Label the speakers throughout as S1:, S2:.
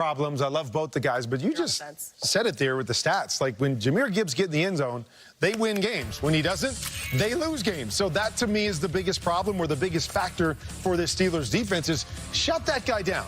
S1: problems. I love both the guys, but you just said it there with the stats. Like when Jahmyr Gibbs get in the end zone, they win games. When he doesn't, they lose games. So that, to me, is the biggest problem or the biggest factor for this Steelers defense is shut that guy down.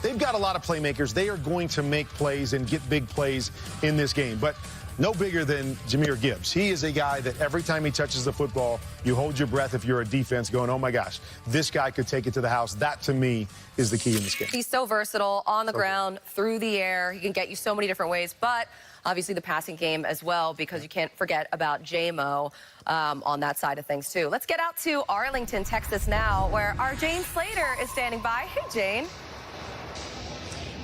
S1: They've got a lot of playmakers. They are going to make plays and get big plays in this game. But no bigger than Jahmyr Gibbs. He is a guy that every time he touches the football, you hold your breath if you're a defense going, oh, my gosh, this guy could take it to the house. That, to me, is the key in this game.
S2: He's so versatile, on the ground, through the air. He can get you so many different ways, but obviously the passing game as well, because you can't forget about J-Mo on that side of things, too. Let's get out to Arlington, Texas now, where our Jane Slater is standing by. Hey, Jane.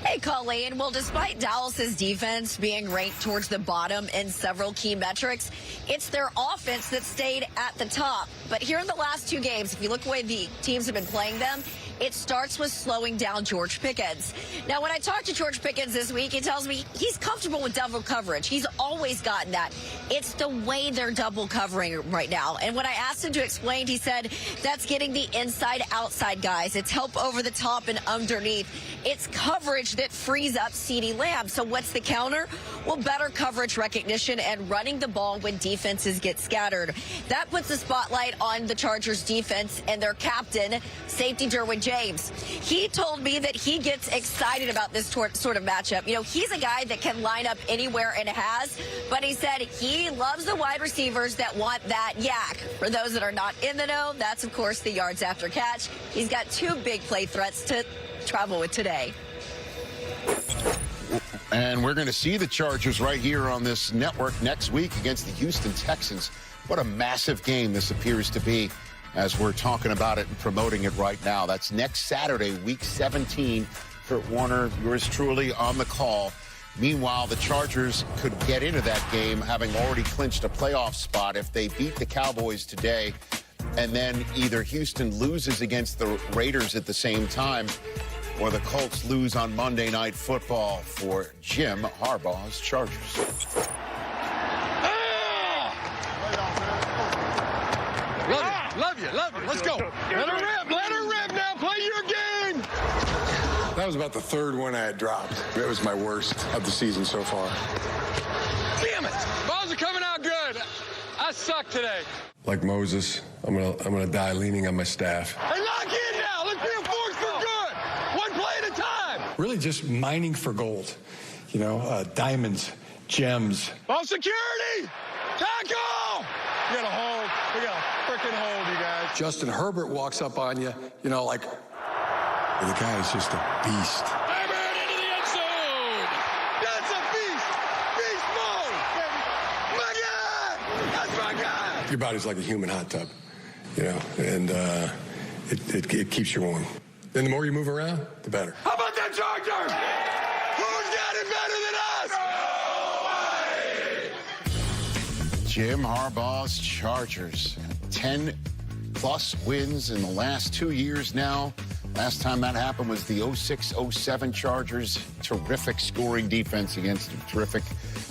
S3: Hey, Colleen. Well, despite Dallas's defense being ranked towards the bottom in several key metrics, it's their offense that stayed at the top. But here in the last two games, if you look the way the teams have been playing them, it starts with slowing down George Pickens. Now, when I talked to George Pickens this week, he tells me he's comfortable with double coverage. He's always gotten that. It's the way they're double covering right now. And when I asked him to explain, he said that's getting the inside-outside guys. It's help over the top and underneath. It's coverage that frees up CeeDee Lamb. So what's the counter? Well, better coverage recognition and running the ball when defenses get scattered. That puts the spotlight on the Chargers defense and their captain, safety Derwin James. He told me that he gets excited about this sort of matchup. You know, he's a guy that can line up anywhere and has, but he said he loves the wide receivers that want that yak. For those that are not in the know, that's, of course, the yards after catch. He's got two big play threats to travel with today.
S4: And we're going to see the Chargers right here on this network next week against the Houston Texans. What a massive game this appears to be as we're talking about it and promoting it right now. That's next Saturday, week 17. Kurt Warner, yours truly on the call. Meanwhile, the Chargers could get into that game having already clinched a playoff spot if they beat the Cowboys today. And then either Houston loses against the Raiders at the same time, or the Colts lose on Monday Night Football for Jim Harbaugh's Chargers.
S5: Love you. Let's go. Let her rip now. Play your game.
S6: That was about the third one I had dropped. It was my worst of the season so far.
S5: Damn it. Balls are coming out good. I suck today.
S6: Like Moses, I'm gonna die leaning on my staff.
S5: Hey, lock in now. Let's be a force for good. One play at a time.
S6: Really just mining for gold. You know, diamonds, gems.
S5: Ball security. Tackle. We got a hold. We got a freaking hold, you guys.
S6: Justin Herbert walks up on you, you know, like, the guy is just a beast.
S5: Herbert into the end zone. That's a beast. Beast mode, baby. My God. That's my guy.
S6: Your body's like a human hot tub, you know, and it keeps you warm. Then the more you move around, the better.
S5: How about that Chargers? Who's got it better than us?
S4: Jim Harbaugh's Chargers. 10-plus wins in the last 2 years now. Last time that happened was the 06-07 Chargers. Terrific scoring defense against a terrific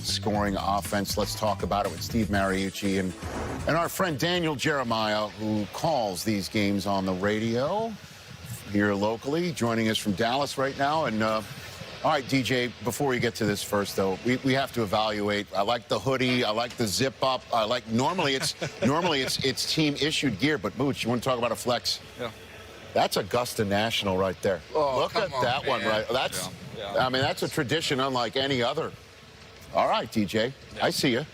S4: scoring offense. Let's talk about it with Steve Mariucci and our friend Daniel Jeremiah, who calls these games on the radio here locally, joining us from Dallas right now. And all right, DJ, before we get to this first, though, we have to evaluate. I like the hoodie. I like the zip up. I like normally it's team issued gear, but Mooch, you want to talk about a flex?
S7: Yeah.
S4: That's Augusta National right there.
S7: Oh,
S4: look at that one, right? That's I mean, that's a tradition unlike any other. All right, DJ, I see you.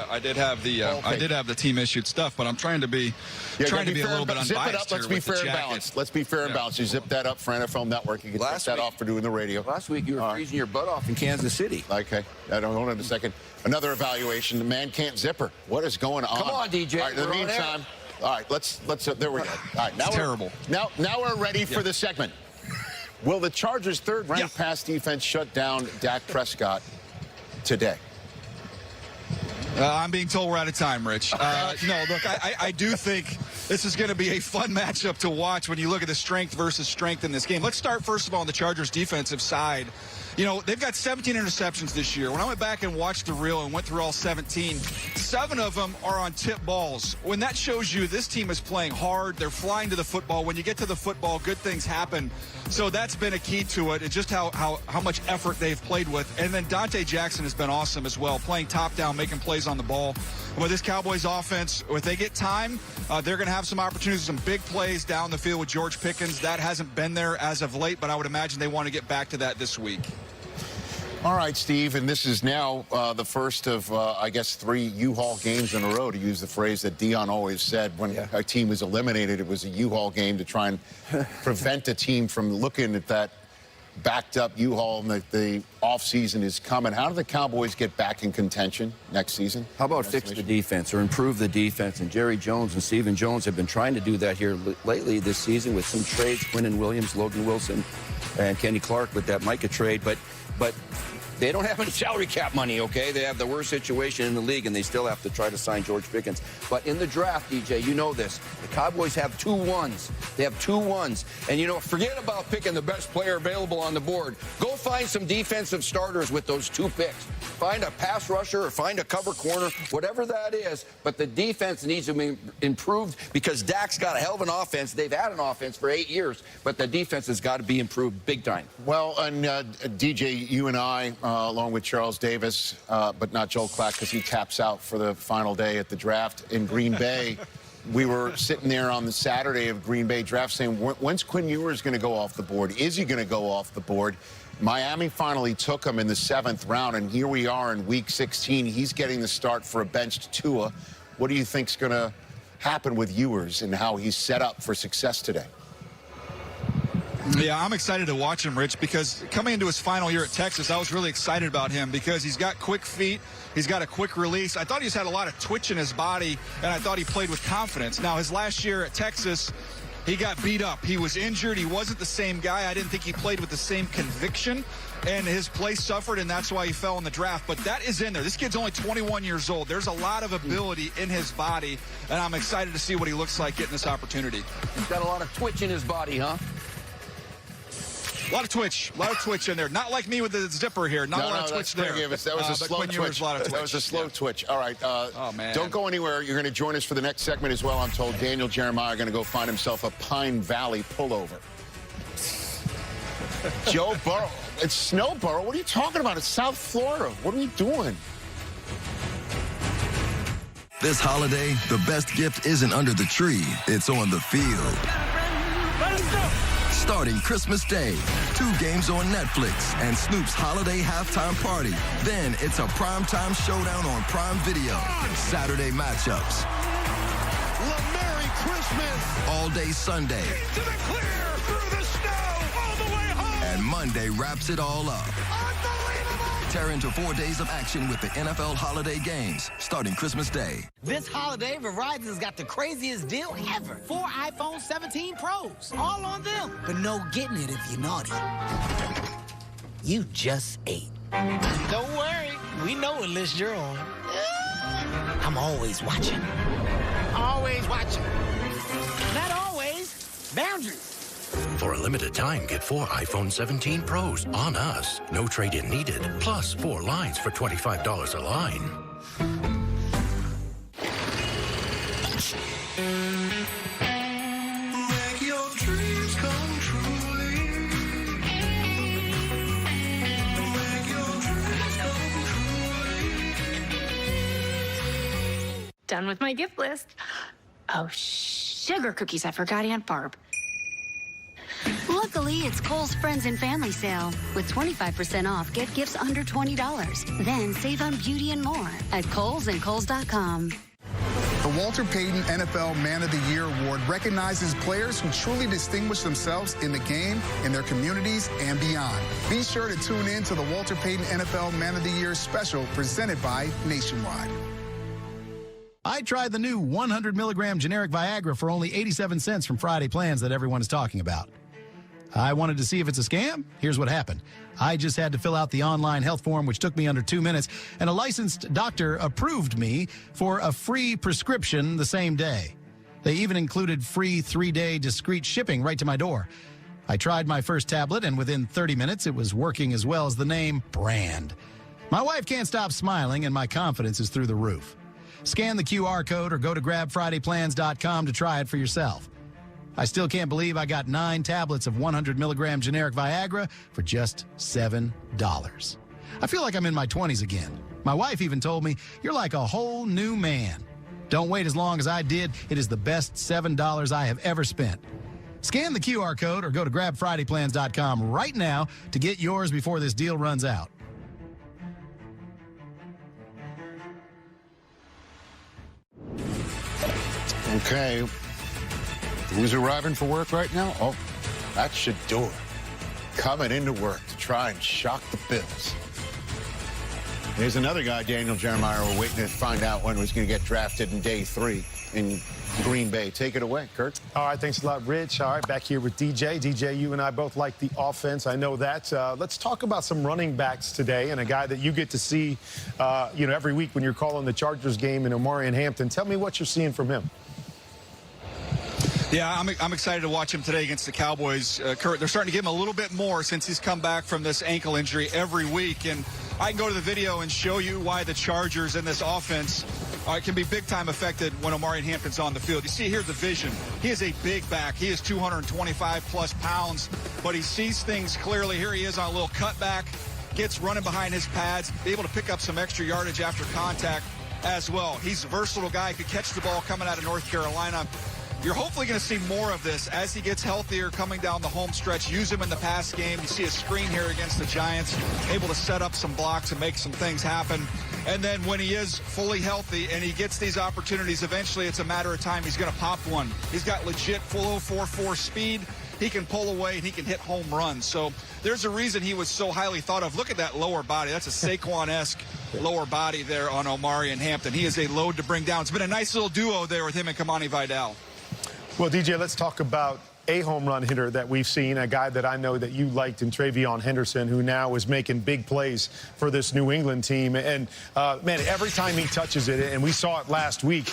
S7: I did have the team issued stuff, but I'm trying to be a little bit unbiased.
S4: Zip it up. Let's be fair and balanced. Let's be fair and balanced. You zip that up for NFL Network. You can take that off for doing the radio.
S8: Last week you were freezing your butt off in Kansas City.
S4: Okay. I don't hold on a second. Another evaluation. The man can't zipper. What is going on?
S8: Come on, DJ.
S4: All right, in the meantime, all right, let's there we go. All right, now
S7: it's terrible.
S4: Now we're ready for the segment. Will the Chargers' third-ranked pass defense shut down Dak Prescott today?
S7: I'm being told we're out of time, Rich. No, look, I do think this is going to be a fun matchup to watch when you look at the strength versus strength in this game. Let's start, first of all, on the Chargers' defensive side. You know, they've got 17 interceptions this year. When I went back and watched the reel and went through all 17, 7 of them are on tip balls. When that shows you this team is playing hard, they're flying to the football. When you get to the football, good things happen. So that's been a key to it, and just how much effort they've played with. And then Dante Jackson has been awesome as well, playing top down, making plays on the ball. With this Cowboys offense, if they get time, they're going to have some opportunities, some big plays down the field with George Pickens. That hasn't been there as of late, but I would imagine they want to get back to that this week.
S4: All right, Steve, and this is now the first of, I guess, 3 U-Haul games in a row, to use the phrase that Dion always said. When a team was eliminated, it was a U-Haul game to try and prevent a team from looking at that backed-up U-Haul, and the offseason is coming. How do the Cowboys get back in contention next season?
S8: How about fix the defense or improve the defense? And Jerry Jones and Stephen Jones have been trying to do that here lately this season with some trades, Quinnen Williams, Logan Wilson, and Kenny Clark with that Micah trade. But they don't have any salary cap money, okay? They have the worst situation in the league, and they still have to try to sign George Pickens. But in the draft, DJ, you know this. The Cowboys have 2 1s. They have 2 1s. And, you know, forget about picking the best player available on the board. Go find some defensive starters with those 2 picks. Find a pass rusher or find a cover corner, whatever that is. But the defense needs to be improved because Dak's got a hell of an offense. They've had an offense for 8 years, but the defense has got to be improved big time.
S4: Well, and DJ, you and I, along with Charles Davis, but not Joel Klatt because he taps out for the final day at the draft in Green Bay. We were sitting there on the Saturday of Green Bay draft saying, when's Quinn Ewers going to go off the board? Is he going to go off the board? Miami finally took him in the 7th round, and here we are in Week 16. He's getting the start for a benched Tua. What do you think's going to happen with Ewers and how he's set up for success today?
S7: Yeah, I'm excited to watch him, Rich, because coming into his final year at Texas, I was really excited about him because he's got quick feet. He's got a quick release. I thought he's had a lot of twitch in his body, and I thought he played with confidence. Now, his last year at Texas, he got beat up. He was injured. He wasn't the same guy. I didn't think he played with the same conviction, and his play suffered, and that's why he fell in the draft. But that is in there. This kid's only 21 years old. There's a lot of ability in his body, and I'm excited to see what he looks like getting this opportunity.
S8: He's got a lot of twitch in his body, huh?
S7: A lot of twitch in there. Not like me with the zipper here. Not a lot of twitch there.
S4: That was a slow twitch. That was a slow twitch. All right.
S7: Oh, man.
S4: Don't go anywhere. You're going to join us for the next segment as well. I'm told Daniel Jeremiah going to go find himself a Pine Valley pullover. Joe Burrow. It's Snowborough. What are you talking about? It's South Florida. What are we doing?
S9: This holiday, the best gift isn't under the tree. It's on the field. Starting Christmas Day, 2 games on Netflix and Snoop's holiday halftime party. Then it's a primetime showdown on Prime Video. Saturday matchups.
S5: Merry Christmas!
S9: All day Sunday.
S5: To the clear, through the snow, all the way home!
S9: And Monday wraps it all up.
S5: Unbelievable!
S9: Tear into 4 days of action with the NFL holiday games, starting Christmas Day.
S10: This holiday, Verizon's got the craziest deal ever. 4 iPhone 17 Pros, all on them. But no getting it if you're naughty. You just ate. Don't worry, we know what list you're on. I'm always watching. Always watching. Not always. Boundaries.
S11: For a limited time, get 4 iPhone 17 Pros on us. No trade-in needed. Plus 4 lines for $25 a line.
S5: Make your dreams come true. Make your dreams come true.
S12: Done with my gift list. Oh, sugar cookies. I forgot Aunt Barb.
S13: Luckily, it's Kohl's Friends and Family Sale. With 25% off, get gifts under $20. Then save on beauty and more at Kohl's and Kohls.com.
S14: The Walter Payton NFL Man of the Year Award recognizes players who truly distinguish themselves in the game, in their communities, and beyond. Be sure to tune in to the Walter Payton NFL Man of the Year special presented by Nationwide.
S15: I tried the new 100 milligram generic Viagra for only 87 cents from Friday Plans that everyone is talking about. I wanted to see if it's a scam. Here's what happened. I just had to fill out the online health form, which took me under 2 minutes, and a licensed doctor approved me for a free prescription the same day. They even included free 3-day discreet shipping right to my door. I tried my first tablet, and within 30 minutes, it was working as well as the name brand. My wife can't stop smiling, and my confidence is through the roof. Scan the QR code or go to grabfridayplans.com to try it for yourself. I still can't believe I got 9 tablets of 100 milligram generic Viagra for just $7. I feel like I'm in my 20s again. My wife even told me, "You're like a whole new man." Don't wait as long as I did. It is the best $7 I have ever spent. Scan the QR code or go to grabfridayplans.com right now to get yours before this deal runs out.
S4: Okay. Who's arriving for work right now? Oh, that's Shador. Coming into work to try and shock the Bills. There's another guy, Daniel Jeremiah, we're waiting to find out when he's going to get drafted in day 3 in Green Bay. Take it away, Kurt.
S1: All right, thanks a lot, Rich. All right, back here with DJ. DJ, you and I both like the offense. I know that. Let's talk about some running backs today and a guy that you get to see, every week when you're calling the Chargers game in Omarion Hampton. Tell me what you're seeing from him.
S7: Yeah, I'm excited to watch him today against the Cowboys. Kurt, they're starting to give him a little bit more since he's come back from this ankle injury every week. And I can go to the video and show you why the Chargers in this offense can be big-time affected when Omarion Hampton's on the field. You see here the vision. He is a big back. He is 225-plus pounds, but he sees things clearly. Here he is on a little cutback, gets running behind his pads, able to pick up some extra yardage after contact as well. He's a versatile guy. He could catch the ball coming out of North Carolina. You're hopefully going to see more of this as he gets healthier coming down the home stretch. Use him in the pass game. You see a screen here against the Giants, able to set up some blocks and make some things happen. And then when he is fully healthy and he gets these opportunities, eventually it's a matter of time he's going to pop one. He's got legit full 0.44 speed. He can pull away and he can hit home runs. So there's a reason he was so highly thought of. Look at that lower body. That's a Saquon-esque lower body there on Omarion Hampton. He is a load to bring down. It's been a nice little duo there with him and Kamani Vidal.
S1: Well, DJ, let's talk about a home run hitter that we've seen, a guy that I know that you liked in Travion Henderson, who now is making big plays for this New England team. And, man, every time he touches it, and we saw it last week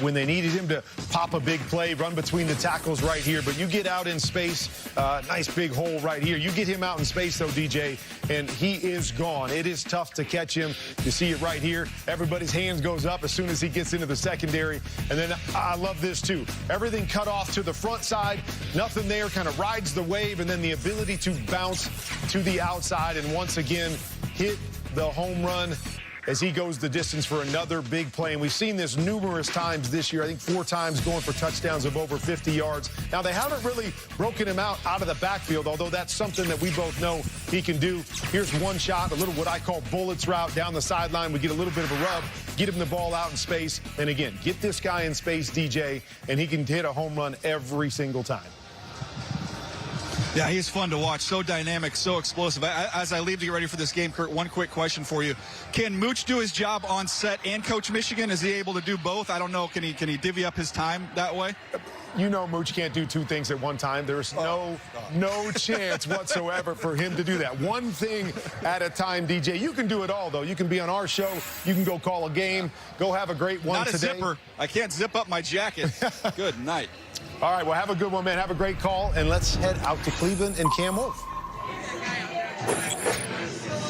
S1: when they needed him to pop a big play, run between the tackles right here. But you get out in space, nice big hole right here. You get him out in space, though, DJ, and he is gone. It is tough to catch him. You see it right here. Everybody's hands goes up as soon as he gets into the secondary. And then I love this, too. Everything cut off to the front side. Nothing there, kind of rides the wave, and then the ability to bounce to the outside and once again hit the home run as he goes the distance for another big play. And we've seen this numerous times this year. I think 4 times going for touchdowns of over 50 yards. Now, they haven't really broken him out of the backfield, although that's something that we both know he can do. Here's one shot, a little what I call bullets route down the sideline. We get a little bit of a rub, get him the ball out in space, and again, get this guy in space, DJ, and he can hit a home run every single time.
S7: Yeah, he's fun to watch. So dynamic, so explosive. As I leave to get ready for this game, Kurt, one quick question for you. Can Mooch do his job on set and coach Michigan? Is he able to do both? I don't know. Can he divvy up his time that way?
S1: You know Mooch can't do 2 things at one time. There's no chance whatsoever for him to do that. One thing at a time, DJ. You can do it all, though. You can be on our show. You can go call a game. Go have a great one today.
S7: Not a zipper. I can't zip up my jacket. Good night.
S1: All right, well, have a good one, man. Have a great call, and let's head out to Cleveland and Cam Wolf.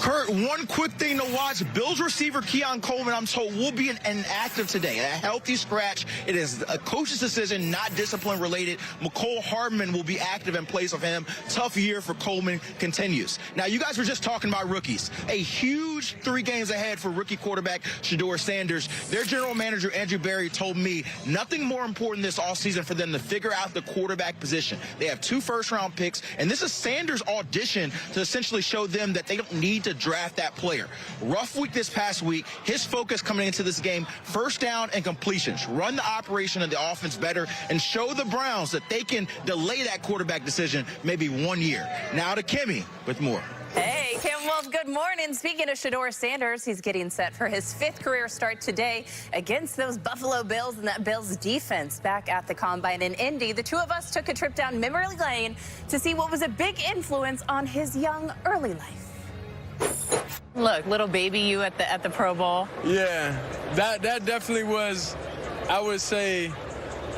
S16: Kurt, one quick thing to watch. Bills receiver Keon Coleman, I'm told, will be inactive today. A healthy scratch. It is a coach's decision, not discipline related. McCole Hardman will be active in place of him. Tough year for Coleman continues. Now, you guys were just talking about rookies. A huge 3 games ahead for rookie quarterback Shador Sanders. Their general manager, Andrew Berry, told me nothing more important this offseason for them to figure out the quarterback position. They have 2 first-round picks, and this is Sanders' audition to essentially show them that they don't need to draft that player. Rough week this past week. His focus coming into this game, first down and completions. Run the operation of the offense better and show the Browns that they can delay that quarterback decision maybe 1 year. Now to Kimmy with more.
S17: Hey, Kim Wolf, good morning. Speaking of Shador Sanders, he's getting set for his 5th career start today against those Buffalo Bills and that Bills defense back at the Combine in Indy. The 2 of us took a trip down memory lane to see what was a big influence on his young early life. Look, little baby you at the Pro Bowl.
S18: Yeah, that definitely was, I would say,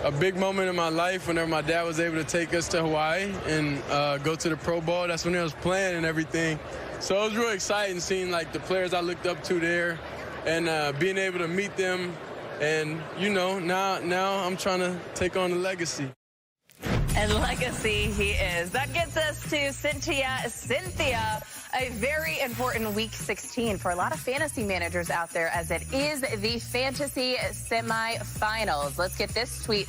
S18: a big moment in my life whenever my dad was able to take us to Hawaii and go to the Pro Bowl. That's when I was playing and everything. So it was really exciting seeing like the players I looked up to there and being able to meet them. And, you know, now I'm trying to take on the legacy.
S17: And legacy he is. That gets us to Cynthia, a very important Week 16 for a lot of fantasy managers out there, as it is the fantasy semifinals. Let's get this tweet.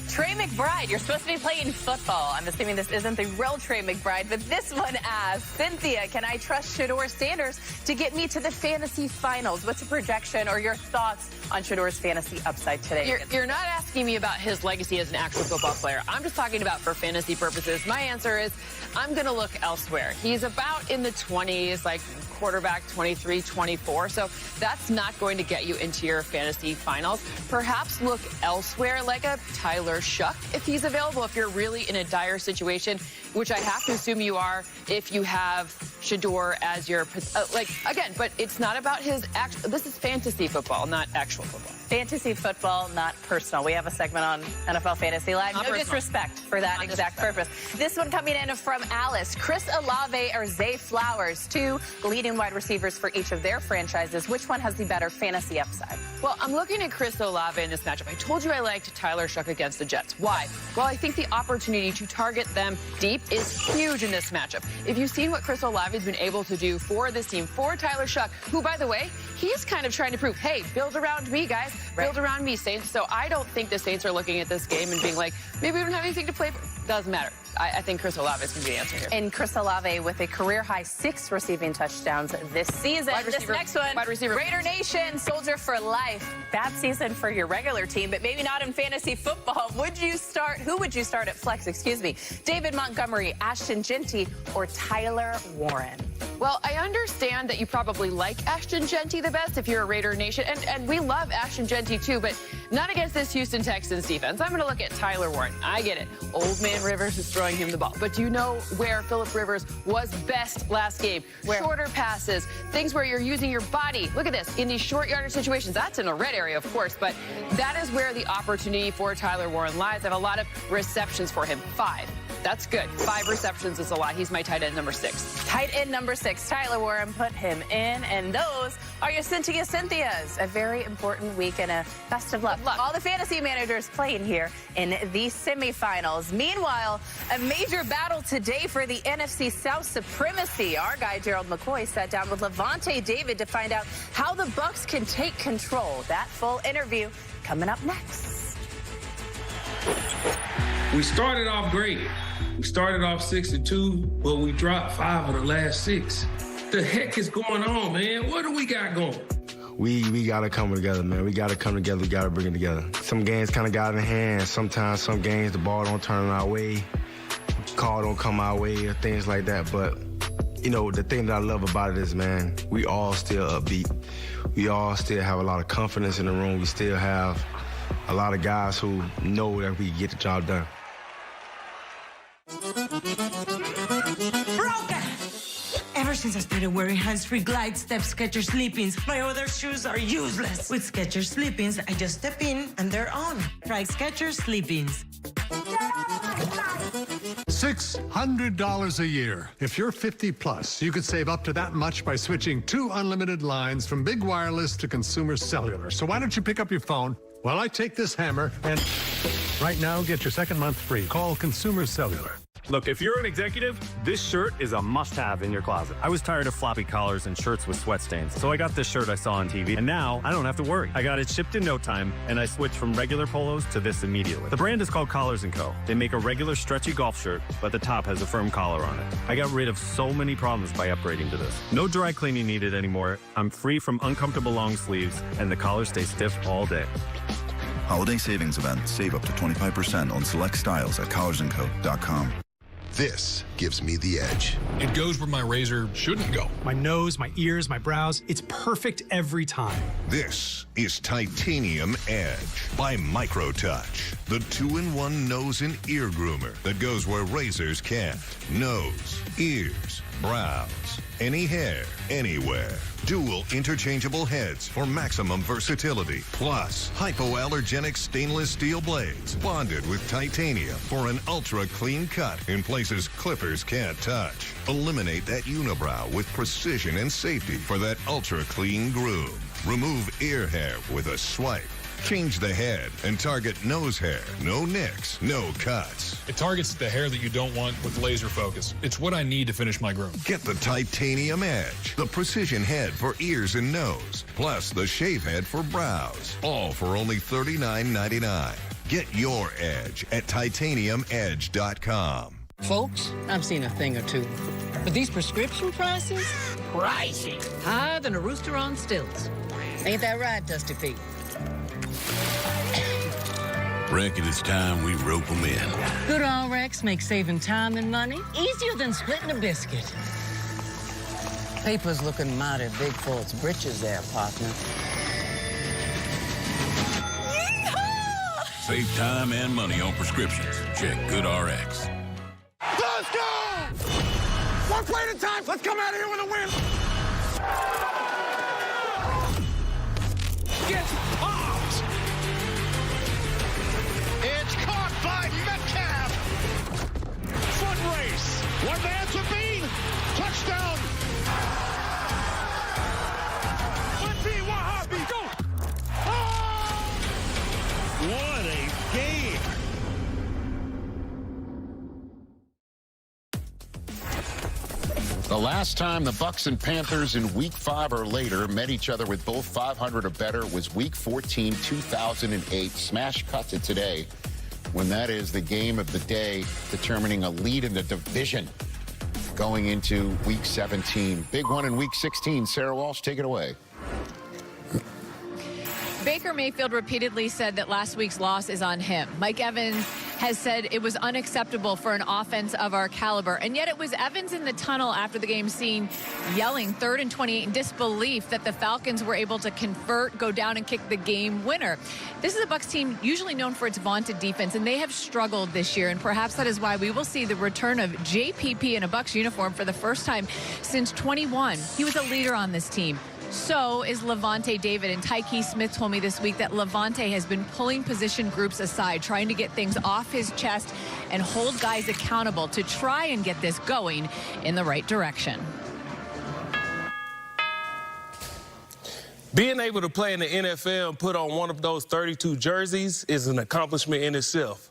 S17: Trey McBride, you're supposed to be playing football. I'm assuming this isn't the real Trey McBride, but this one asks, Cynthia, can I trust Shedeur Sanders to get me to the fantasy finals? What's the projection or your thoughts on Shedeur's fantasy upside today?
S19: You're not asking me about his legacy as an actual football player. I'm just talking about for fantasy purposes. My answer is I'm going to look elsewhere. He's about in the 20s, like quarterback 23, 24. So that's not going to get you into your fantasy finals. Perhaps look elsewhere, like a Tyler Shuck, if he's available, if you're really in a dire situation, which I have to assume you are if you have Shedeur as your, again, but it's not about his actual, this is fantasy football, not actual football.
S17: Fantasy football, not personal. We have a segment on NFL Fantasy Live. No disrespect for that exact purpose. This one coming in from Alice. Chris Olave or Zay Flowers, two leading wide receivers for each of their franchises. Which one has the better fantasy upside?
S19: Well, I'm looking at Chris Olave in this matchup. I told you I liked Tyler Shuck against the Jets. Why? Well, I think the opportunity to target them deep is huge in this matchup. If you've seen what Chris Olave has been able to do for this team, for Tyler Shuck, who, by the way, he's kind of trying to prove, hey, build around me, guys. Build around me, Saints. So I don't think the Saints are looking at this game and being like, maybe we don't have anything to play for. Doesn't matter. I think Chris Olave is going to be the answer here.
S17: And Chris Olave with a career-high 6 receiving touchdowns this season. This next one, Raider Nation, Soldier for Life. Bad season for your regular team, but maybe not in fantasy football. Who would you start at flex, David Montgomery, Ashton Genty, or Tyler Warren?
S19: Well, I understand that you probably like Ashton Genty the best if you're a Raider Nation, and we love Ashton Genty too, but not against this Houston Texans defense. I'm going to look at Tyler Warren. I get it. Old man Rivers is throwing him the ball. But do you know where Phillip Rivers was best last game? Shorter passes, things where you're using your body. Look at this. In these short yardage situations, that's in a red area, of course, but that is where the opportunity for Tyler Warren lies. I have a lot of receptions for him. 5. That's good. 5 receptions is a lot. He's my tight end number 6.
S17: Tight end number 6, Tyler Warren, put him in. And those are your Cynthias. A very important week and a best of luck. All the fantasy managers playing here in the semifinals. Meanwhile, a major battle today for the NFC South supremacy. Our guy, Gerald McCoy, sat down with Levante David to find out how the Bucs can take control. That full interview coming up next.
S20: We started off great. We started off 6-2, but we dropped 5 of the last 6. The heck is going on, man? What do we got going?
S21: We got to come together, man. We got to come together. We got to bring it together. Some games kind of got in hand. Sometimes some games the ball don't turn our way, call don't come our way, or things like that. But, you know, the thing that I love about it is, man, we all still upbeat. We all still have a lot of confidence in the room. We still have a lot of guys who know that we can get the job done.
S22: Broken! Ever since I started wearing hands-free Glide Step Skechers Sleep-ins, my other shoes are useless. With Skechers Sleep-ins, I just step in and they're on. Try Skechers Sleep-ins.
S23: $600 a year. If you're 50 plus, you could save up to that much by switching 2 unlimited lines from Big Wireless to Consumer Cellular. So why don't you pick up your phone while I take this hammer and right now get your second month free. Call Consumer Cellular.
S24: Look, if you're an executive, this shirt is a must-have in your closet. I was tired of floppy collars and shirts with sweat stains, so I got this shirt I saw on TV, and now I don't have to worry. I got it shipped in no time, and I switched from regular polos to this immediately. The brand is called Collars & Co. They make a regular stretchy golf shirt, but the top has a firm collar on it. I got rid of so many problems by upgrading to this. No dry cleaning needed anymore. I'm free from uncomfortable long sleeves, and the collars stay stiff all day.
S25: Holiday savings event. Save up to 25% on select styles at collarsandco.com.
S26: This gives me the edge.
S27: It goes where my razor shouldn't go.
S28: My nose, my ears, my brows, it's perfect every time.
S26: This is Titanium Edge by Microtouch, the 2-in-1 nose and ear groomer that goes where razors can't. Nose, ears, brows, any hair, anywhere. dual interchangeable heads for maximum versatility. Plus, hypoallergenic stainless steel blades bonded with titanium for an ultra clean cut in places clippers can't touch. Eliminate that unibrow with precision and safety for that ultra clean groom. Remove ear hair with a swipe. Change the head and target nose hair. No nicks, no cuts.
S27: It targets the hair that you don't want with laser focus. It's what I need to finish my groom.
S26: Get the Titanium Edge, the precision head for ears and nose, plus the shave head for brows. All for only $39.99. Get your edge at titaniumedge.com.
S2: Folks, I've seen a thing or two. But these prescription prices? Pricey. Higher than a rooster on stilts. Ain't that right, Dusty Pete?
S3: Reckon it's time we rope them in.
S2: Good RX makes saving time and money easier than splitting a biscuit. Paper's looking mighty big for its britches there, partner.
S3: Yeehaw! Save time and money on prescriptions. Check Good RX.
S5: Let's go! One play at a time. Let's come out of here with a win. Gets popped. It's caught by Metcalf. Foot race. One man to beat. Touchdown. Let's see Wahhabi. Go. Oh! What a game.
S4: The last time the Bucs and Panthers in Week 5 or later met each other with both 500 or better was Week 14, 2008. Smash cut to today, when that is the game of the day, determining a lead in the division going into Week 17. Big one in Week 16. Sarah Walsh, take it away.
S19: Baker Mayfield repeatedly said that last week's loss is on him. Mike Evans has said it was unacceptable for an offense of our caliber. And yet it was Evans in the tunnel after the game scene yelling 3rd and 28 in disbelief that the Falcons were able to convert, go down and kick the game winner. This is a Bucs team usually known for its vaunted defense, and they have struggled this year. And perhaps that is why we will see the return of JPP in a Bucs uniform for the first time since 21. He was a leader on this team. So is Levante David, and Tyke Smith told me this week that Levante has been pulling position groups aside, trying to get things off his chest and hold guys accountable to try and get this going in the right direction.
S6: Being able to play in the NFL and put on one of those 32 jerseys is an accomplishment in itself.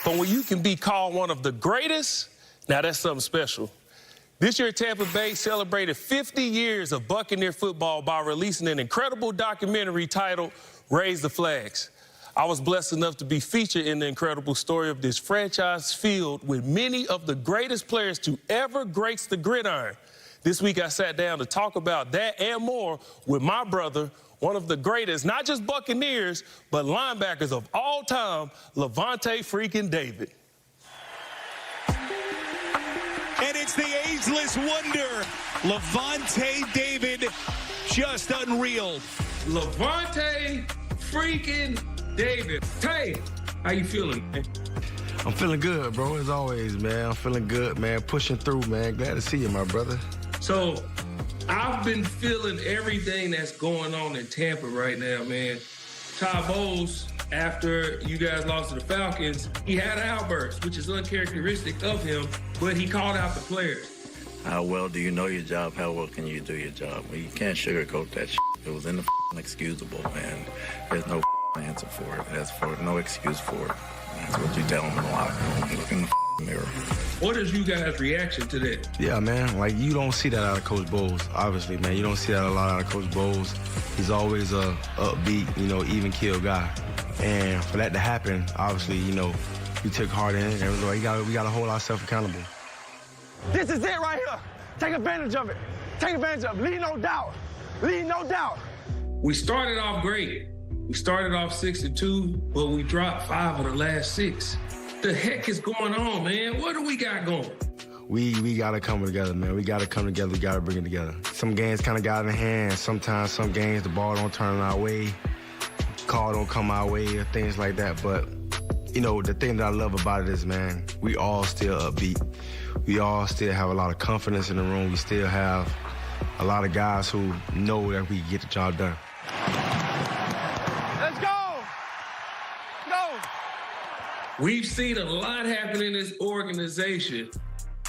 S6: But when you can be called one of the greatest, now that's something special. This year, Tampa Bay celebrated 50 years of Buccaneer football by releasing an incredible documentary titled Raise the Flags. I was blessed enough to be featured in the incredible story of this franchise filled with many of the greatest players to ever grace the gridiron. This week, I sat down to talk about that and more with my brother, one of the greatest, not just Buccaneers, but linebackers of all time, Levante freaking David.
S5: And it's the ageless wonder, Levante David, just unreal.
S20: Levante freaking David. Hey, how you feeling, man?
S21: I'm feeling good, bro, as always, man. I'm feeling good, man. Pushing through, man. Glad to see you, my brother.
S20: So, I've been feeling everything that's going on in Tampa right now, man. Todd Bowles, after you guys lost to the Falcons, he had outbursts, which is uncharacteristic of him, but he called out the players.
S8: How well do you know your job? How well can you do your job? Well, you can't sugarcoat that shit. It was inexcusable, man. There's no answer for it. There's no excuse for it. That's what you tell them in the locker room. Look in the mirror.
S20: What is you guys' reaction to that?
S21: Yeah, man, like you don't see that out of Coach Bowles, obviously, man. You don't see that a lot out of Coach Bowles. He's always a upbeat, even keel guy. And for that to happen, obviously, we took heart in it. And we gotta hold ourselves accountable.
S5: This is it right here. Take advantage of it. Take advantage of it. Leave no doubt. Leave no doubt.
S20: We started off great. We started off 6-2, but we dropped 5 of the last 6. The heck is going on, man? What do we got going?
S21: We gotta come together, man. We gotta come together. We gotta bring it together. Some games kind of got in the hand. Sometimes some games the ball don't turn our way, call don't come our way, or things like that. But the thing that I love about it is, man, we all still upbeat. We all still have a lot of confidence in the room. We still have a lot of guys who know that we can get the job done.
S5: Let's go! Go!
S20: We've seen a lot happen in this organization.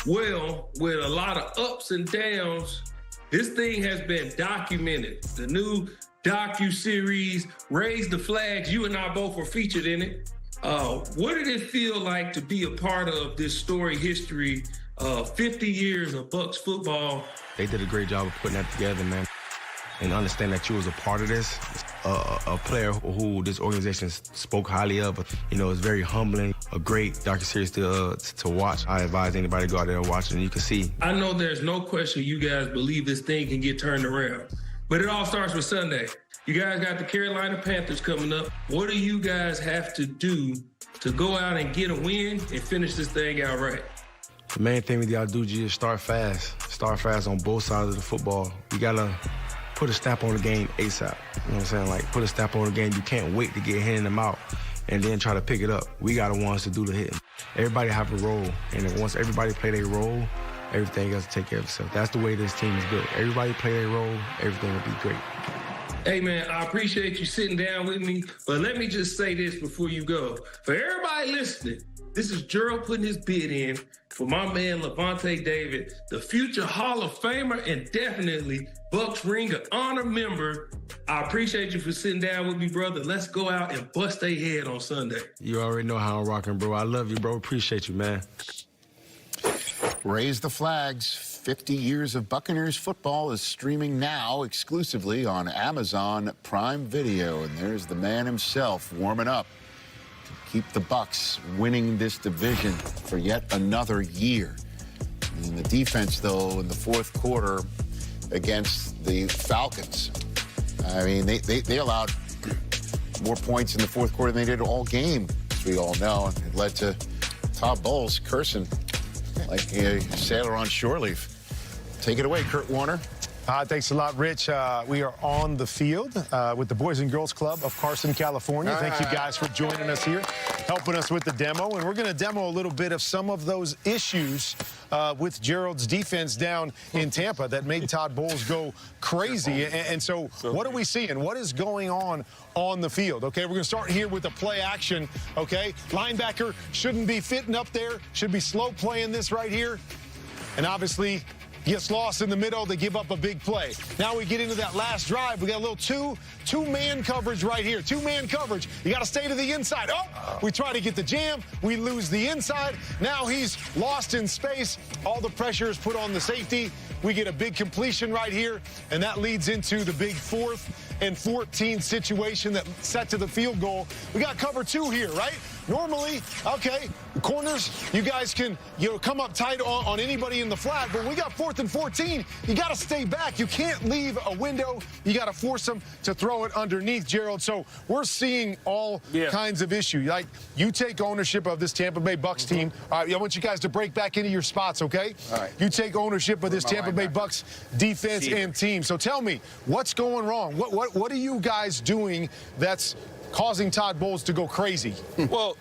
S20: Well, with a lot of ups and downs, this thing has been documented. The new docu-series, Raise the Flags, you and I both were featured in it. What did it feel like to be a part of this story history of 50 years of Bucs football?
S21: They did a great job of putting that together, man. And understand that you was a part of this, a player who this organization spoke highly of. You know, it's very humbling, a great docuseries to watch. I advise anybody to go out there and watch it, and you can see.
S20: I know there's no question you guys believe this thing can get turned around, but it all starts with Sunday. You guys got the Carolina Panthers coming up. What do you guys have to do to go out and get a win and finish this thing out right?
S21: The main thing we got to do is start fast. Start fast on both sides of the football. You got to put a stamp on the game ASAP. You know what I'm saying? Like, put a stamp on the game. You can't wait to get hitting them out and then try to pick it up. We got the ones to do the hitting. Everybody have a role, and then once everybody play their role, everything else to take care of itself. That's the way this team is built. Everybody play their role, everything will be great.
S20: Hey, man, I appreciate you sitting down with me, but let me just say this before you go. For everybody listening, this is Gerald putting his bid in for my man Levante David, the future Hall of Famer and definitely Bucs Ring of Honor member. I appreciate you for sitting down with me, brother. Let's go out and bust their head on Sunday.
S21: You already know how I'm rocking, bro. I love you, bro. Appreciate you, man.
S4: Raise the Flags. 50 years of Buccaneers football is streaming now exclusively on Amazon Prime Video. And there's the man himself warming up to keep the Bucs winning this division for yet another year. And the defense, though, in the fourth quarter against the Falcons, I mean, they allowed more points in the fourth quarter than they did all game, as we all know. And it led to Todd Bowles cursing like a sailor on shore leave. Take it away, Kurt Warner.
S1: Thanks a lot, Rich. We are on the field with the Boys and Girls Club of Carson, California. Thank you guys for joining us here, helping us with the demo. And we're going to demo a little bit of some of those issues with Gerald's defense down in Tampa that made Todd Bowles go crazy. And so what are we seeing? What is going on the field? Okay, we're going to start here with the play action, okay? Linebacker shouldn't be fitting up there, should be slow playing this right here. And obviously, gets lost in the middle, they give up a big play. Now we get into that last drive. We got a little two-man coverage right here. Two-man coverage. You got to stay to the inside. Oh, we try to get the jam. We lose the inside. Now he's lost in space. All the pressure is put on the safety. We get a big completion right here, and that leads into the big 4th and 14 situation that set to the field goal. We got cover 2 here, right? Normally, okay, corners, you guys can come up tight on anybody in the flat, but we got 4th and 14. You got to stay back. You can't leave a window. You got to force them to throw it underneath, Gerald. So we're seeing all kinds of issues. Like, you take ownership of this Tampa Bay Bucs team. All right, I want you guys to break back into your spots, okay? All right. You take ownership of this Tampa Bay Bucs defense and team. So tell me, what's going wrong? What are you guys doing that's causing Todd Bowles to go crazy?
S6: Well,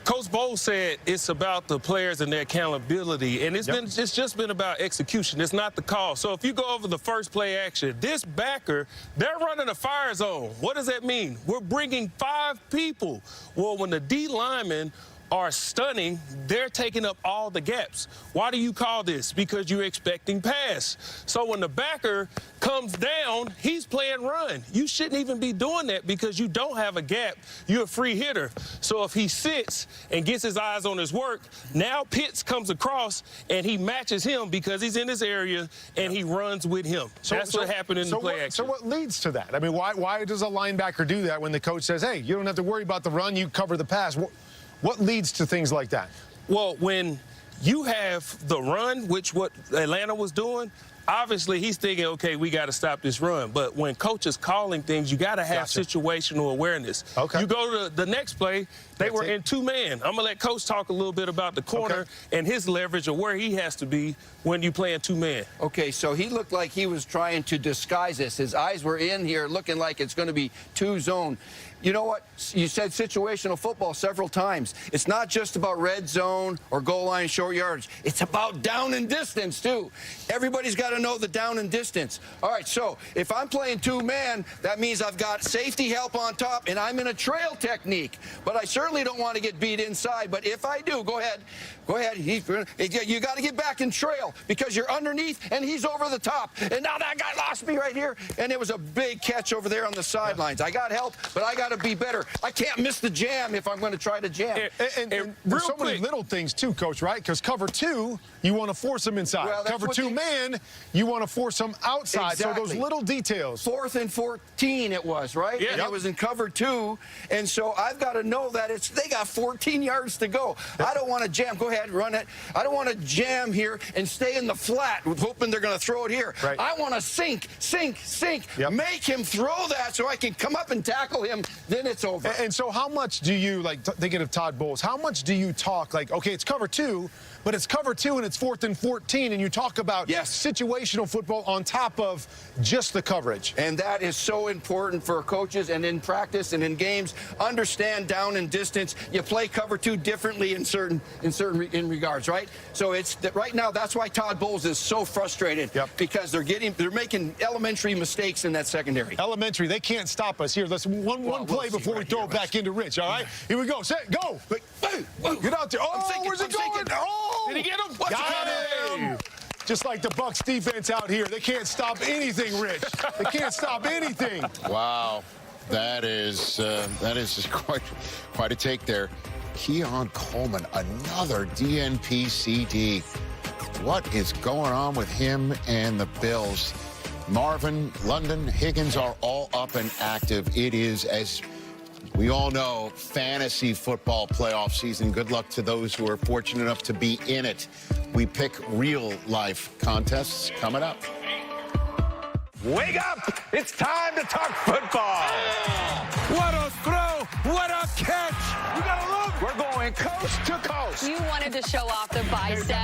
S6: Coach Bowles said it's about the players and their accountability, and it's just been about execution. It's not the call. So if you go over the first play action, this backer, they're running a fire zone. What does that mean? We're bringing 5 people. Well, when the D linemen are stunning, they're taking up all the gaps. Why do you call this? Because you're expecting pass. So when the backer comes down, he's playing run. You shouldn't even be doing that because you don't have a gap. You're a free hitter. So if he sits and gets his eyes on his work, now Pitts comes across and he matches him because he's in this area and he runs with him. That's what happened in the play action.
S1: So what leads to that? I mean, why does a linebacker do that when the coach says, hey, you don't have to worry about the run, you cover the pass? What leads to things like that?
S6: Well, when you have the run, which what Atlanta was doing, obviously he's thinking, okay, we got to stop this run. But when coach is calling things, you got to have situational awareness. Okay. You go to the next play, they were in 2-man. I'm going to let coach talk a little bit about the corner and his leverage of where he has to be when you play in 2-man.
S7: Okay, so he looked like he was trying to disguise this. His eyes were in here looking like it's going to be 2-zone. you know what? You said situational football several times. It's not just about red zone or goal line short yardage. It's about down and distance, too. Everybody's got to know the down and distance. All right, so if I'm playing two-man, that means I've got safety help on top, and I'm in a trail technique. But I certainly don't want to get beat inside. But if I do, go ahead. Go ahead. You got to get back in trail because you're underneath, and he's over the top. And now that guy lost me right here, and it was a big catch over there on the sidelines. I got help, but I got to be better. I can't miss the jam if I'm going to try to jam.
S1: And there's so many little things, too, Coach, right? Because cover two, you want to force them inside.
S7: Well,
S1: cover two-man, you want to force them outside.
S7: Exactly.
S1: So those little details.
S7: 4th and 14 it was, right?
S1: Yeah.
S7: And it was in cover two. And so I've got to know that they got 14 yards to go. I don't want to jam. Go ahead, run it. I don't want to jam here and stay in the flat hoping they're going to throw it here.
S1: Right.
S7: I want to sink. Make him throw that so I can come up and tackle him. Then it's over.
S1: And so how much do you, like, thinking of Todd Bowles, how much do you talk, like, okay, it's cover two, but it's cover two and it's 4th and 14, and you talk about situational football on top of just the coverage.
S7: And that is so important for coaches, and in practice and in games. Understand down and distance. You play cover two differently in certain regards, right? So it's right now. That's why Todd Bowles is so frustrated because they're making elementary mistakes in that secondary.
S1: Elementary, they can't stop us. Here, let's one play before we throw it back into Rich. All right, here we go. Set, go. Get out there. Oh, where's it going? Oh,
S6: did he get him?
S1: Got him. Just like the Bucs defense out here, they can't stop anything, Rich. They can't stop anything.
S4: Wow, that is quite a take there. Keon Coleman, another DNP CD. What is going on with him and the Bills? Marvin, London, Higgins are all up and active. It is, as we all know, fantasy football playoff season. Good luck to those who are fortunate enough to be in it. We pick real-life contests coming up.
S5: Wake up! It's time to talk football.
S9: What a throw! What a catch!
S5: You gotta look! We're going coast to coast.
S19: You wanted to show off the bicep.
S5: The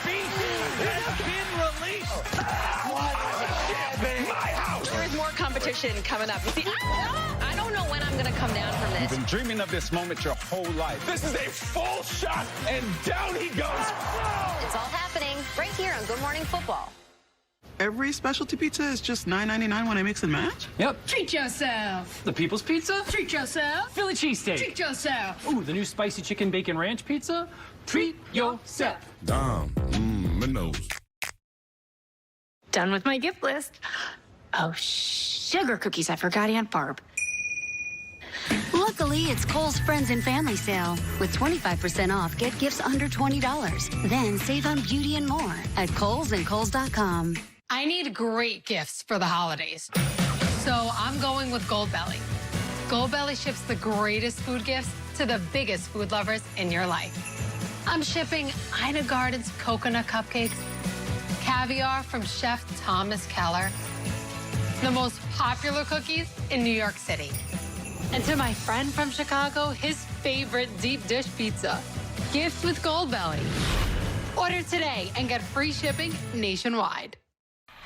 S5: beast has been released. My house.
S19: There is more competition coming up. You see, I don't know when I'm going to come down from this.
S5: You've been dreaming of this moment your whole life. This is a full shot, and down he goes.
S10: It's all happening right here on Good Morning Football.
S11: Every specialty pizza is just $9.99 when I mix and match?
S12: Yep. Treat yourself. The People's Pizza? Treat yourself. Philly cheesesteak? Treat yourself. Ooh, the new spicy chicken bacon ranch pizza? Treat yourself.
S3: Minnows.
S12: Done with my gift list. Oh, sugar cookies. I forgot Aunt Barb.
S13: Luckily, it's Kohl's Friends and Family Sale. With 25% off, get gifts under $20. Then save on beauty and more at Kohl's and Kohl's.com.
S12: I need great gifts for the holidays. So I'm going with Goldbelly. Goldbelly ships the greatest food gifts to the biggest food lovers in your life. I'm shipping Ina Garden's coconut cupcakes, caviar from Chef Thomas Keller, the most popular cookies in New York City. And to my friend from Chicago, his favorite deep dish pizza. Gifts with Goldbelly. Order today and get free shipping nationwide.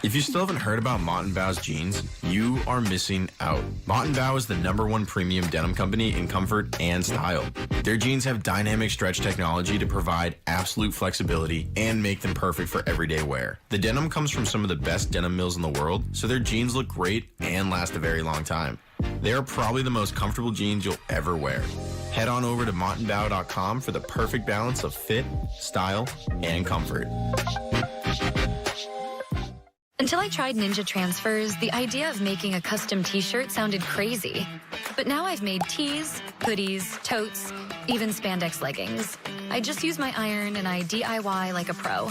S14: If you still haven't heard about Mott & Bow's jeans, you are missing out. Mott & Bow is the #1 premium denim company in comfort and style. Their jeans have dynamic stretch technology to provide absolute flexibility and make them perfect for everyday wear. The denim comes from some of the best denim mills in the world, so their jeans look great and last a very long time. They are probably the most comfortable jeans you'll ever wear. Head on over to mottandbow.com for the perfect balance of fit, style, and comfort.
S15: Until I tried Ninja Transfers, the idea of making a custom t-shirt sounded crazy. But now I've made tees, hoodies, totes, even spandex leggings. I just use my iron and I DIY like a pro.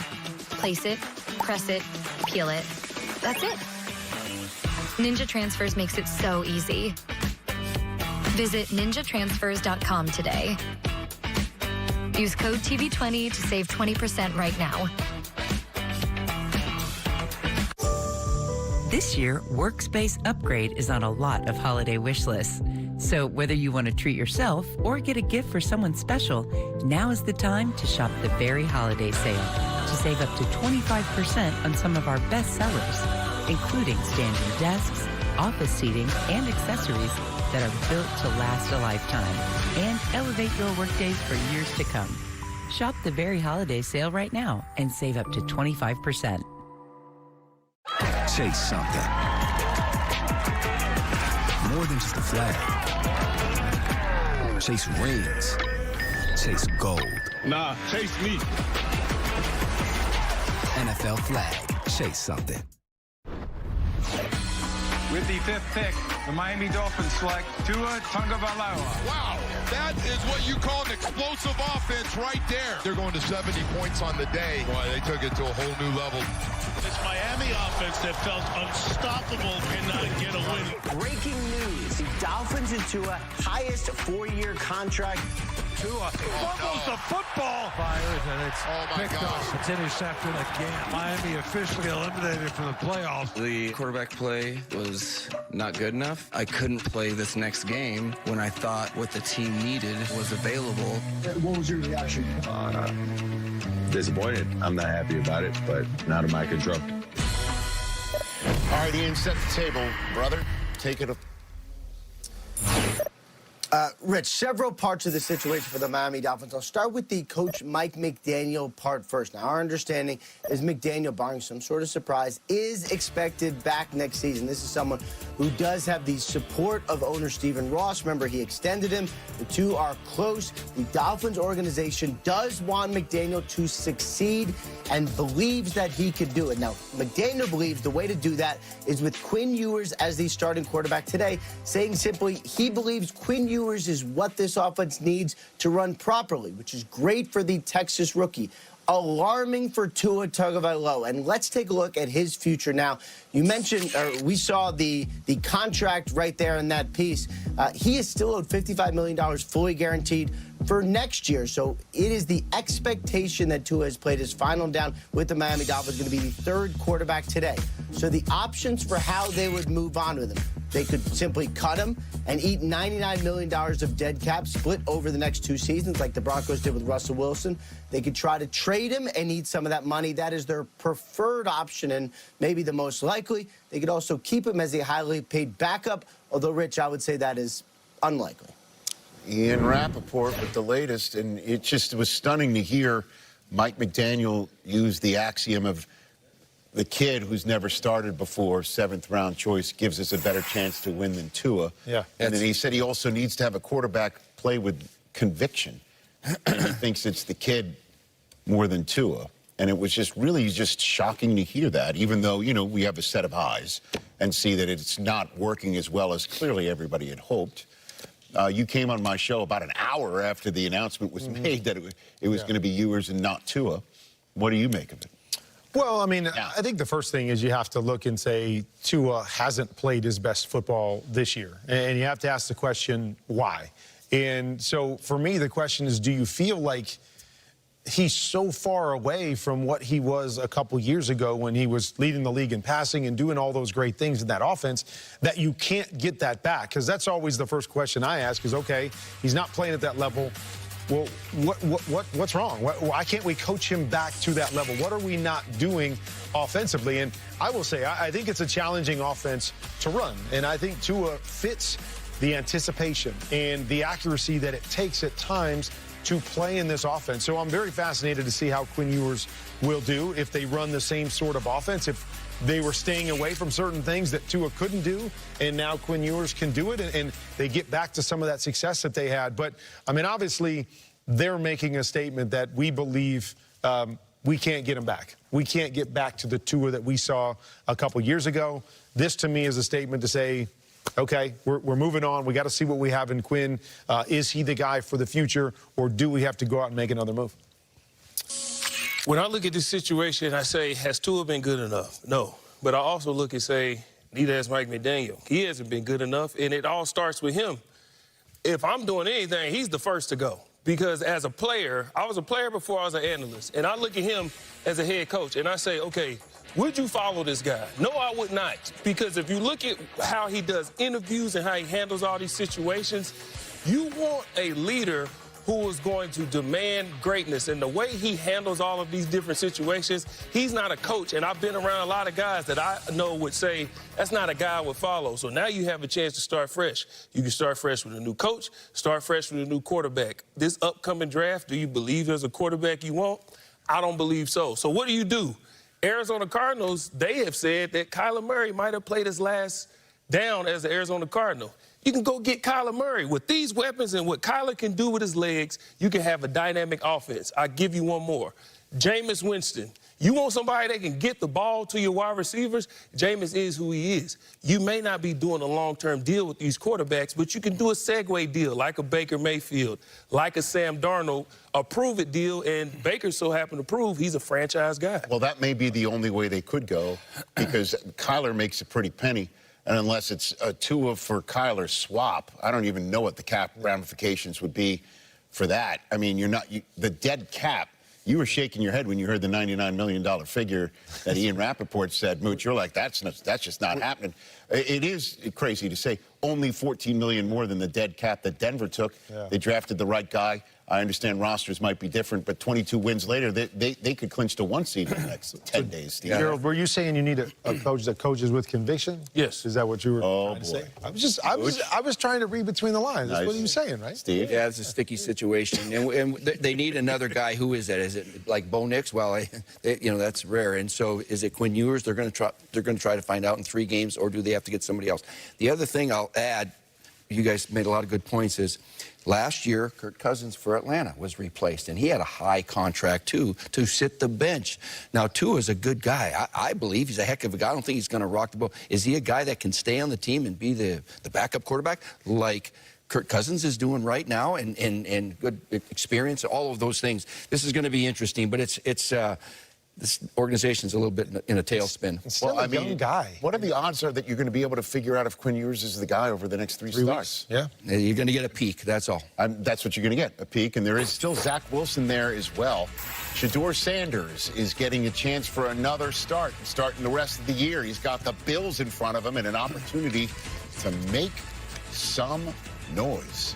S15: Place it, press it, peel it. That's it. Ninja Transfers makes it so easy. Visit ninjatransfers.com today. Use code TV20 to save 20% right now.
S29: This year, Workspace Upgrade is on a lot of holiday wish lists. So whether you want to treat yourself or get a gift for someone special, now is the time to shop the Very Holiday Sale to save up to 25% on some of our best sellers, including standing desks, office seating, and accessories that are built to last a lifetime and elevate your workdays for years to come. Shop the Very Holiday Sale right now and save up to 25%.
S16: Chase something. More than just a flag. Chase rings. Chase gold.
S9: Nah, chase me.
S16: NFL flag. Chase something.
S17: With the 5th pick, the Miami Dolphins select Tua Tagovailoa.
S18: Wow, that is what you call an explosive offense right there. They're going to 70 points on the day. Boy, they took it to a whole new level.
S5: This Miami offense that felt unstoppable cannot get a win.
S22: Breaking news, the Dolphins and Tua, highest 4-year contract.
S9: Tua fumbles the football. Fires and it's picked off. It's intercepted again. Miami officially eliminated from the playoffs.
S23: The quarterback play was not good enough. I couldn't play this next game when I thought what the team needed was available.
S22: What was your reaction?
S24: Disappointed. I'm not happy about it, but not in my control.
S4: All right, Ian, set the table, brother. Take it.
S25: Rich, several parts of the situation for the Miami Dolphins. I'll start with the coach Mike McDaniel part first. Now, our understanding is McDaniel, barring some sort of surprise, is expected back next season. This is someone who does have the support of owner Stephen Ross. Remember, he extended him. The two are close. The Dolphins organization does want McDaniel to succeed and believes that he could do it. Now, McDaniel believes the way to do that is with Quinn Ewers as the starting quarterback today, saying simply he believes Quinn Ewers is what this offense needs to run properly, which is great for the Texas rookie. Alarming for Tua Tagovailoa. And let's take a look at his future now. You mentioned, we saw the contract right there in that piece. He is still owed $55 million fully guaranteed for next year. So it is the expectation that Tua has played his final down with the Miami Dolphins, going to be the third quarterback today. So the options for how they would move on with him, they could simply cut him and eat $99 million of dead cap split over the next 2 seasons like the Broncos did with Russell Wilson. They could try to trade him and eat some of that money. That is their preferred option and maybe the most likely. They could also keep him as a highly paid backup, although, Rich, I would say that is unlikely.
S4: Ian Rappaport with the latest, and it was stunning to hear Mike McDaniel use the axiom of the kid who's never started before, 7th-round choice, gives us a better chance to win than Tua.
S1: Yeah.
S4: And then he said he also needs to have a quarterback play with conviction. And he thinks it's the kid more than Tua. And it was just really shocking to hear that, even though, you know, we have a set of eyes and see that it's not working as well as clearly everybody had hoped. You came on my show about an hour after the announcement was made that it was going to be Ewers and not Tua. What do you make of it?
S1: Well, I mean, I think the first thing is you have to look and say Tua hasn't played his best football this year. And you have to ask the question, why? And so for me, the question is, do you feel like he's so far away from what he was a couple years ago when he was leading the league in passing and doing all those great things in that offense that you can't get that back? Because that's always the first question I ask is, okay, he's not playing at that level. Well, what's wrong? Why can't we coach him back to that level? What are we not doing offensively? And I will say, I think it's a challenging offense to run. And I think Tua fits the anticipation and the accuracy that it takes at times to play in this offense. So I'm very fascinated to see how Quinn Ewers will do if they run the same sort of offense, if they were staying away from certain things that Tua couldn't do, and now Quinn Ewers can do it, and they get back to some of that success that they had. But, I mean, obviously, they're making a statement that we believe we can't get him back. We can't get back to the Tua that we saw a couple years ago. This, to me, is a statement to say, okay, we're moving on. We got to see what we have in Quinn. Is he the guy for the future, or do we have to go out and make another move?
S6: When I look at this situation, I say, has Tua been good enough? No. But I also look and say, neither has Mike McDaniel. He hasn't been good enough, and it all starts with him. If I'm doing anything, he's the first to go. Because as a player, I was a player before I was an analyst, and I look at him as a head coach, and I say, okay, would you follow this guy? No, I would not. Because if you look at how he does interviews and how he handles all these situations, you want a leader who is going to demand greatness. And the way he handles all of these different situations, he's not a coach. And I've been around a lot of guys that I know would say, that's not a guy I would follow. So now you have a chance to start fresh. You can start fresh with a new coach, start fresh with a new quarterback. This upcoming draft, do you believe there's a quarterback you want? I don't believe so. So what do? Arizona Cardinals, they have said that Kyler Murray might have played his last down as the Arizona Cardinal. You can go get Kyler Murray. With these weapons and what Kyler can do with his legs, you can have a dynamic offense. I'll give you one more. Jameis Winston. You want somebody that can get the ball to your wide receivers? Jameis is who he is. You may not be doing a long-term deal with these quarterbacks, but you can do a segue deal like a Baker Mayfield, like a Sam Darnold, a prove-it deal, and Baker so happened to prove he's a franchise guy.
S4: Well, that may be the only way they could go because Kyler makes a pretty penny. And unless it's a Tua for Kyler swap, I don't even know what the cap ramifications would be for that. I mean, the dead cap. You were shaking your head when you heard the $99 million figure that Ian Rappaport said. Mooch, you're like, that's just not happening. It is crazy to say only $14 million more than the dead cap that Denver took. Yeah. They drafted the right guy. I understand rosters might be different, but 22 wins later, they could clinch to 1 seed in the next 10 days. Steve.
S1: Gerald, were you saying you need a coach that coaches with conviction?
S6: Yes.
S1: Is that what you were trying to say? I was trying to read between the lines. That's what you were saying, right?
S2: Steve? Yeah, it's a sticky situation. And they need another guy. Who is that? Is it like Bo Nix? Well, that's rare. And so is it Quinn Ewers? They're going to try to find out in 3 games, or do they have to get somebody else? The other thing I'll add, you guys made a lot of good points, is last year, Kirk Cousins for Atlanta was replaced, and he had a high contract, too, to sit the bench. Now, Tua is a good guy. I believe he's a heck of a guy. I don't think he's going to rock the boat. Is he a guy that can stay on the team and be the backup quarterback like Kirk Cousins is doing right now, and good experience, all of those things? This is going to be interesting, but this organization's a little bit in a tailspin.
S1: Well, I mean, young guy.
S4: What are the odds that you're going to be able to figure out if Quinn Ewers is the guy over the next 3 starts?
S1: Yeah.
S2: You're going to get a peak, that's all.
S4: That's what you're going to get, a peak. And there is still Zach Wilson there as well. Shedeur Sanders is getting a chance for another start, starting the rest of the year. He's got the Bills in front of him and an opportunity to make some noise.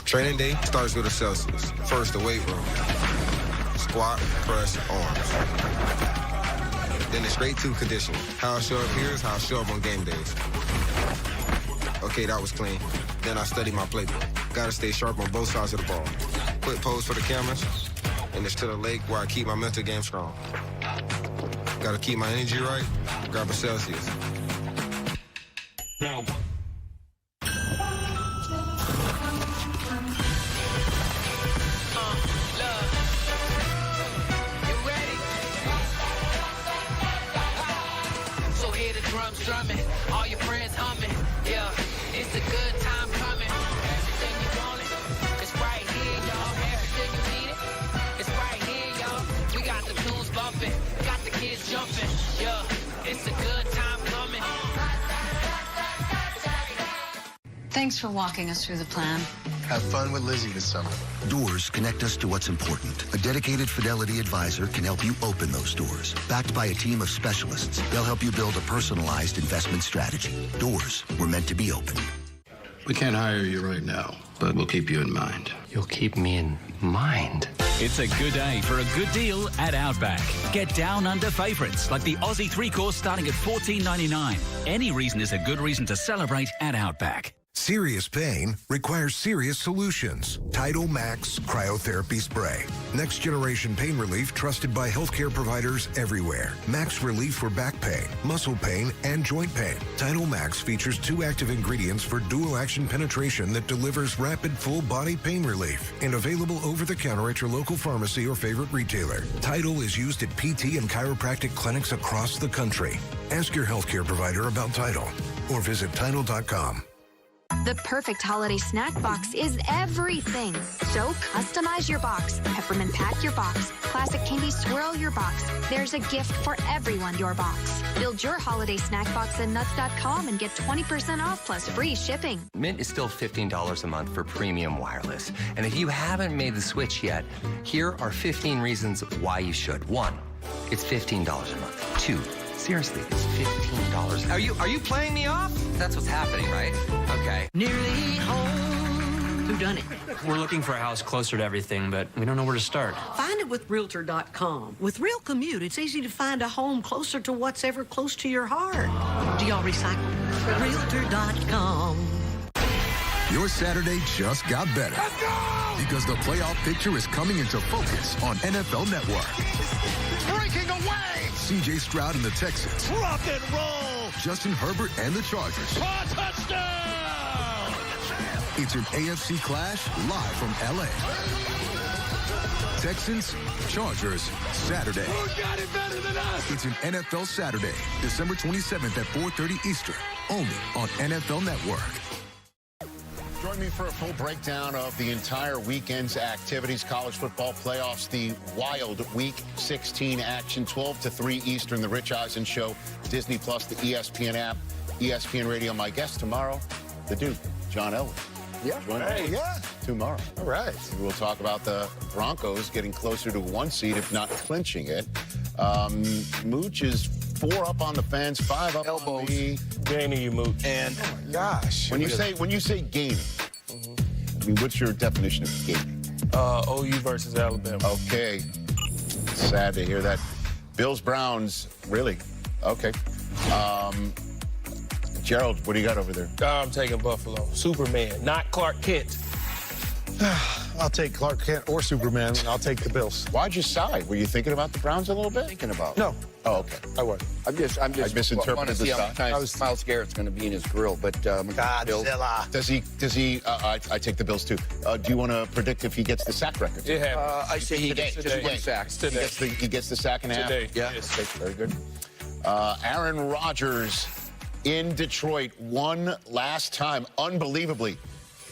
S7: Training day starts with a Celsius. First, the weight room. Squat, press, arms. Then it's straight to conditioning. How I show up here is how I show up on game days. Okay, that was clean. Then I study my playbook. Gotta stay sharp on both sides of the ball. Quick pose for the cameras, and it's to the lake where I keep my mental game strong. Gotta keep my energy right, grab a Celsius. Now.
S8: Drumming, all your friends humming, yeah, it's a good time coming. Everything you want it, it's right here, y'all. Everything you need it, it's right here, y'all. We got the tunes bumping, got the kids jumping, yeah, it's a good time coming.
S12: Thanks for walking us through the plan.
S19: Have fun with Lizzie this summer. Doors connect us to what's important. A dedicated Fidelity advisor can help you open those doors. Backed by a team of specialists, they'll help you build a personalized investment strategy. Doors were meant to be opened.
S20: We can't hire you right now, but we'll keep you in mind.
S21: You'll keep me in mind?
S26: It's a good day for a good deal at Outback. Get down under favourites like the Aussie 3-course starting at $14.99. Any reason is a good reason to celebrate at Outback.
S27: Serious pain requires serious solutions. Tidal Max Cryotherapy Spray. Next generation pain relief trusted by healthcare providers everywhere. Max relief for back pain, muscle pain, and joint pain. Tidal Max features 2 active ingredients for dual action penetration that delivers rapid full body pain relief. And available over the counter at your local pharmacy or favorite retailer. Tidal is used at PT and chiropractic clinics across the country. Ask your healthcare provider about Tidal or visit Tidal.com.
S28: The perfect holiday snack box is everything. So customize your box. Peppermint pack your box. Classic candy swirl your box. There's a gift for everyone your box. Build your holiday snack box at nuts.com and get 20% off plus free shipping.
S21: Mint is still $15 a month for premium wireless. And if you haven't made the switch yet, here are 15 reasons why you should. 1, it's $15 a month. 2, Seriously, it's $15. Are you playing me off? That's what's happening, right? Okay.
S3: Nearly home. Who done it?
S21: We're looking for a house closer to everything, but we don't know where to start.
S3: Find it with Realtor.com. With Real Commute, it's easy to find a home closer to what's ever close to your heart. Do y'all recycle? Realtor.com.
S10: Your Saturday just got better. Let's go! Because the playoff picture is coming into focus on NFL Network.
S5: Breaking away!
S10: C.J. Stroud and the Texans.
S5: Rock and roll!
S10: Justin Herbert and the Chargers.
S5: Touchdown!
S10: It's an AFC clash live from L.A. Texans, Chargers, Saturday.
S5: Who's got it better than us?
S10: It's an NFL Saturday, December 27th at 4:30 Eastern, only on NFL Network.
S4: Join me for a full breakdown of the entire weekend's activities. College football playoffs, the wild Week 16 action, 12 to 3 Eastern, the Rich Eisen Show, Disney Plus, the ESPN app, ESPN Radio. My guest tomorrow, the Duke, John Elway.
S1: Yeah.
S4: Hey, yeah. Tomorrow.
S1: All right.
S4: We'll talk about the Broncos getting closer to 1 seed, if not clinching it. Mooch is 4 up on the fence, 5 up on me.
S6: Gaining you, Mooch.
S4: And
S1: oh my gosh.
S4: When you say gaining, I mean, what's your definition of gaining?
S6: OU versus Alabama.
S4: Okay. Sad to hear that. Bills, Browns, really? Okay. Gerald, what do you got over there?
S6: I'm taking Buffalo. Superman, not Clark Kent.
S1: I'll take Clark Kent or Superman, and I'll take the Bills.
S4: Why'd you side? Were you thinking about the Browns a little bit?
S2: Thinking about.
S1: No.
S4: Oh, okay.
S1: I was.
S2: I'm just
S4: I misinterpreted
S2: want to
S4: the
S2: see how
S4: side.
S2: many times Myles Garrett's going to be in his grill, but
S1: Godzilla.
S4: Does he? I take the Bills too. Do you want to predict if he gets the sack record?
S6: It happens.
S2: I say he gets just 1 sack.
S4: He gets the sack and a half.
S6: Today.
S2: Yeah.
S6: Yes.
S4: Very good. Aaron Rodgers in Detroit one last time. Unbelievably,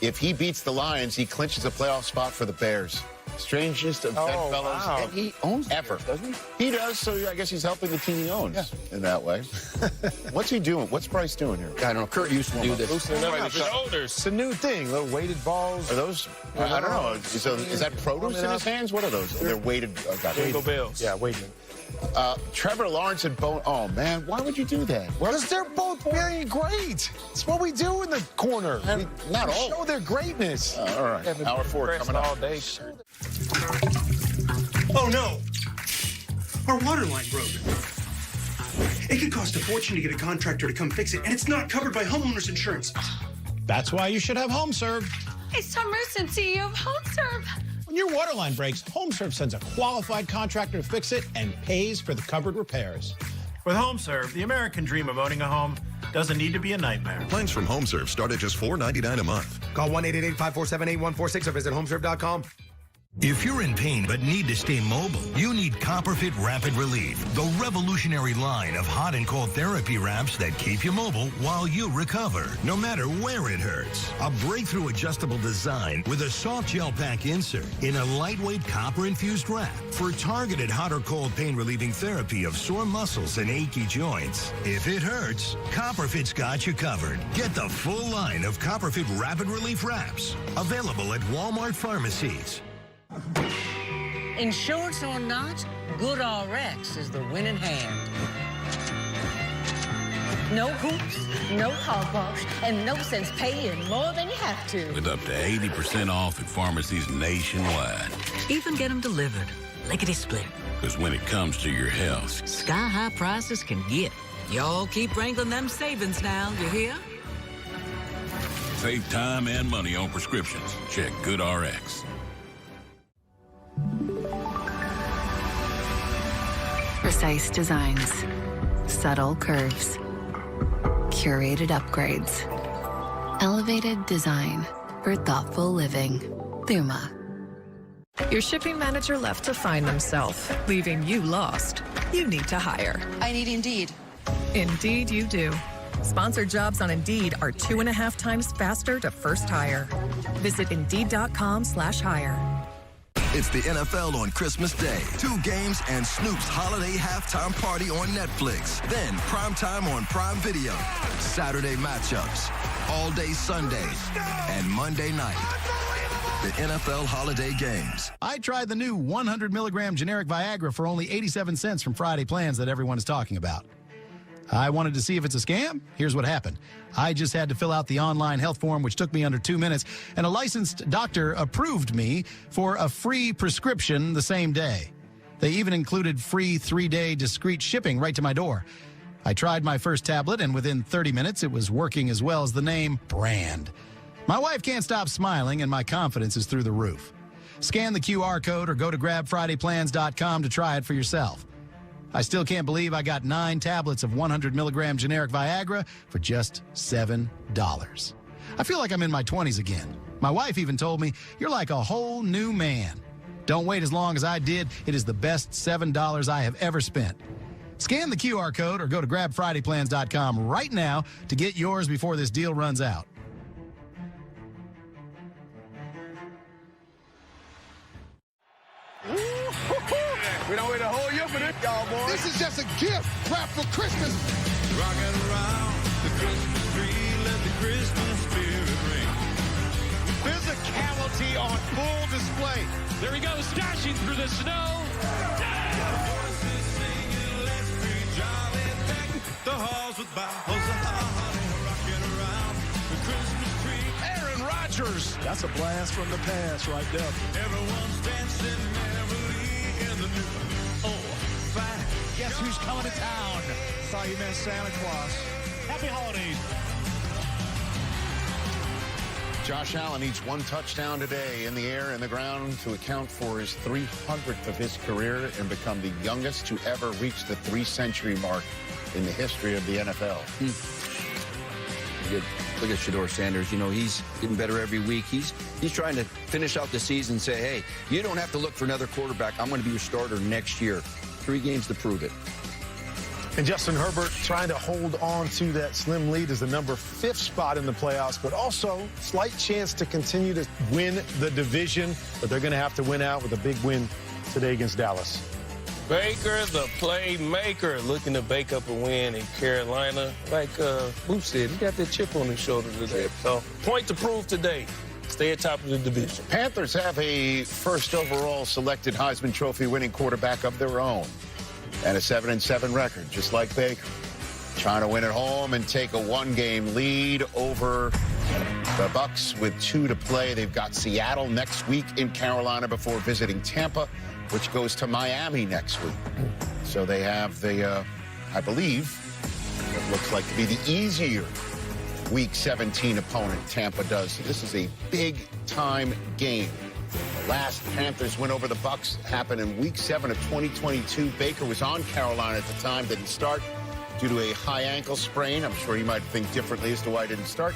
S4: if he beats the Lions, he clinches a playoff spot for the Bears. Strangest of bedfellows
S2: And he owns
S4: ever.
S2: Bears, doesn't
S4: He does, so I guess he's helping the team he owns in that way. What's he doing? What's Bryce doing here?
S2: I don't know. Kurt used to do this.
S6: Loosening up the shoulders.
S1: It's a new thing, little weighted balls.
S4: Are those? I don't know. Is that produce in his hands? What are those? They're weighted.
S6: Jingle bells.
S1: Yeah, weighted.
S4: Trevor Lawrence and Bo. Oh man, why would you do that?
S1: Because they're both very great. It's what we do in the corner.
S4: Not
S1: we
S4: all.
S1: show their greatness.
S4: All right. Hour 4 coming up.
S6: All day.
S11: Oh no! Our water line broke. It could cost a fortune to get a contractor to come fix it, and it's not covered by homeowners insurance.
S13: That's why you should have HomeServe.
S12: It's Summer Simpson, CEO of HomeServe.
S13: When your water line breaks, HomeServe sends a qualified contractor to fix it and pays for the covered repairs.
S11: With HomeServe, the American dream of owning a home doesn't need to be a nightmare.
S27: Plans from HomeServe start at just $4.99 a month.
S14: Call 1-888-547-8146 or visit homeserve.com.
S27: If you're in pain but need to stay mobile, you need CopperFit Rapid Relief, the revolutionary line of hot and cold therapy wraps that keep you mobile while you recover, no matter where it hurts. A breakthrough adjustable design with a soft gel pack insert in a lightweight copper-infused wrap for targeted hot or cold pain-relieving therapy of sore muscles and achy joints. If it hurts, CopperFit's got you covered. Get the full line of CopperFit Rapid Relief wraps, available at Walmart pharmacies.
S3: Insurance or not, GoodRx is the winning hand. No hoops, no hogwash, and no sense paying more than you have to.
S15: With up to 80% off at pharmacies nationwide.
S3: Even get them delivered. Lickety-split.
S15: Because when it comes to your health,
S3: Sky-high prices can get. Y'all keep wrangling them savings now, you hear?
S15: save time and money on prescriptions. Check GoodRx.
S16: Precise designs, subtle curves, curated upgrades, elevated design for thoughtful living. Thuma.
S17: Your shipping manager left to find himself, leaving you lost. You need to hire.
S29: I need Indeed.
S17: Indeed you do. Sponsored jobs on Indeed are 2.5 times faster to first hire. Visit Indeed.com/hire.
S30: It's the NFL on Christmas Day. 2 games and Snoop's holiday halftime party on Netflix. Then primetime on Prime Video. Saturday matchups. All day Sunday. And Monday night. The NFL holiday games.
S13: I tried the new 100 milligram generic Viagra for only 87 cents from Friday Plans that everyone is talking about.
S7: I wanted to see if it's a scam. Here's what happened. I just had to fill out the online health form, which took me under 2 minutes, and a licensed doctor approved me for a free prescription the same day. They even included free 3-day discreet shipping right to my door. I tried my first tablet, and within 30 minutes, it was working as well as the name brand. My wife can't stop smiling, and my confidence is through the roof. Scan the QR code or go to grabfridayplans.com to try it for yourself. I still can't believe I got 9 tablets of 100 milligram generic Viagra for just $7. I feel like I'm in my 20s again. My wife even told me, "You're like a whole new man." Don't wait as long as I did. It is the best $7 I have ever spent. Scan the QR code or go to grabfridayplans.com right now to get yours before this deal runs out.
S5: We don't wait a whole year for this, y'all, boys.
S8: This is just a gift wrapped for Christmas.
S5: Rocking around the Christmas tree, let the Christmas spirit ring. Physicality on full display.
S9: There he goes, dashing through the snow.
S5: Voices singing, let's be jolly, deck the halls with boughs of holly, rocking around the Christmas tree.
S8: Aaron Rodgers. That's a blast from the past right there.
S5: Everyone's dancing merrily in the new.
S8: Guess who's coming to town? Thought you meant Santa Claus. Happy holidays.
S4: Josh Allen needs 1 touchdown today in the air and the ground to account for his 300th of his career and become the youngest to ever reach the 3-century mark in the history of the NFL.
S2: Look at Shedeur Sanders. You know, he's getting better every week. He's trying to finish out the season and say, hey, you don't have to look for another quarterback. I'm going to be your starter next year. 3 games to prove it.
S1: And Justin Herbert trying to hold on to that slim lead as the number 5th spot in the playoffs, but also slight chance to continue to win the division. But they're going to have to win out with a big win today against Dallas.
S6: Baker, the playmaker, looking to bake up a win in Carolina. Like Booth said, he got that chip on his shoulder today. So, point to prove today. Stay at top of the division.
S4: Panthers have a first overall selected Heisman Trophy winning quarterback of their own and a 7-7 record, just like Baker. Trying to win at home and take a 1-game lead over the Bucs with 2 to play. They've got Seattle next week in Carolina before visiting Tampa, which goes to Miami next week. So they have the, I believe, it looks like to be the easier Week 17 opponent, Tampa does. This is a big-time game. The last Panthers win over the Bucs happened in Week 7 of 2022. Baker was on Carolina at the time, didn't start due to a high ankle sprain. I'm sure you might think differently as to why he didn't start.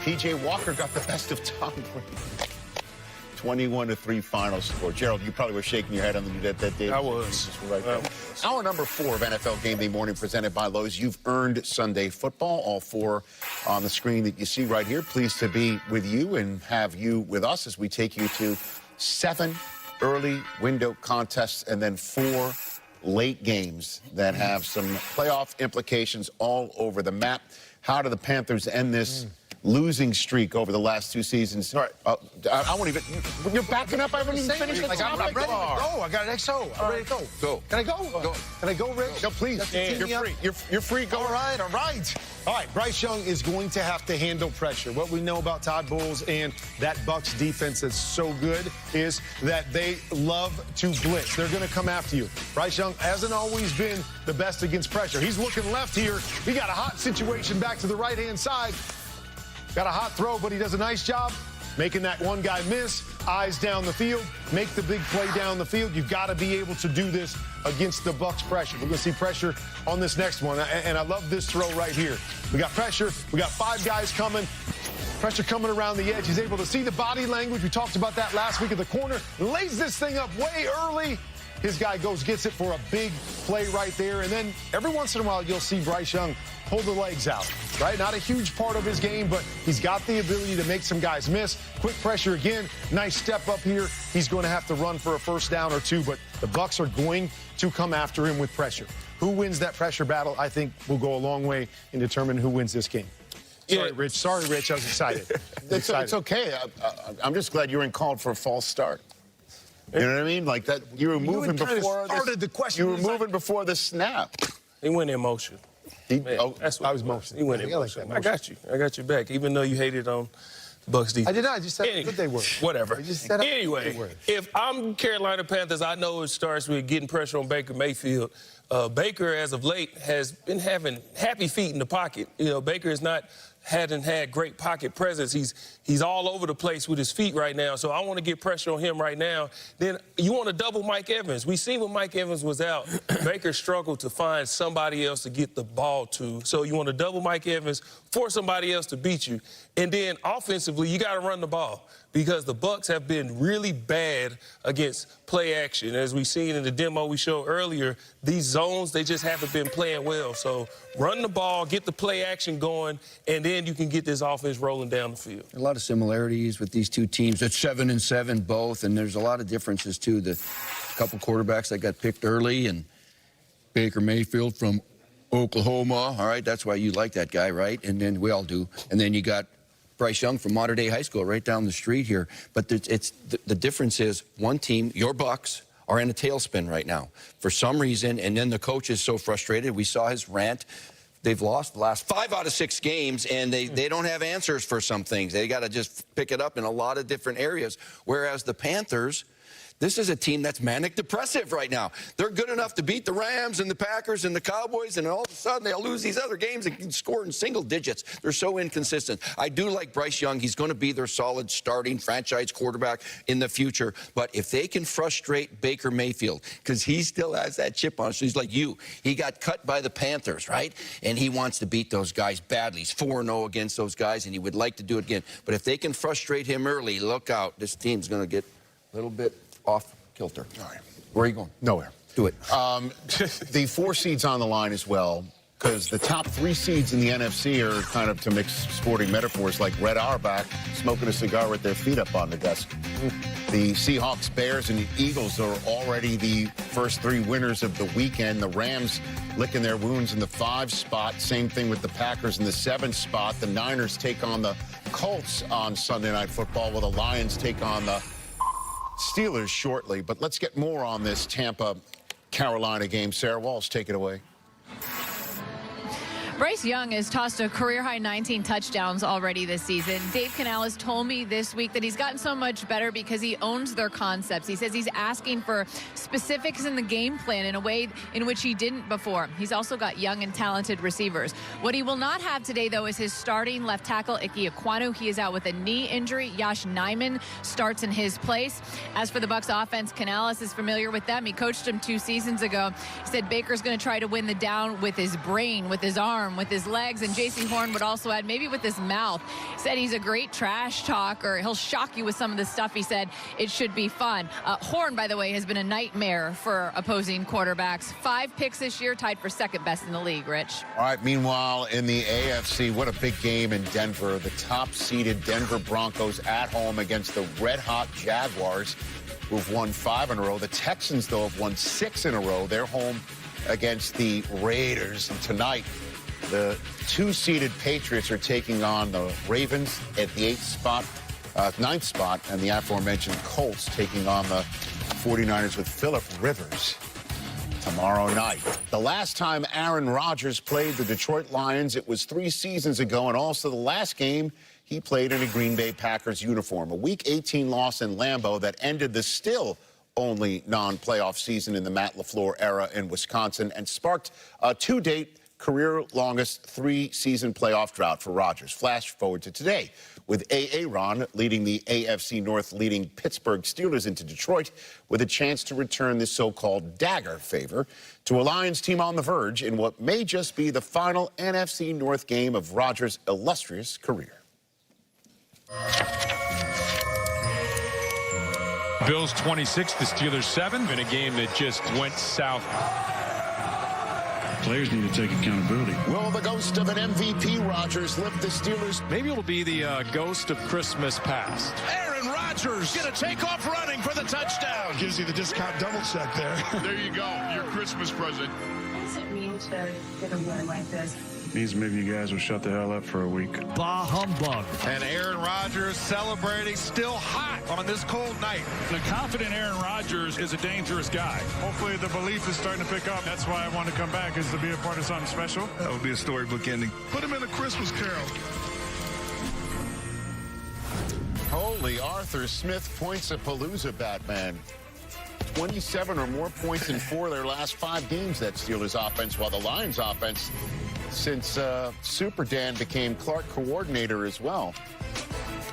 S4: P.J. Walker got the best of Tom Brady. 21-3 final score. Gerald, you probably were shaking your head on that day.
S6: I was.
S4: Right there. Hour number 4 of NFL Game Day Morning presented by Lowe's. You've earned Sunday football. All 4 on the screen that you see right here. Pleased to be with you and have you with us as we take you to 7 early window contests and then 4 late games that have some playoff implications all over the map. How do the Panthers end this losing streak over the last 2 seasons? All right. I won't even. You're backing up. I haven't even finished the topic.
S1: I'm ready to go. I got an XO. I'm ready to go.
S4: Go.
S1: Can I go?
S4: Go.
S1: Can I go, Rich?
S4: No, please. You're free. You're free. Go.
S1: All right. All right. Bryce Young is going to have to handle pressure. What we know about Todd Bowles and that Bucs defense that's so good is that they love to blitz. They're going to come after you. Bryce Young hasn't always been the best against pressure. He's looking left here. He got a hot situation back to the right-hand side. Got a hot throw, but he does a nice job making that one guy miss. Eyes down the field. Make the big play down the field. You've got to be able to do this against the Bucs pressure. We're going to see pressure on this next one. And I love this throw right here. We got pressure. We got 5 guys coming. Pressure coming around the edge. He's able to see the body language. We talked about that last week at the corner. Lays this thing up way early. His guy goes, gets it for a big play right there. And then every once in a while, you'll see Bryce Young pull the legs out, right? Not a huge part of his game, but he's got the ability to make some guys miss. Quick pressure again. Nice step up here. He's going to have to run for a first down or 2, but the Bucs are going to come after him with pressure. Who wins that pressure battle, I think, will go a long way in determining who wins this game. Sorry, Rich. Sorry, Rich. I was excited.
S4: It's okay. I'm just glad you weren't called for a false start. You know what I mean? Like that, you were moving before
S1: started the question.
S4: You were moving before the snap.
S6: He went in motion. That's what
S1: I was emotional.
S6: He went
S1: I like
S6: emotional.
S1: that
S6: I got you. I got your back, even though you hated on the Bucs defense.
S1: I did not. I just said how good they were.
S6: Whatever.
S1: I just said how
S6: Anyway,
S1: good they were.
S6: if I'm Carolina Panthers, I know it starts with getting pressure on Baker Mayfield. Baker, as of late, has been having happy feet in the pocket. You know, Baker hadn't had great pocket presence. He's all over the place with his feet right now, so I want to get pressure on him right now. Then you want to double Mike Evans. We seen when Mike Evans was out, Baker struggled to find somebody else to get the ball to. So you want to double Mike Evans, force somebody else to beat you. And then offensively, you got to run the ball because the Bucs have been really bad against play action. As we've seen in the demo we showed earlier, these zones, they just haven't been playing well. So run the ball, get the play action going, and then you can get this offense rolling down the field.
S2: A lot of similarities with these two teams. It's 7-7 both, and there's a lot of differences, too. The couple quarterbacks that got picked early, and Baker Mayfield from Oklahoma. All right, that's why you like that guy, right? And then we all do. And then you got Bryce Young from Mater Dei High School right down the street here. But the difference is one team, your Bucs, are in a tailspin right now for some reason, and then the coach is so frustrated. We saw his rant. They've lost the last 5 out of 6 games, and they don't have answers for some things. They got to just pick it up in a lot of different areas. Whereas the Panthers, this is a team that's manic-depressive right now. They're good enough to beat the Rams and the Packers and the Cowboys, and all of a sudden they'll lose these other games and can score in single digits. They're so inconsistent. I do like Bryce Young. He's going to be their solid starting franchise quarterback in the future. But if they can frustrate Baker Mayfield, because he still has that chip on, so he's like you. He got cut by the Panthers, right? And he wants to beat those guys badly. He's 4-0 against those guys, and he would like to do it again. But if they can frustrate him early, look out. This team's going to get a little bit off kilter. All right. Where are you going?
S4: Nowhere.
S2: Do it.
S4: The 4 seeds on the line as well, because the top 3 seeds in the NFC are kind of, to mix sporting metaphors, like Red Auerbach smoking a cigar with their feet up on the desk. The Seahawks, Bears, and the Eagles are already the first 3 winners of the weekend. The Rams licking their wounds in the 5 spot. Same thing with the Packers in the 7 spot. The Niners take on the Colts on Sunday Night Football, while the Lions take on the Steelers shortly. But let's get more on this Tampa-Carolina game. Sarah Walsh, take it away.
S18: Bryce Young has tossed a career-high 19 touchdowns already this season. Dave Canales told me this week that he's gotten so much better because he owns their concepts. He says he's asking for specifics in the game plan in a way in which he didn't before. He's also got young and talented receivers. What he will not have today, though, is his starting left tackle, Ike Ekwonu. He is out with a knee injury. Yosh Nijman starts in his place. As for the Bucs offense, Canales is familiar with them. He coached them 2 seasons ago. He said Baker's going to try to win the down with his brain, with his arm, with his legs, and J.C. Horn would also add maybe with his mouth. He said he's a great trash talker. He'll shock you with some of the stuff he said. It should be fun. Horn, by the way, has been a nightmare for opposing quarterbacks. 5 picks this year, tied for 2nd best in the league, Rich.
S4: All right, meanwhile, in the AFC, what a big game in Denver. The top-seeded Denver Broncos at home against the red-hot Jaguars, who've won 5 in a row. The Texans, though, have won 6 in a row. They're home against the Raiders. And tonight, the 2-seeded Patriots are taking on the Ravens at the 9th spot, and the aforementioned Colts taking on the 49ers with Phillip Rivers tomorrow night. The last time Aaron Rodgers played the Detroit Lions, it was 3 seasons ago, and also the last game he played in a Green Bay Packers uniform. A Week 18 loss in Lambeau that ended the still only non-playoff season in the Matt LaFleur era in Wisconsin and sparked a to-date career-longest 3-season playoff drought for Rodgers. Flash forward to today, with Aaron leading the AFC North, leading Pittsburgh Steelers into Detroit with a chance to return this so-called dagger favor to a Lions team on the verge in what may just be the final NFC North game of Rodgers' illustrious career.
S9: Bills 26, the Steelers 7 in a game that just went south.
S19: Players need to take accountability.
S4: Will the ghost of an MVP Rodgers lift the Steelers?
S9: Maybe it'll be the ghost of Christmas past.
S8: Aaron Rodgers going to take off running for the touchdown. Gives you the discount double check there.
S20: There you go, your Christmas present.
S22: What does it mean to get a win like this?
S19: means maybe you guys will shut the hell up for a week.
S8: Bah humbug.
S20: And Aaron Rodgers celebrating, still hot on this cold night.
S9: The confident Aaron Rodgers is a dangerous guy.
S19: Hopefully the belief is starting to pick up. That's why I wanted to come back, is to be a part of something special. That would be a storybook ending. Put him in a Christmas Carol.
S4: Holy Arthur Smith points at Palooza, Batman. 27 or more points in 4 of their last 5 games, that Steelers offense, while the Lions offense, since Super Dan became Clark coordinator as well,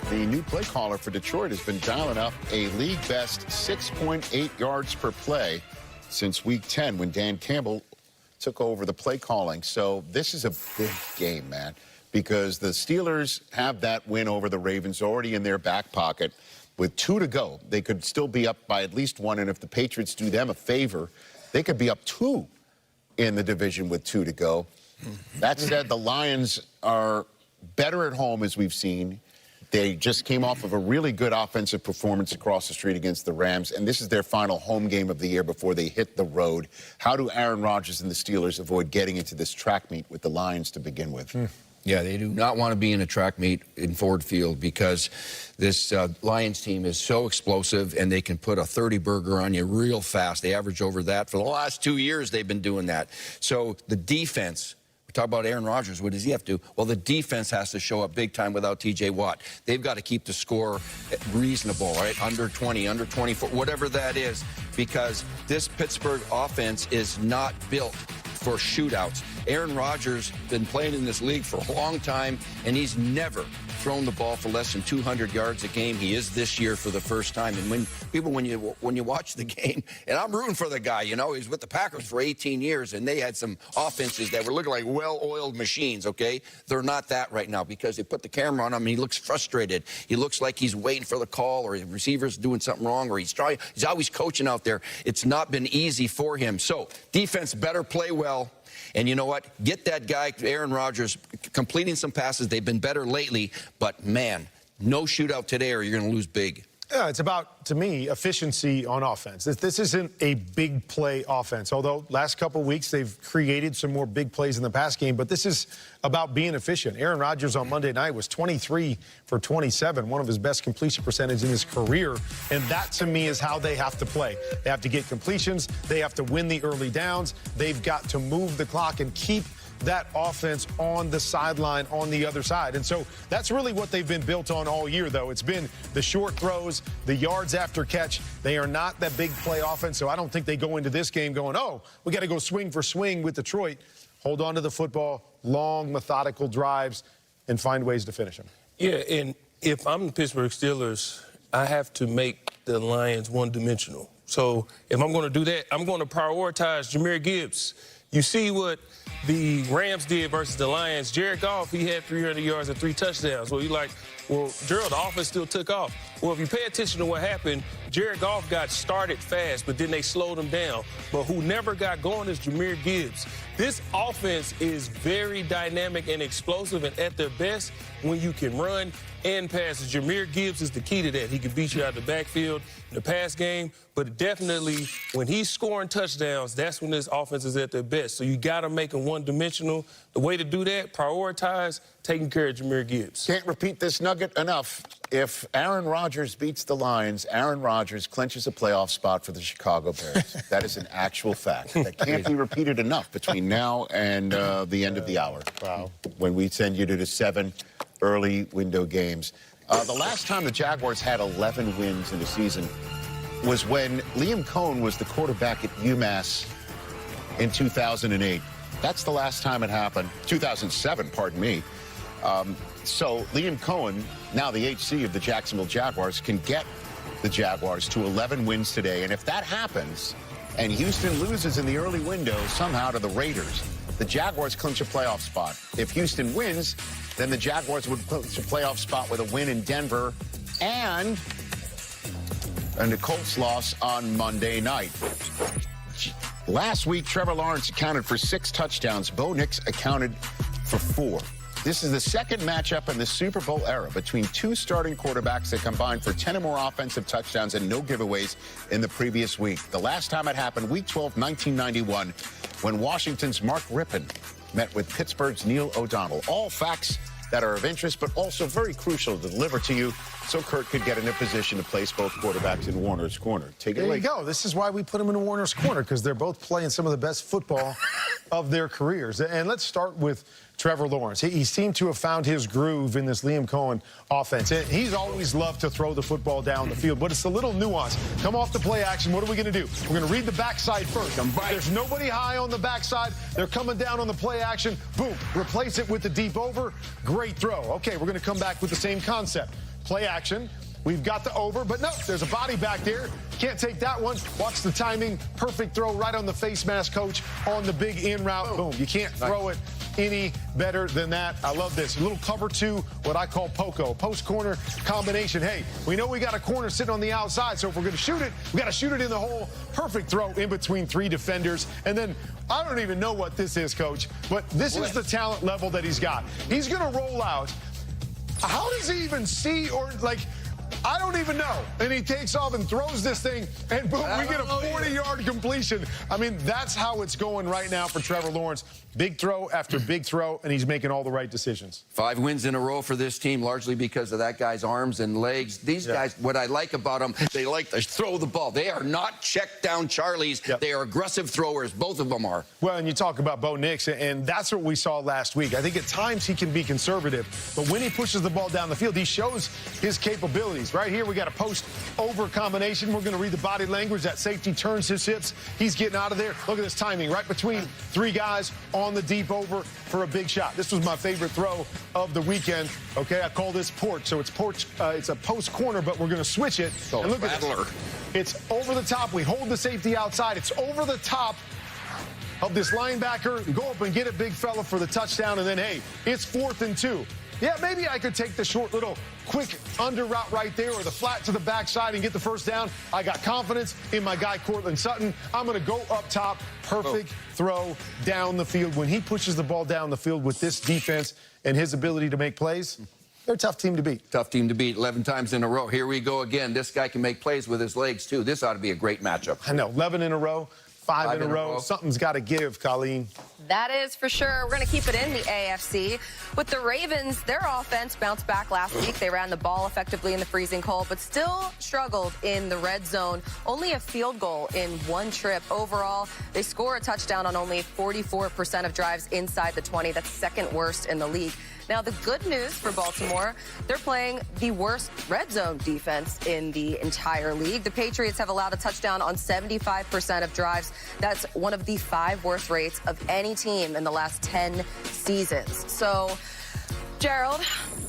S4: the new play caller for Detroit has been dialing up a league best 6.8 yards per play since week 10 when Dan Campbell took over the play calling. So this is a big game, man, because the Steelers have that win over the Ravens already in their back pocket. With 2 to go, they could still be up by at least 1, and if the Patriots do them a favor, they could be up 2 in the division with 2 to go. That said, the Lions are better at home, as we've seen. They just came off of a really good offensive performance across the street against the Rams, and this is their final home game of the year before they hit the road. How do Aaron Rodgers and the Steelers avoid getting into this track meet with the Lions to begin with?
S2: Yeah, they do not want to be in a track meet in Ford Field because this Lions team is so explosive and they can put a 30 burger on you real fast. They average over that. For the last 2 years, they've been doing that. So the defense, we talk about Aaron Rodgers, what does he have to do? Well, the defense has to show up big time without T.J. Watt. They've got to keep the score reasonable, right? Under 20, under 24, whatever that is, because this Pittsburgh offense is not built for shootouts. Aaron Rodgers been playing in this league for a long time, and he's never thrown the ball for less than 200 yards a game. He is this year for the first time. And when you watch the game, and I'm rooting for the guy, you know, he's with the Packers for 18 years, and they had some offenses that were looking like well-oiled machines, okay? They're not that right now because they put the camera on him, and he looks frustrated. He looks like he's waiting for the call, or the receiver's doing something wrong, or he's always coaching out there. It's not been easy for him. So defense better play well. And you know what? Get that guy, Aaron Rodgers, completing some passes. They've been better lately. But, man, no shootout today or you're going to lose big.
S1: Yeah, it's about, to me, efficiency on offense. This isn't a big play offense, although last couple of weeks they've created some more big plays in the pass game, but this is about being efficient. Aaron Rodgers on Monday night was 23 for 27, one of his best completion percentage in his career, and that, to me, is how they have to play. They have to get completions. They have to win the early downs. They've got to move the clock and keep that offense on the sideline on the other side. And so that's really what they've been built on all year, though. It's been the short throws, the yards after catch. They are not that big play offense, so I don't think they go into this game going, oh, we got to go swing for swing with Detroit. Hold on to the football, long, methodical drives, and find ways to finish them.
S6: Yeah, and if I'm the Pittsburgh Steelers, I have to make the Lions one-dimensional. So if I'm going to do that, I'm going to prioritize Jahmyr Gibbs. You see what the Rams did versus the Lions. Jared Goff, he had 300 yards and 3 touchdowns. Well, you're like, well, Gerald, the offense still took off. Well, if you pay attention to what happened, Jared Goff got started fast, but then they slowed him down. But who never got going is Jahmyr Gibbs. This offense is very dynamic and explosive, and at their best when you can run and pass. Jahmyr Gibbs is the key to that. He can beat you out of the backfield in the pass game, but definitely when he's scoring touchdowns, that's when this offense is at their best. So you got to make them one-dimensional. The way to do that, prioritize taking care of Jahmyr Gibbs.
S4: Can't repeat this nugget enough. If Aaron Rodgers beats the Lions, Aaron Rodgers clinches a playoff spot for the Chicago Bears. That is an actual fact. That can't be repeated enough between now and the end of the hour.
S1: Wow.
S4: When we send you to the 7 early window games. The last time the Jaguars had 11 wins in a season was when Liam Cohen was the quarterback at UMass in 2008. That's the last time it happened. 2007, pardon me. So Liam Cohen, now the HC of the Jacksonville Jaguars, can get the Jaguars to 11 wins today. And if that happens, and Houston loses in the early window somehow to the Raiders, the Jaguars clinch a playoff spot. If Houston wins, then the Jaguars would clinch a playoff spot with a win in Denver and the Colts loss on Monday night. Last week, Trevor Lawrence accounted for 6 touchdowns. Bo Nix accounted for 4. This is the second matchup in the Super Bowl era between 2 starting quarterbacks that combined for 10 or more offensive touchdowns and no giveaways in the previous week. The last time it happened, Week 12, 1991, when Washington's Mark Rippon met with Pittsburgh's Neil O'Donnell. All facts that are of interest, but also very crucial to deliver to you so Kurt could get in a position to place both quarterbacks in Warner's corner. Take it away.
S1: There you go. This is why we put them in Warner's corner, because they're both playing some of the best football of their careers. And let's start with Trevor Lawrence. He seemed to have found his groove in this Liam Cohen offense. And he's always loved to throw the football down the field, but it's a little nuance. Come off the play action. What are we going to do? We're going to read the backside first. There's nobody high on the backside. They're coming down on the play action. Boom. Replace it with the deep over. Great throw. Okay, we're going to come back with the same concept. Play action. We've got the over, but no, there's a body back there. Can't take that one. Watch the timing. Perfect throw right on the face mask, coach, on the big in route. Boom. You can't throw it any better than that. I love this. A little cover two, what I call POCO, post-corner combination. Hey, we know we got a corner sitting on the outside, so if we're going to shoot it, we got to shoot it in the hole. Perfect throw in between three defenders. And then I don't even know what this is, coach, but this is the talent level that he's got. He's going to roll out. How does he even see or, like, I don't even know. And he takes off and throws this thing, and boom, we get a 40-yard completion. I mean, that's how it's going right now for Trevor Lawrence. Big throw after big throw, and he's making all the right decisions.
S2: 5 wins in a row for this team, largely because of that guy's arms and legs. These guys, what I like about them, they like to throw the ball. They are not check down Charlies. They are aggressive throwers. Both of them are.
S1: Well, and you talk about Bo Nix, and that's what we saw last week. I think at times he can be conservative, but when he pushes the ball down the field, he shows his capabilities. Right here, we got a post-over combination. We're going to read the body language. That safety turns his hips. He's getting out of there. Look at this timing. Right between 3 guys on the deep over for a big shot. This was my favorite throw of the weekend. Okay, I call this porch. So it's porch. It's a post corner, but we're going to switch it. And look at this. It's over the top. We hold the safety outside. It's over the top of this linebacker. Go up and get a big fella for the touchdown. And then, hey, it's 4th and 2. Yeah, maybe I could take the short little quick under route right there or the flat to the backside and get the first down. I got confidence in my guy, Cortland Sutton. I'm going to go up top. Perfect throw down the field. When he pushes the ball down the field with this defense and his ability to make plays, they're a tough team to beat.
S2: Tough team to beat 11 times in a row. Here we go again. This guy can make plays with his legs, too. This ought to be a great matchup.
S1: I know. 11 in a row. 5 in a row. Something's got to give, Colleen.
S10: That is for sure. We're going to keep it in the AFC. With the Ravens, their offense bounced back last week. They ran the ball effectively in the freezing cold, but still struggled in the red zone. Only a field goal in 1 trip. Overall, they score a touchdown on only 44% of drives inside the 20. That's 2nd worst in the league. Now, the good news for Baltimore, they're playing the worst red zone defense in the entire league. The Patriots have allowed a touchdown on 75% of drives. That's one of the 5 worst rates of any team in the last 10 seasons. So, Gerald,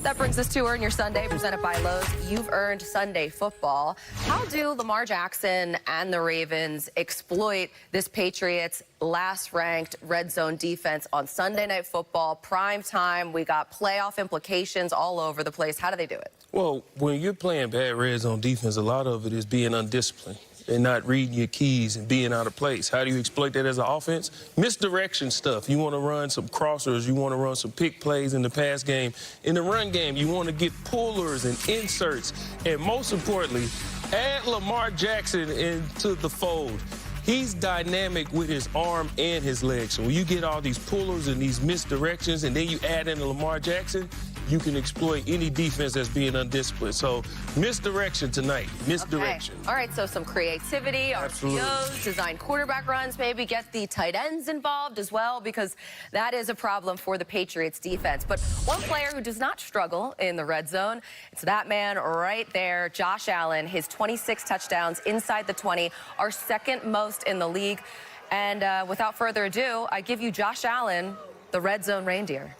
S10: that brings us to Earn Your Sunday, presented by Lowe's. You've earned Sunday football. How do Lamar Jackson and the Ravens exploit this Patriots last-ranked red zone defense on Sunday Night Football, prime time? We got playoff implications all over the place. How do they do it?
S6: Well, when you're playing bad red zone defense, a lot of it is being undisciplined and not reading your keys and being out of place. How do you exploit that as an offense? Misdirection stuff. You want to run some crossers. You want to run some pick plays in the pass game. In the run game, you want to get pullers and inserts. And most importantly, add Lamar Jackson into the fold. He's dynamic with his arm and his legs. So when you get all these pullers and these misdirections and then you add in Lamar Jackson, you can exploit any defense that's being undisciplined. So misdirection tonight, misdirection.
S10: Okay. All right, so some creativity, RPOs, design quarterback runs, maybe get the tight ends involved as well, because that is a problem for the Patriots defense. But one player who does not struggle in the red zone, it's that man right there, Josh Allen. His 26 touchdowns inside the 20 are 2nd most in the league. And without further ado, I give you Josh Allen, the red zone reindeer.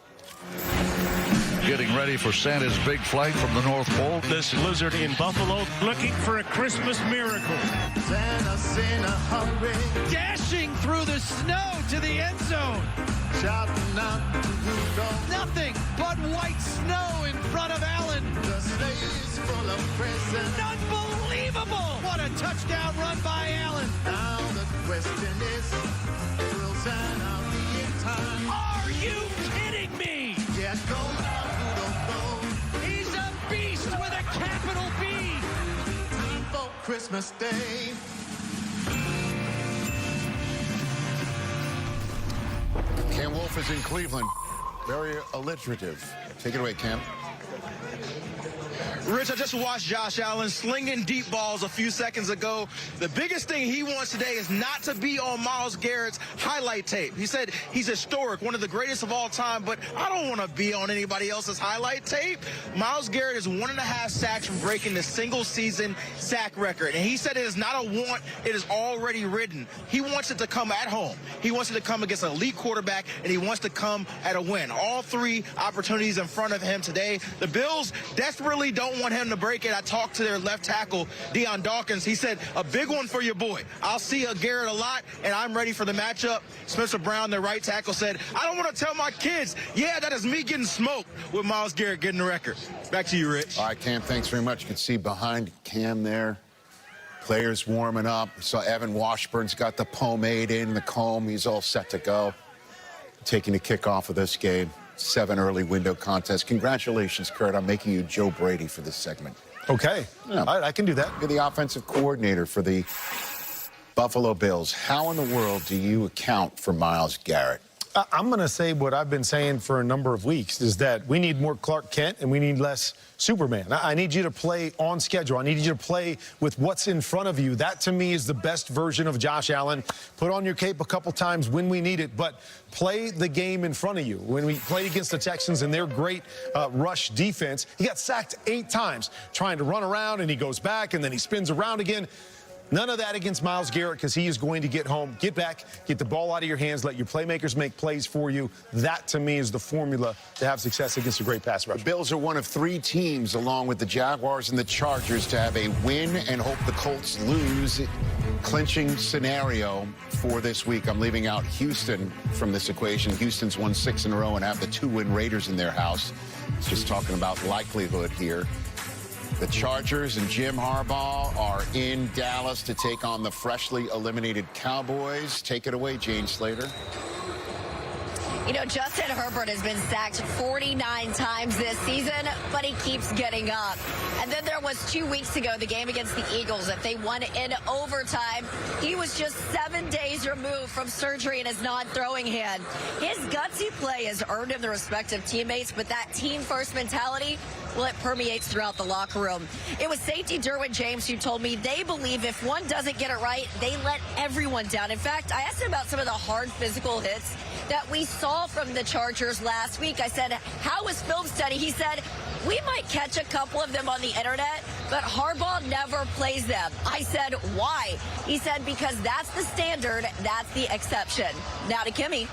S8: Getting ready for Santa's big flight from the North Pole.
S12: This lizard in Buffalo looking for a Christmas miracle. Santa's in a hurry. Dashing through the snow to the end zone. Shouting out to Rudolph. Nothing but white snow in front of Allen. The sleigh is full of presents. Unbelievable! What a touchdown run by Allen. Now the question is, will Santa be in time? Are you kidding me? Yeah, go. He's a beast with a capital B. Time for Christmas Day.
S4: Cam Wolf is in Cleveland. Very alliterative. Take it away, Cam.
S11: Rich, I just watched Josh Allen slinging deep balls a few seconds ago. The biggest thing he wants today is not to be on Myles Garrett's highlight tape. He said he's historic, one of the greatest of all time, but I don't want to be on anybody else's highlight tape. Myles Garrett is 1.5 sacks from breaking the single-season sack record, and he said it is not a want, it is already written. He wants it to come at home. He wants it to come against an elite quarterback, and he wants to come at a win. All 3 opportunities in front of him today. The Bills desperately don't want him to break it. I talked to their left tackle, Deion Dawkins. He said, a big one for your boy. I'll see Garrett a lot, and I'm ready for the matchup. Spencer Brown, their right tackle, said, I don't want to tell my kids, yeah, that is me getting smoked with Myles Garrett getting the record. Back to you, Rich.
S4: All right, Cam, thanks very much. You can see behind Cam there, players warming up. So Evan Washburn's got the pomade in, the comb. He's all set to go. Taking the kickoff of this game. 7 early window contest. Congratulations, Kurt, on making you Joe Brady for this segment.
S1: Okay.
S4: Yeah.
S1: All right, I can do that.
S4: You're the offensive coordinator for the Buffalo Bills. How in the world do you account for Myles Garrett?
S1: I'm going to say what I've been saying for a number of weeks, is that we need more Clark Kent and we need less Superman. I need you to play on schedule. I need you to play with what's in front of you. That, to me, is the best version of Josh Allen. Put on your cape a couple times when we need it, but play the game in front of you. When we played against the Texans and their great rush defense, he got sacked 8 times trying to run around, and he goes back, and then he spins around again. None of that against Myles Garrett, because he is going to get home, get back, get the ball out of your hands, let your playmakers make plays for you. That, to me, is the formula to have success against a great pass rush.
S4: The Bills are one of 3 teams, along with the Jaguars and the Chargers, to have a win and hope the Colts lose clinching scenario for this week. I'm leaving out Houston from this equation. Houston's won 6 in a row and have the 2-win Raiders in their house. It's just talking about likelihood here. The Chargers and Jim Harbaugh are in Dallas to take on the freshly eliminated Cowboys. Take it away, Jane Slater.
S14: You know, Justin Herbert has been sacked 49 times this season, but he keeps getting up. And then there was 2 weeks ago, the game against the Eagles, that they won in overtime. He was just 7 days removed from surgery in his non-throwing hand. His gutsy play has earned him the respect of teammates, but that team-first mentality, well, it permeates throughout the locker room. It was safety Derwin James who told me they believe if one doesn't get it right, they let everyone down. In fact, I asked him about some of the hard physical hits that we saw from the Chargers last week. I said, how was film study? He said, we might catch a couple of them on the internet, but Harbaugh never plays them. I said, why? He said, because that's the standard, that's the exception. Now to Kimmy.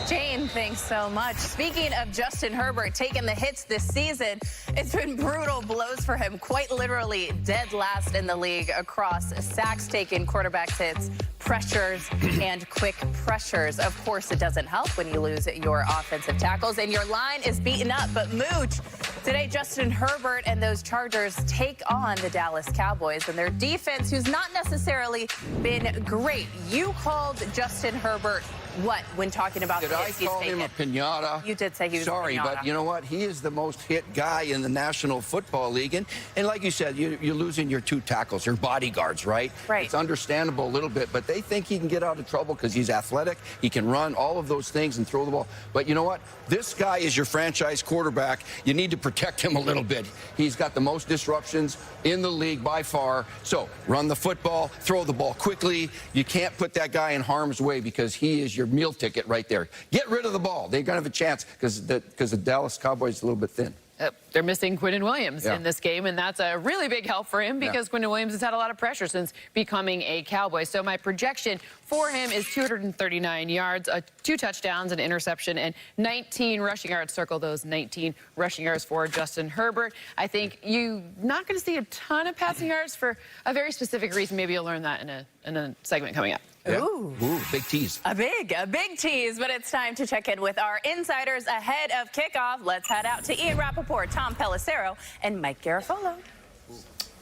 S21: Jane, thanks so much. Speaking of Justin Herbert taking the hits this season, it's been brutal blows for him, quite literally dead last in the league across sacks taken, quarterback hits, pressures, and quick pressures. Of course, it doesn't help when you lose your offensive tackles and your line is beaten up. But Mooch, today Justin Herbert and those Chargers take on the Dallas Cowboys and their defense, who's not necessarily been great. You called Justin Herbert what when talking about
S2: Did I call him a pinata?
S21: You did say he was
S2: Sorry,
S21: a pinata.
S2: but you know what? He is the most hit guy in the National Football League. And like you said, you're losing your 2 tackles, your bodyguards, right?
S21: Right.
S2: It's understandable a little bit, but they think he can get out of trouble because he's athletic, he can run, all of those things and throw the ball. But you know what? This guy is your franchise quarterback. You need to protect him a little bit. He's got the most disruptions in the league by far. So run the football, throw the ball quickly. You can't put that guy in harm's way because he is your meal ticket right there. Get rid of the ball. They're going to have a chance because the Dallas Cowboys is a little bit thin.
S22: They're missing Quinnen Williams in this game, and that's a really big help for him because Quinnen Williams has had a lot of pressure since becoming a Cowboy. So my projection for him is 239 yards, 2 touchdowns, an interception, and 19 rushing yards. Circle those 19 rushing yards for Justin Herbert. I think you're not going to see a ton of passing yards for a very specific reason. Maybe you'll learn that in a segment coming up.
S2: Yeah.
S21: Ooh,
S2: big tease.
S21: A big tease, but it's time to check in with our insiders ahead of kickoff. Let's head out to Ian Rappaport, Tom Pelissero, and Mike Garafolo.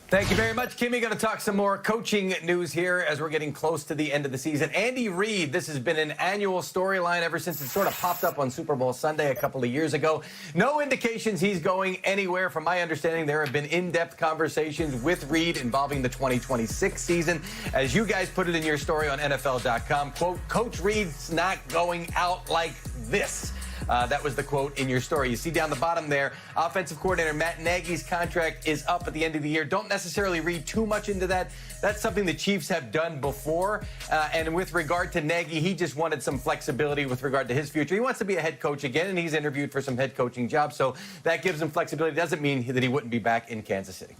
S3: Thank you very much, Kimmy. Going to talk some more coaching news here as we're getting close to the end of the season. Andy Reid, this has been an annual storyline ever since it sort of popped up on Super Bowl Sunday a couple of years ago. No indications he's going anywhere. From my understanding, there have been in-depth conversations with Reid involving the 2026 season. As you guys put it in your story on NFL.com, quote, Coach Reid's not going out like this. That was the quote in your story. You see down the bottom there, offensive coordinator Matt Nagy's contract is up at the end of the year. Don't necessarily read too much into that. That's something the Chiefs have done before. And with regard to Nagy, he just wanted some flexibility with regard to his future. He wants to be a head coach again, and he's interviewed for some head coaching jobs. So that gives him flexibility. Doesn't mean that he wouldn't be back in Kansas City.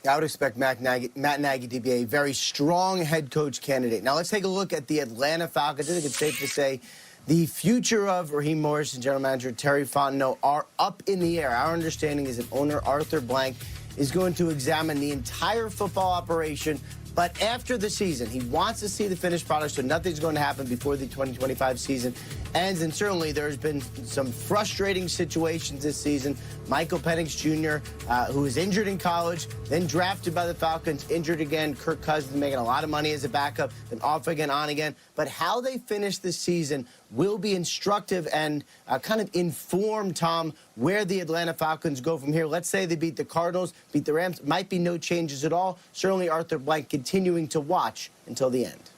S15: I would expect Matt Nagy to be a very strong head coach candidate. Now let's take a look at the Atlanta Falcons. I think it's safe to say the future of Raheem Morris and general manager Terry Fontenot are up in the air. Our understanding is that owner Arthur Blank is going to examine the entire football operation. But after the season, he wants to see the finished product, so nothing's going to happen before the 2025 season ends. And certainly there's been some frustrating situations this season. Michael Penix Jr., who was injured in college, then drafted by the Falcons, injured again. Kirk Cousins making a lot of money as a backup, then off again, on again. But how they finish this season will be instructive and kind of inform, Tom, where the Atlanta Falcons go from here. Let's say they beat the Cardinals, beat the Rams. Might be no changes at all. Certainly Arthur Blank continuing to watch until the end.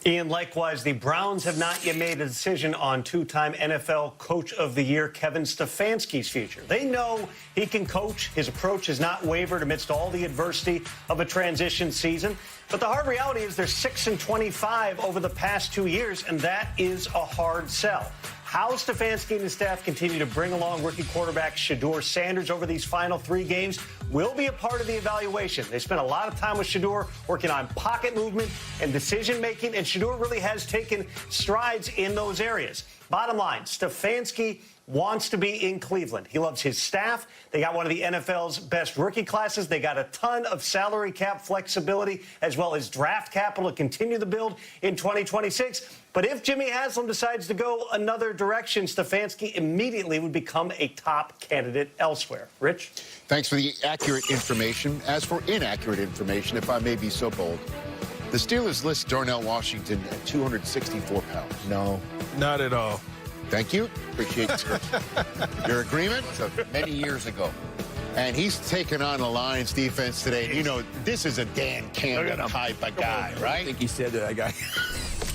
S16: Ian, likewise, the Browns have not yet made a decision on two-time NFL Coach of the Year Kevin Stefanski's future. They know he can coach. His approach has not wavered amidst all the adversity of a transition season. But the hard reality is they're 6-25 over the past 2 years, and that is a hard sell. How Stefanski and his staff continue to bring along rookie quarterback Shedeur Sanders over these final 3 games will be a part of the evaluation. They spent a lot of time with Shedeur working on pocket movement and decision-making, and Shedeur really has taken strides in those areas. Bottom line, Stefanski wants to be in Cleveland. He loves his staff. They got one of the NFL's best rookie classes. They got a ton of salary cap flexibility as well as draft capital to continue the build in 2026. But if Jimmy Haslam decides to go another direction, Stefanski immediately would become a top candidate elsewhere. Rich?
S4: Thanks for the accurate information. As for inaccurate information, if I may be so bold, the Steelers list Darnell Washington at 264 pounds.
S2: No.
S6: Not at all.
S4: Thank you. Appreciate your agreement.
S2: Many years ago.
S4: And he's taken on the Lions defense today. You know, this is a Dan Campbell type of guy, right?
S2: I think he said that guy.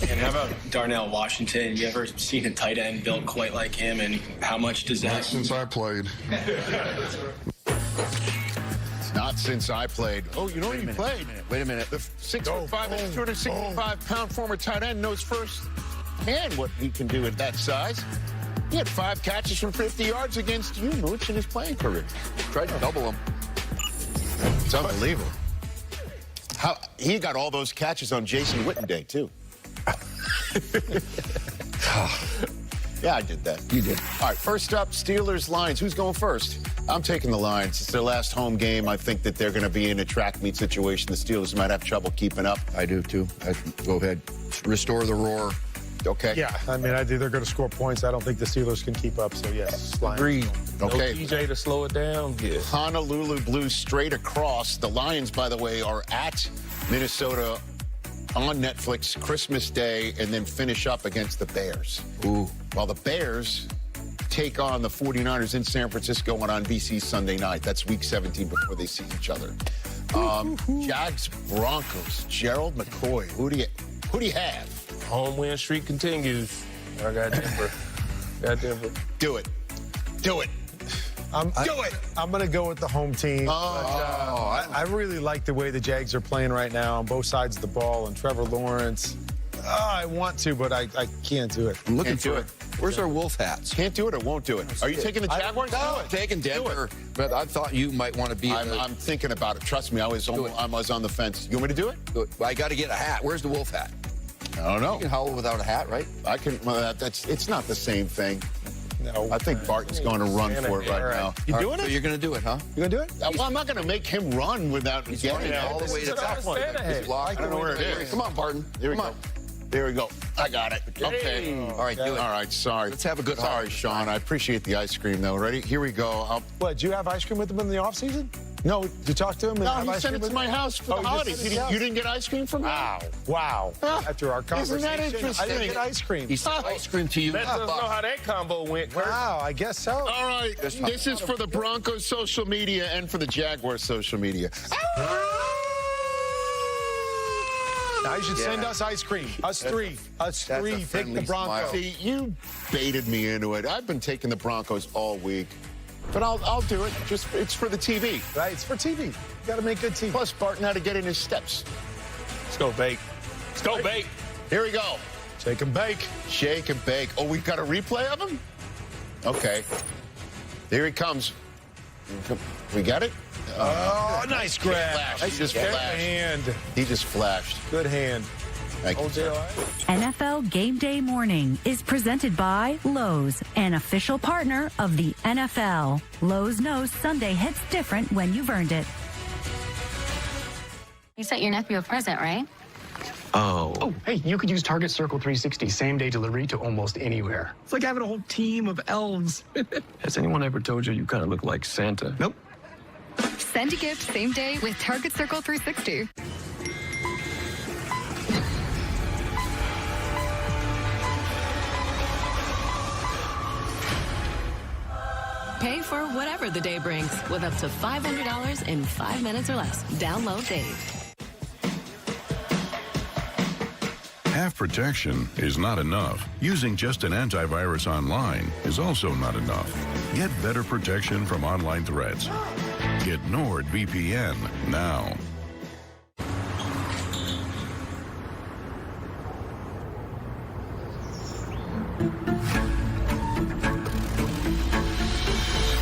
S23: And how about Darnell Washington? You ever seen a tight end built quite like him? And how much does that?
S19: Not since I played.
S4: It's not since I played. Oh, you know when you played?
S2: Wait a minute.
S4: The 6'5", 265-pound former tight end knows firsthand what he can do at that size. He had 5 catches from 50 yards against you, Mooch, in his playing career.
S2: Tried to double him.
S4: It's unbelievable. How he got all those catches on Jason Witten Day, too. Yeah, I did that.
S2: You did.
S4: All right, first up, Steelers, Lions. Who's going first? I'm taking the Lions. It's their last home game. I think that they're going to be in a track meet situation. The Steelers might have trouble keeping up.
S2: I do, too. Go ahead. Restore the roar.
S4: Okay.
S1: Yeah, I mean, they're going to score points. I don't think the Steelers can keep up, so yes.
S2: Agreed.
S4: Okay.
S6: No TJ to slow it down. Yeah.
S4: Honolulu Blues straight across. The Lions, by the way, are at Minnesota on Netflix Christmas Day and then finish up against the Bears.
S2: Ooh.
S4: While the Bears take on the 49ers in San Francisco on NBC Sunday night. That's week 17 before they see each other. Jags Broncos. Gerald McCoy. Who do you have?
S6: Home win streak continues. I got Denver.
S4: Do it. Do it.
S1: I'm going to go with the home team. I really like the way the Jags are playing right now on both sides of the ball. And Trevor Lawrence, I want to, but I can't do it.
S2: I'm looking for it. Where's our Wolf hats?
S4: Can't do it or won't do it. Are you taking the Jaguars?
S2: No, I'm taking Denver. But I thought you might want to be.
S4: I'm thinking about it. Trust me, I was on the fence. You want me to do it?
S2: Do it. I got to get a hat. Where's the Wolf hat?
S4: I don't know.
S2: You can howl without a hat, right?
S4: I can. Well, it's not the same thing.
S1: No.
S4: I think Barton's going to run for it right now.
S1: You doing it?
S2: So you're going to do it, huh?
S1: You going to do it?
S4: Well, I'm not going to make him run without getting it.
S2: All the way to the top.
S4: I don't know where it is.
S2: Come on, Barton.
S4: Here we go. There we go. I got it. Okay.
S2: All right, do it.
S4: All right, sorry.
S2: Let's have a good
S4: Sorry, Sean. I appreciate the ice cream, though. Ready? Here we go.
S1: What, do you have ice cream with them in the offseason? No, you talked to him?
S4: No, he sent it to my house for the holidays. You didn't get ice cream from him?
S1: Wow. After our conversation,
S4: Isn't that interesting?
S1: I didn't get ice cream.
S2: He sent ice cream to you.
S6: Let us know how that combo went, Kurt.
S1: Wow, I guess so.
S4: All right, this is for the Broncos social media and for the Jaguars social media.
S1: Now you should send us ice cream. Us three. Take the Broncos.
S4: See, you baited me into it. I've been taking the Broncos all week. But I'll do it. Just it's for the TV.
S1: Right, it's for TV. You got to make good TV.
S4: Plus, Barton had to get in his steps.
S6: Let's go, Bake. Let's go, Bake.
S4: Here we go.
S1: Shake and bake.
S4: Shake and bake. Oh, we've got a replay of him? Okay. Here he comes. We got it?
S1: Oh, nice grab.
S4: He just flashed.
S1: Hand.
S4: He just flashed.
S1: Good hand.
S4: Thank you, sir.
S7: NFL Game Day Morning is presented by Lowe's, an official partner of the NFL. Lowe's knows Sunday hits different when you've earned it.
S13: You sent your nephew a present, right?
S17: Oh, hey, you could use Target Circle 360 same-day delivery to almost anywhere. It's like having a whole team of elves. Has anyone ever told you kind of look like Santa? Nope.
S24: Send a gift same day with Target Circle 360.
S25: Pay for whatever the day brings with up to $500 in 5 minutes or less. Download Dave.
S26: Half protection is not enough. Using just an antivirus online is also not enough. Get better protection from online threats. Get NordVPN now.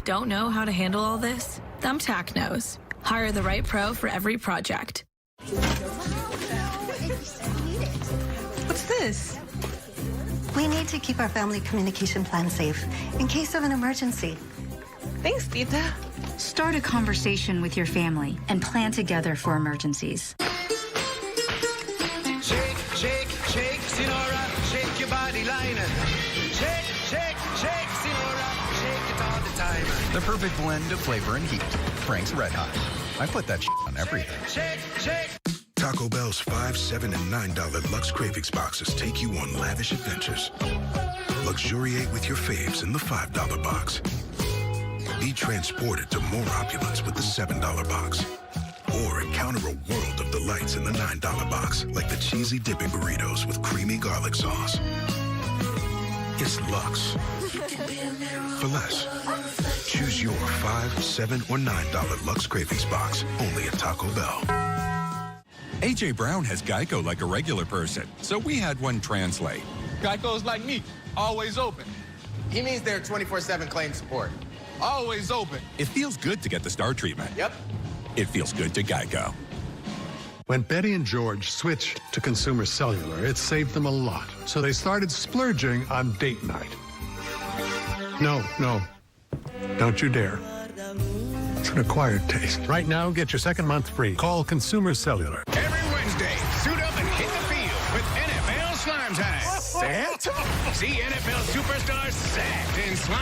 S25: Don't know how to handle all this? Thumbtack knows. Hire the right pro for every project.
S27: What's this? We need to keep our family communication plan safe in case of an emergency.
S24: Thanks, Tita.
S28: Start a conversation with your family and plan together for emergencies.
S5: Shake, shake, shake, Sinora, shake your body liner. Shake, shake, shake, Sinora, shake it all the time.
S29: The perfect blend of flavor and heat. Frank's Red Hot. I put that on everything.
S5: Shake, shake.
S30: Taco Bell's $5, $7, and $9 Lux Cravings boxes take you on lavish adventures. Luxuriate with your faves in the $5 box. Be transported to more opulence with the $7 box. Or encounter a world of delights in the $9 box, like the cheesy dipping burritos with creamy garlic sauce. It's Lux. For less. Choose your $5, $7, or $9 Lux Cravings box, only at Taco Bell.
S31: A.J. Brown has Geico like a regular person, so we had one translate.
S20: Geico's like me, always open. He means they're 24/7 claim support. Always open.
S31: It feels good to get the star treatment.
S20: Yep.
S31: It feels good to Geico.
S32: When Betty and George switched to consumer cellular, it saved them a lot. So they started splurging on date night. No, don't you dare. It's an acquired taste. Right now, get your second month free. Call Consumer Cellular.
S8: Every Wednesday, suit up and hit the field with NFL Slime Time.
S1: Santa?
S8: See NFL superstars sacked in slime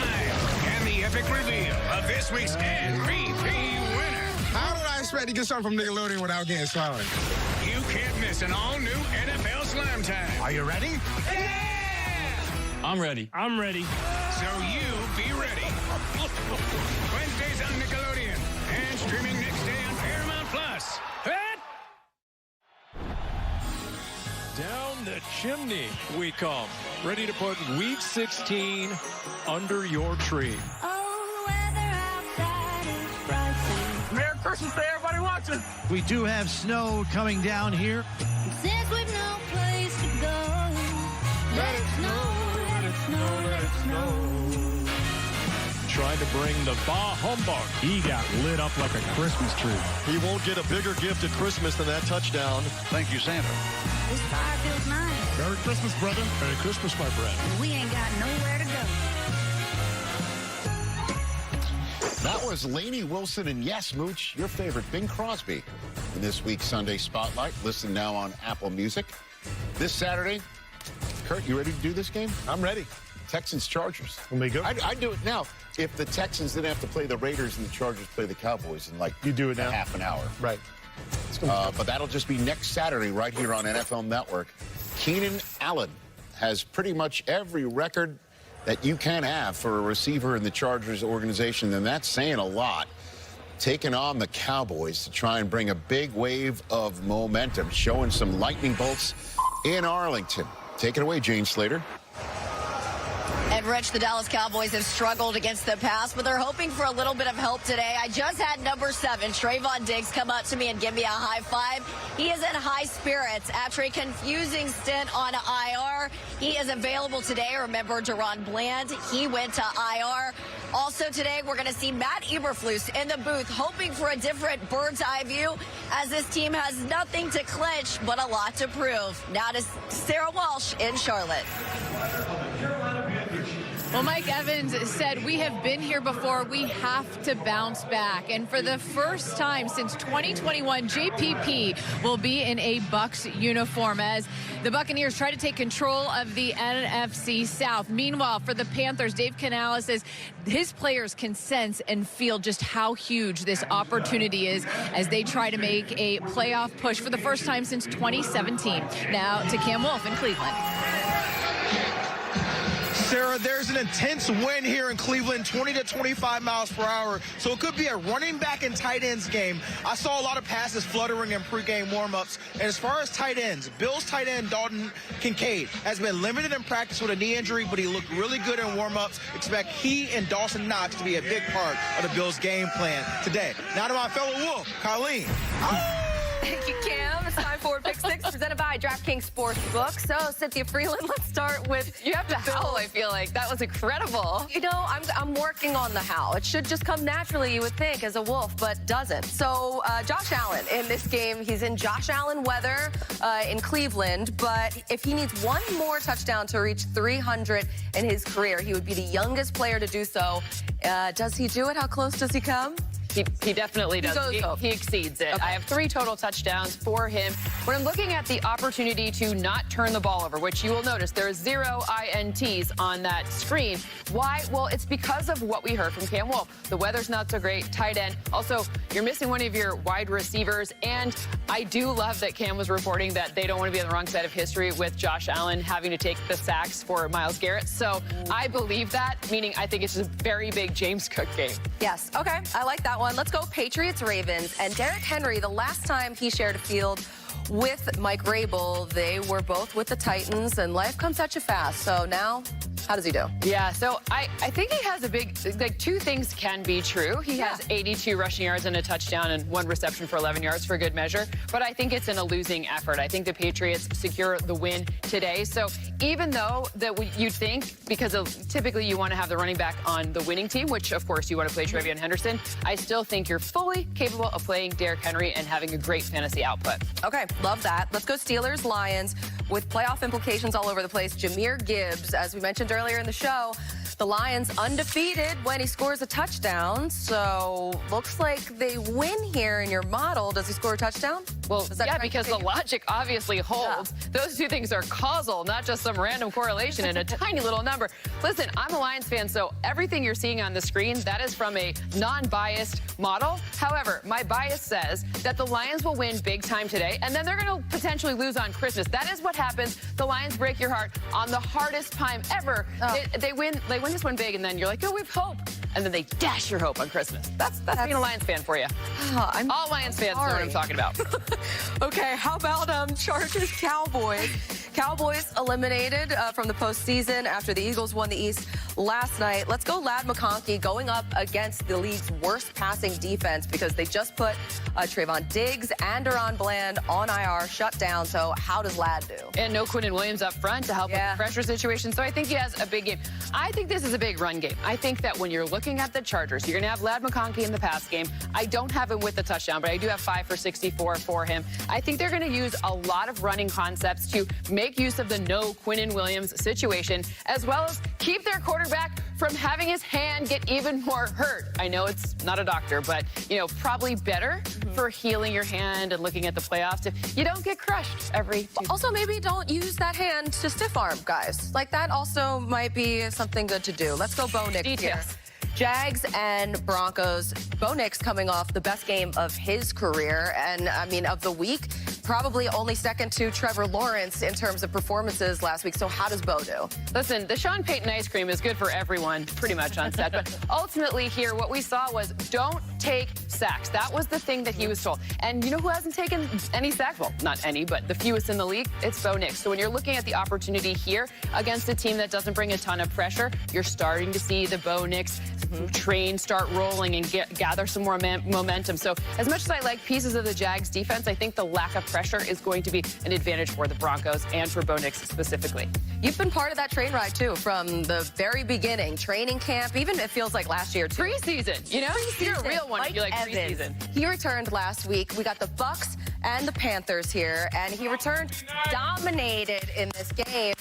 S8: and the epic reveal of this week's MVP winner.
S20: How did I expect to get something from Nickelodeon without getting slime?
S8: You can't miss an all-new NFL Slime Time.
S20: Are you ready?
S8: Yeah!
S33: I'm ready. I'm ready.
S8: So you be ready. Wednesdays on Nickelodeon and streaming next day on Paramount Plus.
S9: Down the chimney we come, ready to put Week 16 under your tree.
S8: Merry Christmas to everybody watching.
S12: We do have snow coming down here.
S27: Since we've no place to go, let it snow, let it snow, let it snow.
S9: Tried to bring the Bah Humbug. He got lit up like a Christmas tree.
S34: He won't get a bigger gift at Christmas than that touchdown.
S33: Thank you, Santa.
S27: This fire feels nice.
S34: Merry Christmas, brother. Merry Christmas, my friend.
S27: We ain't got nowhere to go.
S4: That was Lainey Wilson and yes, Mooch, your favorite Bing Crosby in this week's Sunday Spotlight. Listen now on Apple Music. This Saturday, Kurt, you ready to do this game?
S1: I'm ready.
S4: Texans-Chargers.
S1: When we go?
S4: I'd do it now. If the Texans didn't have to play the Raiders and the Chargers play the Cowboys in like
S1: you do it now?
S4: half an hour.
S1: Right.
S4: But that'll just be next Saturday right here on NFL Network. Keenan Allen has pretty much every record that you can have for a receiver in the Chargers organization, and that's saying a lot. Taking on the Cowboys to try and bring a big wave of momentum, showing some lightning bolts in Arlington. Take it away, Jane Slater.
S2: And Rich, the Dallas Cowboys have struggled against the pass, but they're hoping for a little bit of help today. I just had number 7, Trayvon Diggs, come up to me and give me a high five. He is in high spirits after a confusing stint on IR. He is available today. Remember Deron Bland, he went to IR. Also today, we're going to see Matt Eberflus in the booth, hoping for a different bird's eye view, as this team has nothing to clinch, but a lot to prove. Now to Sarah Walsh in Charlotte.
S3: Well, Mike Evans said, we have been here before. We have to bounce back. And for the first time since 2021, JPP will be in a Bucs uniform as the Buccaneers try to take control of the NFC South. Meanwhile, for the Panthers, Dave Canales says his players can sense and feel just how huge this opportunity is as they try to make a playoff push for the first time since 2017. Now to Cam Wolfe in Cleveland.
S20: Sarah, there's an intense wind here in Cleveland, 20 to 25 miles per hour, so it could be a running back and tight ends game. I saw a lot of passes fluttering in pregame warmups. And as far as tight ends, Bills tight end Dalton Kincaid has been limited in practice with a knee injury, but he looked really good in warmups. Expect he and Dawson Knox to be a big part of the Bills' game plan today. Now to my fellow Wolf, Colleen.
S6: Thank you, Cam. It's time for Pick 6, presented by DraftKings Sportsbook. So, Cynthia Freeland, let's start with...
S7: You have to howl, I feel like. That was incredible.
S6: You know, I'm working on the howl. It should just come naturally, you would think, as a Wolf, but doesn't. So, Josh Allen in this game, he's in Josh Allen weather in Cleveland, but if he needs one more touchdown to reach 300 in his career, he would be the youngest player to do so. Does he do it? How close does he come?
S7: He definitely does. He exceeds it.
S6: Okay.
S7: I have 3 total touchdowns for him. When I'm looking at the opportunity to not turn the ball over, which you will notice there are 0 INTs on that screen. Why? Well, it's because of what we heard from Cam Wolfe. The weather's not so great, tight end. Also, you're missing one of your wide receivers. And I do love that Cam was reporting that they don't want to be on the wrong side of history with Josh Allen having to take the sacks for Myles Garrett. So I believe that, meaning I think it's a very big James Cook game.
S6: Yes. Okay. I like that one. Let's go Patriots-Ravens. And Derrick Henry, the last time he shared a field with Mike Rabel, they were both with the Titans, and life comes at you fast. So now, how does he do?
S7: Yeah, so I think he has a big, like 2 things can be true. He has 82 rushing yards and a touchdown and 1 reception for 11 yards for good measure. But I think it's in a losing effort. I think the Patriots secure the win today. So even though that you'd think, because typically you want to have the running back on the winning team, which of course you want to play Trevion Henderson, I still think you're fully capable of playing Derrick Henry and having a great fantasy output.
S6: Okay, love that. Let's go Steelers-Lions with playoff implications all over the place. Jahmyr Gibbs, as we mentioned earlier in the show, the Lions undefeated when he scores a touchdown. So looks like they win here in your model. Does he score a touchdown?
S7: Well, yeah, because the logic obviously holds. Yeah. Those 2 things are causal, not just some random correlation in a tiny little number. Listen, I'm a Lions fan, so everything you're seeing on the screen, that is from a non-biased model. However, my bias says that the Lions will win big time today, and then they're going to potentially lose on Christmas. That is what happens. The Lions break your heart on the hardest time ever. Oh. They win this one big, and then you're like, oh, we have hope. And then they dash your hope on Christmas. That's being a Lions fan for you. All Lions fans know what I'm talking about.
S6: Okay, how about Chargers-Cowboys? Cowboys eliminated from the postseason after the Eagles won the East last night. Let's go Ladd McConkey going up against the league's worst passing defense because they just put Trayvon Diggs and Deron Bland on IR, shut down. So how does Ladd do?
S7: And no Quinnen Williams up front to help with the pressure situation. So I think he has a big game. I think this is a big run game. I think that when you're looking at the Chargers, you're going to have Ladd McConkey in the pass game. I don't have him with the touchdown, but I do have 5 for 64 for him. I think they're going to use a lot of running concepts to make use of the no Quinnen Williams situation, as well as keep their quarterback quarterback from having his hand get even more hurt. I know it's not a doctor, but, you know, probably better for healing your hand and looking at the playoffs if you don't get crushed every Tuesday.
S6: Also, maybe don't use that hand to stiff arm, guys. Like, that also might be something good to do. Let's go Bo Nix here. Jags and Broncos. Bo Nix coming off the best game of his career and, I mean, of the week. Probably only second to Trevor Lawrence in terms of performances last week. So how does Bo do?
S7: Listen, the Sean Payton ice cream is good for everyone pretty much on set. But ultimately here, what we saw was don't take sacks. That was the thing that he was told. And you know who hasn't taken any sacks? Well, not any, but the fewest in the league. It's Bo Nix. So when you're looking at the opportunity here against a team that doesn't bring a ton of pressure, you're starting to see the Bo Nix train start rolling and gather some more momentum. So as much as I like pieces of the Jags defense, I think the lack of pressure is going to be an advantage for the Broncos and for Bo Nix specifically.
S6: You've been part of that train ride, too, from the very beginning. Training camp, even it feels like last year, too.
S7: Preseason, you know? You're a real one if you like preseason.
S6: He returned last week. We got the Bucs and the Panthers here, and he returned dominated in this game.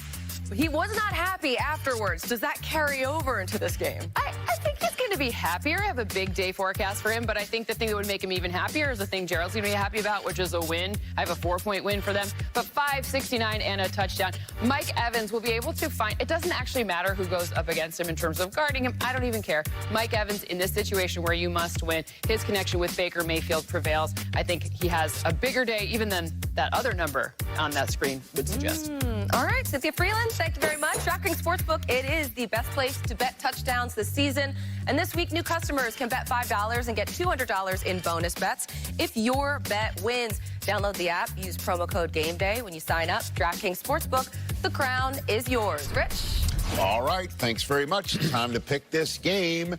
S6: He was not happy afterwards. Does that carry over into this game?
S7: I think he's going to be happier. I have a big day forecast for him, but I think the thing that would make him even happier is the thing Gerald's going to be happy about, which is a win. I have a 4-point win for them, but 569 and a touchdown. Mike Evans will be able to find, it doesn't actually matter who goes up against him in terms of guarding him. I don't even care. Mike Evans, in this situation where you must win, his connection with Baker Mayfield prevails. I think he has a bigger day even than that other number on that screen would suggest.
S6: All right, Cynthia Freeland, thank you very much. DraftKings Sportsbook, it is the best place to bet touchdowns this season. And this week, new customers can bet $5 and get $200 in bonus bets if your bet wins. Download the app, use promo code GameDay when you sign up. DraftKings Sportsbook, the crown is yours. Rich?
S4: All right, thanks very much. It's time to pick this game.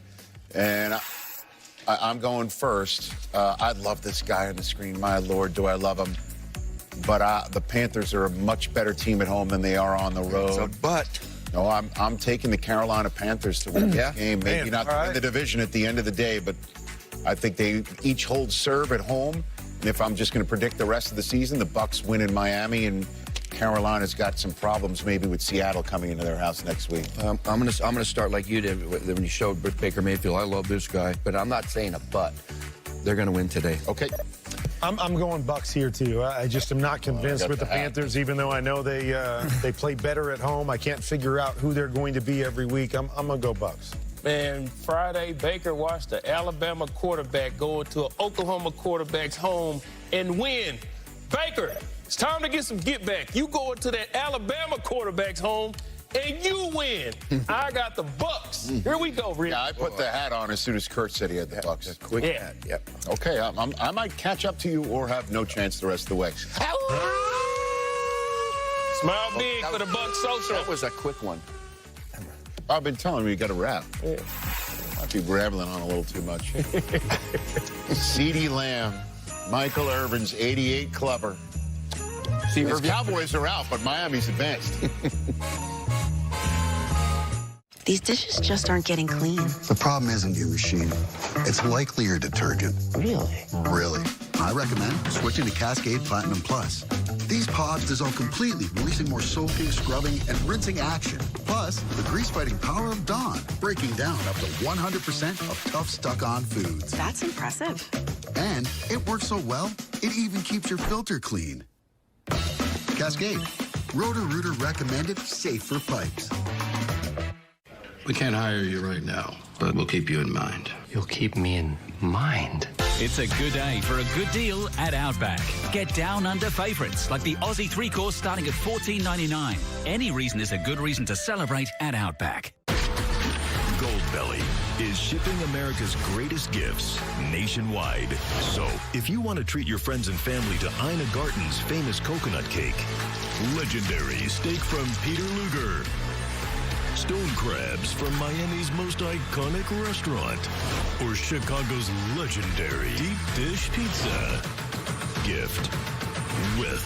S4: And I'm going first. I love this guy on the screen. My Lord, do I love him. But the Panthers are a much better team at home than they are on the road. No, I'm taking the Carolina Panthers to win this game. Maybe not to win the division at the end of the day, but I think they each hold serve at home. And if I'm just going to predict the rest of the season, the Bucs win in Miami, and Carolina's got some problems maybe with Seattle coming into their house next week.
S10: I'm gonna start like you did when you showed Baker Mayfield. I love this guy, but I'm not saying a but. They're going to win today.
S4: Okay.
S1: I'm going Bucs here, too. I just am not convinced with the Panthers, even though I know they play better at home. I can't figure out who they're going to be every week. I'm going to go Bucs.
S11: Man, Friday, Baker watched the Alabama quarterback go into an Oklahoma quarterback's home and win. Baker, it's time to get some get back. You go into that Alabama quarterback's home and you win. I got the Bucs. Here we go, Rick.
S4: Yeah, I put the hat on as soon as Kurt said he had the Bucs.
S10: Quick hat. Yep.
S4: Okay, I might catch up to you or have no chance the rest of the way.
S11: Smile big for the Bucs social.
S10: That was a quick one.
S4: I've been telling you got to rap. Yeah. Might be rambling on a little too much. CeeDee Lamb, Michael Irvin's 88 clubber. The Cowboys are out, but Miami's advanced.
S13: These dishes just aren't getting clean.
S14: The problem isn't your machine. It's likely your detergent.
S13: Really?
S14: Really. I recommend switching to Cascade Platinum Plus. These pods dissolve completely, releasing more soaking, scrubbing, and rinsing action. Plus, the grease-fighting power of Dawn, breaking down up to 100% of tough stuck-on foods.
S13: That's impressive.
S14: And it works so well, it even keeps your filter clean. Cascade. Roto-Rooter recommended, safe for pipes.
S15: We can't hire you right now, but we'll keep you in mind.
S16: You'll keep me in mind?
S17: It's a good day for a good deal at Outback. Get down under favourites like the Aussie 3-course starting at $14.99. Any reason is a good reason to celebrate at Outback.
S18: Goldbelly is shipping America's greatest gifts nationwide. So, if you want to treat your friends and family to Ina Garten's famous coconut cake, legendary steak from Peter Luger, stone crabs from Miami's most iconic restaurant, or Chicago's legendary deep dish pizza, gift with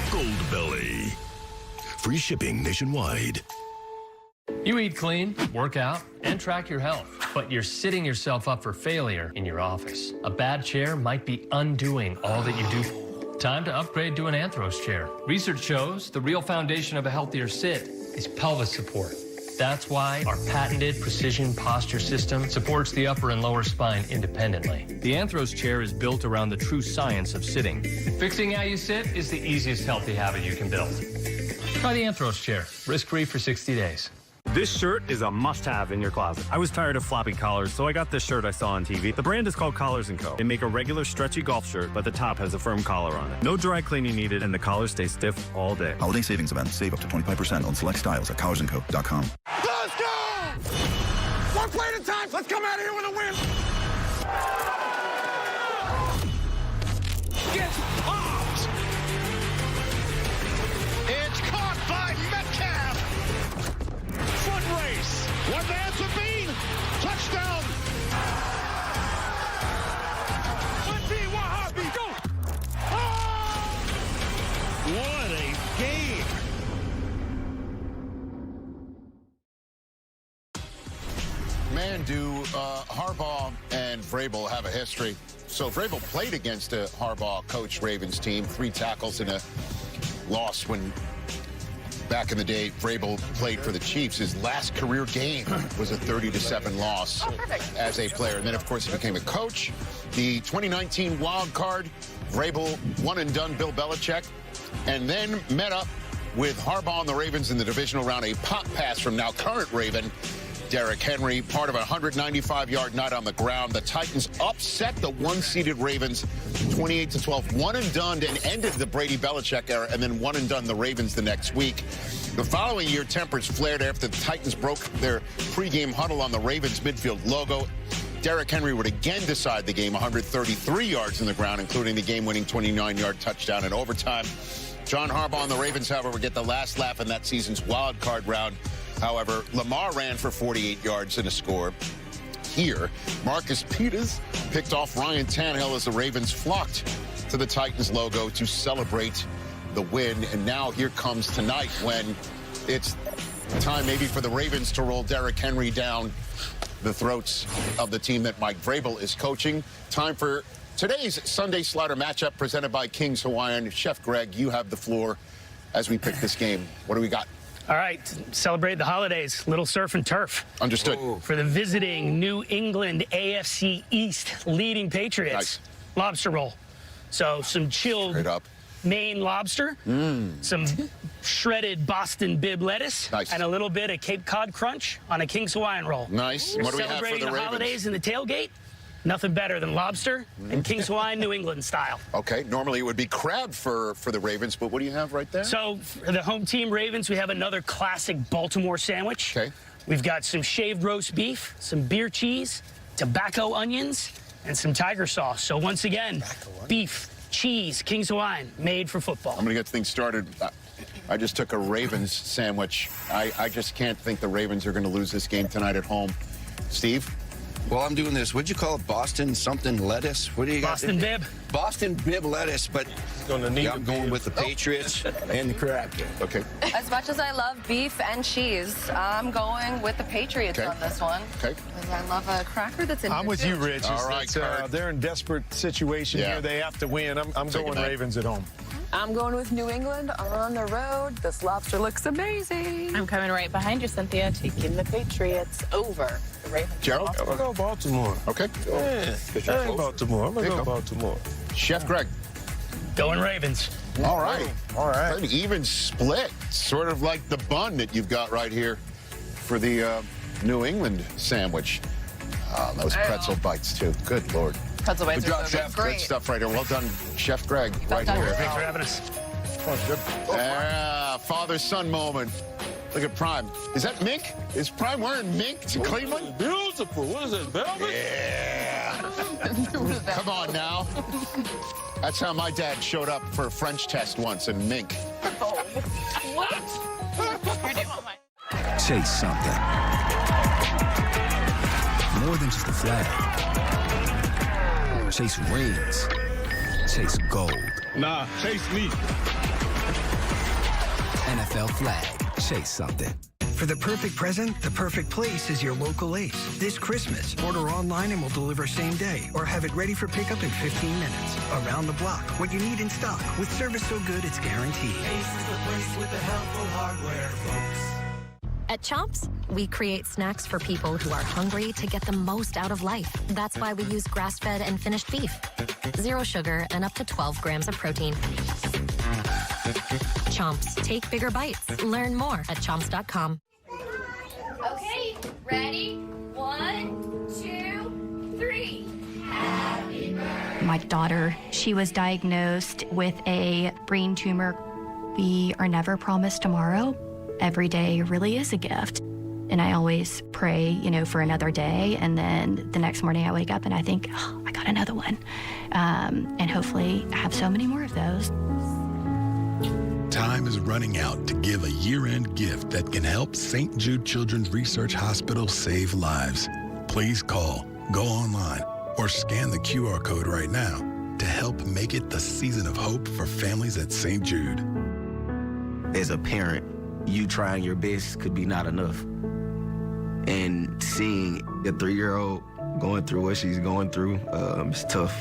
S18: Goldbelly. Free shipping nationwide.
S16: You eat clean, work out, and track your health, but you're setting yourself up for failure in your office. A bad chair might be undoing all that you do. Time to upgrade to an Anthros chair. Research shows the real foundation of a healthier sit is pelvis support. That's why our patented precision posture system supports the upper and lower spine independently. The Anthros chair is built around the true science of sitting. Fixing how you sit is the easiest healthy habit you can build. Try the Anthros chair, risk-free for 60 days.
S5: This shirt is a must-have in your closet. I was tired of floppy collars, so I got this shirt I saw on TV. The brand is called Collars & Co. They make a regular stretchy golf shirt, but the top has a firm collar on it. No dry cleaning needed, and the collars stay stiff all day.
S14: Holiday savings event. Save up to 25% on select styles at collarsandco.com.
S12: Let's go! One play at a time. Let's come out of here with a win. Gets popped. It's caught by Metcalf. Foot race. What the answer be? Touchdown. Let's see Wahhabi. Go. Oh! What a game.
S4: Man, do Harbaugh and Vrabel have a history. So Vrabel played against a Harbaugh-coached Ravens team, 3 tackles in a loss when back in the day Vrabel played for the Chiefs. His last career game was a 30-7 loss as a player. And then, of course, he became a coach. The 2019 wild card, Vrabel one and done Bill Belichick, and then met up with Harbaugh and the Ravens in the divisional round. A pop pass from now current Raven Derrick Henry, part of a 195-yard night on the ground. The Titans upset the 1-seeded Ravens 28-12, one and done, and ended the Brady Belichick era, and then one and done the Ravens the next week. The following year, tempers flared after the Titans broke their pregame huddle on the Ravens midfield logo. Derrick Henry would again decide the game, 133 yards in the ground, including the game-winning 29-yard touchdown in overtime. John Harbaugh and the Ravens, however, would get the last laugh in that season's wild card round. However, Lamar ran for 48 yards and a score. Here, Marcus Peters picked off Ryan Tannehill as the Ravens flocked to the Titans logo to celebrate the win. And now here comes tonight when it's time maybe for the Ravens to roll Derrick Henry down the throats of the team that Mike Vrabel is coaching. Time for today's Sunday Slider matchup presented by King's Hawaiian. Chef Greg, you have the floor as we pick this game. What do we got?
S8: All right, celebrate the holidays. Little surf and turf.
S4: Understood.
S8: For the visiting New England AFC East leading Patriots.
S4: Nice.
S8: Lobster roll. So some chilled Maine lobster, some shredded Boston bib lettuce, and a little bit of Cape Cod crunch on a King's Hawaiian roll.
S4: Nice. What do we have for the
S8: Celebrating the
S4: Ravens?
S8: holidays in the tailgate. Nothing better than lobster and King's Hawaiian New England style.
S4: Okay, normally it would be crab for the Ravens, but what do you have right there?
S8: So for the home team Ravens, we have another classic Baltimore sandwich.
S4: Okay.
S8: We've got some shaved roast beef, some beer cheese, tobacco onions, and some tiger sauce. So once again, beef, cheese, King's Hawaiian, made for football.
S4: I'm going to get things started. I just took a Ravens sandwich. I just can't think the Ravens are going to lose this game tonight at home. Steve?
S10: Well, I'm doing this. What'd you call it? Boston something lettuce? What do you got?
S8: Boston bib.
S10: Boston bib lettuce, but I'm going with the Patriots and the crab.
S4: Okay.
S6: As much as I love beef and cheese, I'm going with the Patriots on this one.
S4: Okay.
S6: Because I love a cracker that's in
S1: I'm with you, Rich.
S4: All right,
S1: they're in desperate situation here. They have to win. I'm going Ravens at home.
S19: I'm going with New England on the road. This lobster looks amazing.
S3: I'm coming right behind you, Cynthia, taking the Patriots over the Ravens.
S4: Gerald?
S11: I'm going to go Baltimore.
S4: Okay.
S11: Yeah, I ain't Baltimore. I'm going to go Baltimore.
S4: Chef Greg?
S8: Going Ravens.
S4: All right.
S11: All right.
S4: An even split, sort of like the bun that you've got right here for the New England sandwich. Those pretzel bites, too. Good Lord.
S6: Pretzel bites
S4: Good
S6: are
S4: job,
S6: so
S4: Chef.
S6: good.
S4: Good stuff right here. Well done, Chef Greg, right here.
S8: Thanks for having us.
S4: Father-son moment. Look at Prime. Is that mink? Is Prime wearing mink to Cleveland?
S11: Beautiful. What is this, velvet?
S4: Yeah. Come on now. That's how my dad showed up for a French test once in mink.
S3: What?
S21: Chase something. More than just a flag. Chase rings. Chase gold.
S34: Nah, chase me.
S21: NFL flag. Chase something.
S22: For the perfect present, the perfect place is your local Ace. This Christmas, order online and we'll deliver same day, or have it ready for pickup in 15 minutes. Around the block, what you need in stock, with service so good it's guaranteed.
S23: Ace is the place with the helpful hardware, folks.
S24: At Chops,
S2: We create snacks for people who are hungry to get the most out of life. That's why we use grass-fed and finished beef. 0 sugar and up to 12 grams of protein. Chomps. Take bigger bites. Learn more at chomps.com.
S3: Okay, ready? 1, 2, 3. Happy birthday.
S9: My daughter, she was diagnosed with a brain tumor. We are never promised tomorrow. Every day really is a gift. And I always pray, you know, for another day. And then the next morning I wake up and I think, oh, I got another one. And hopefully I have so many more of those.
S20: Time is running out to give a year-end gift that can help St. Jude Children's Research Hospital save lives. Please call, go online, or scan the QR code right now to help make it the season of hope for families at St. Jude.
S23: As a parent, you trying your best could be not enough. And seeing a 3-year-old going through what she's going through, it's tough.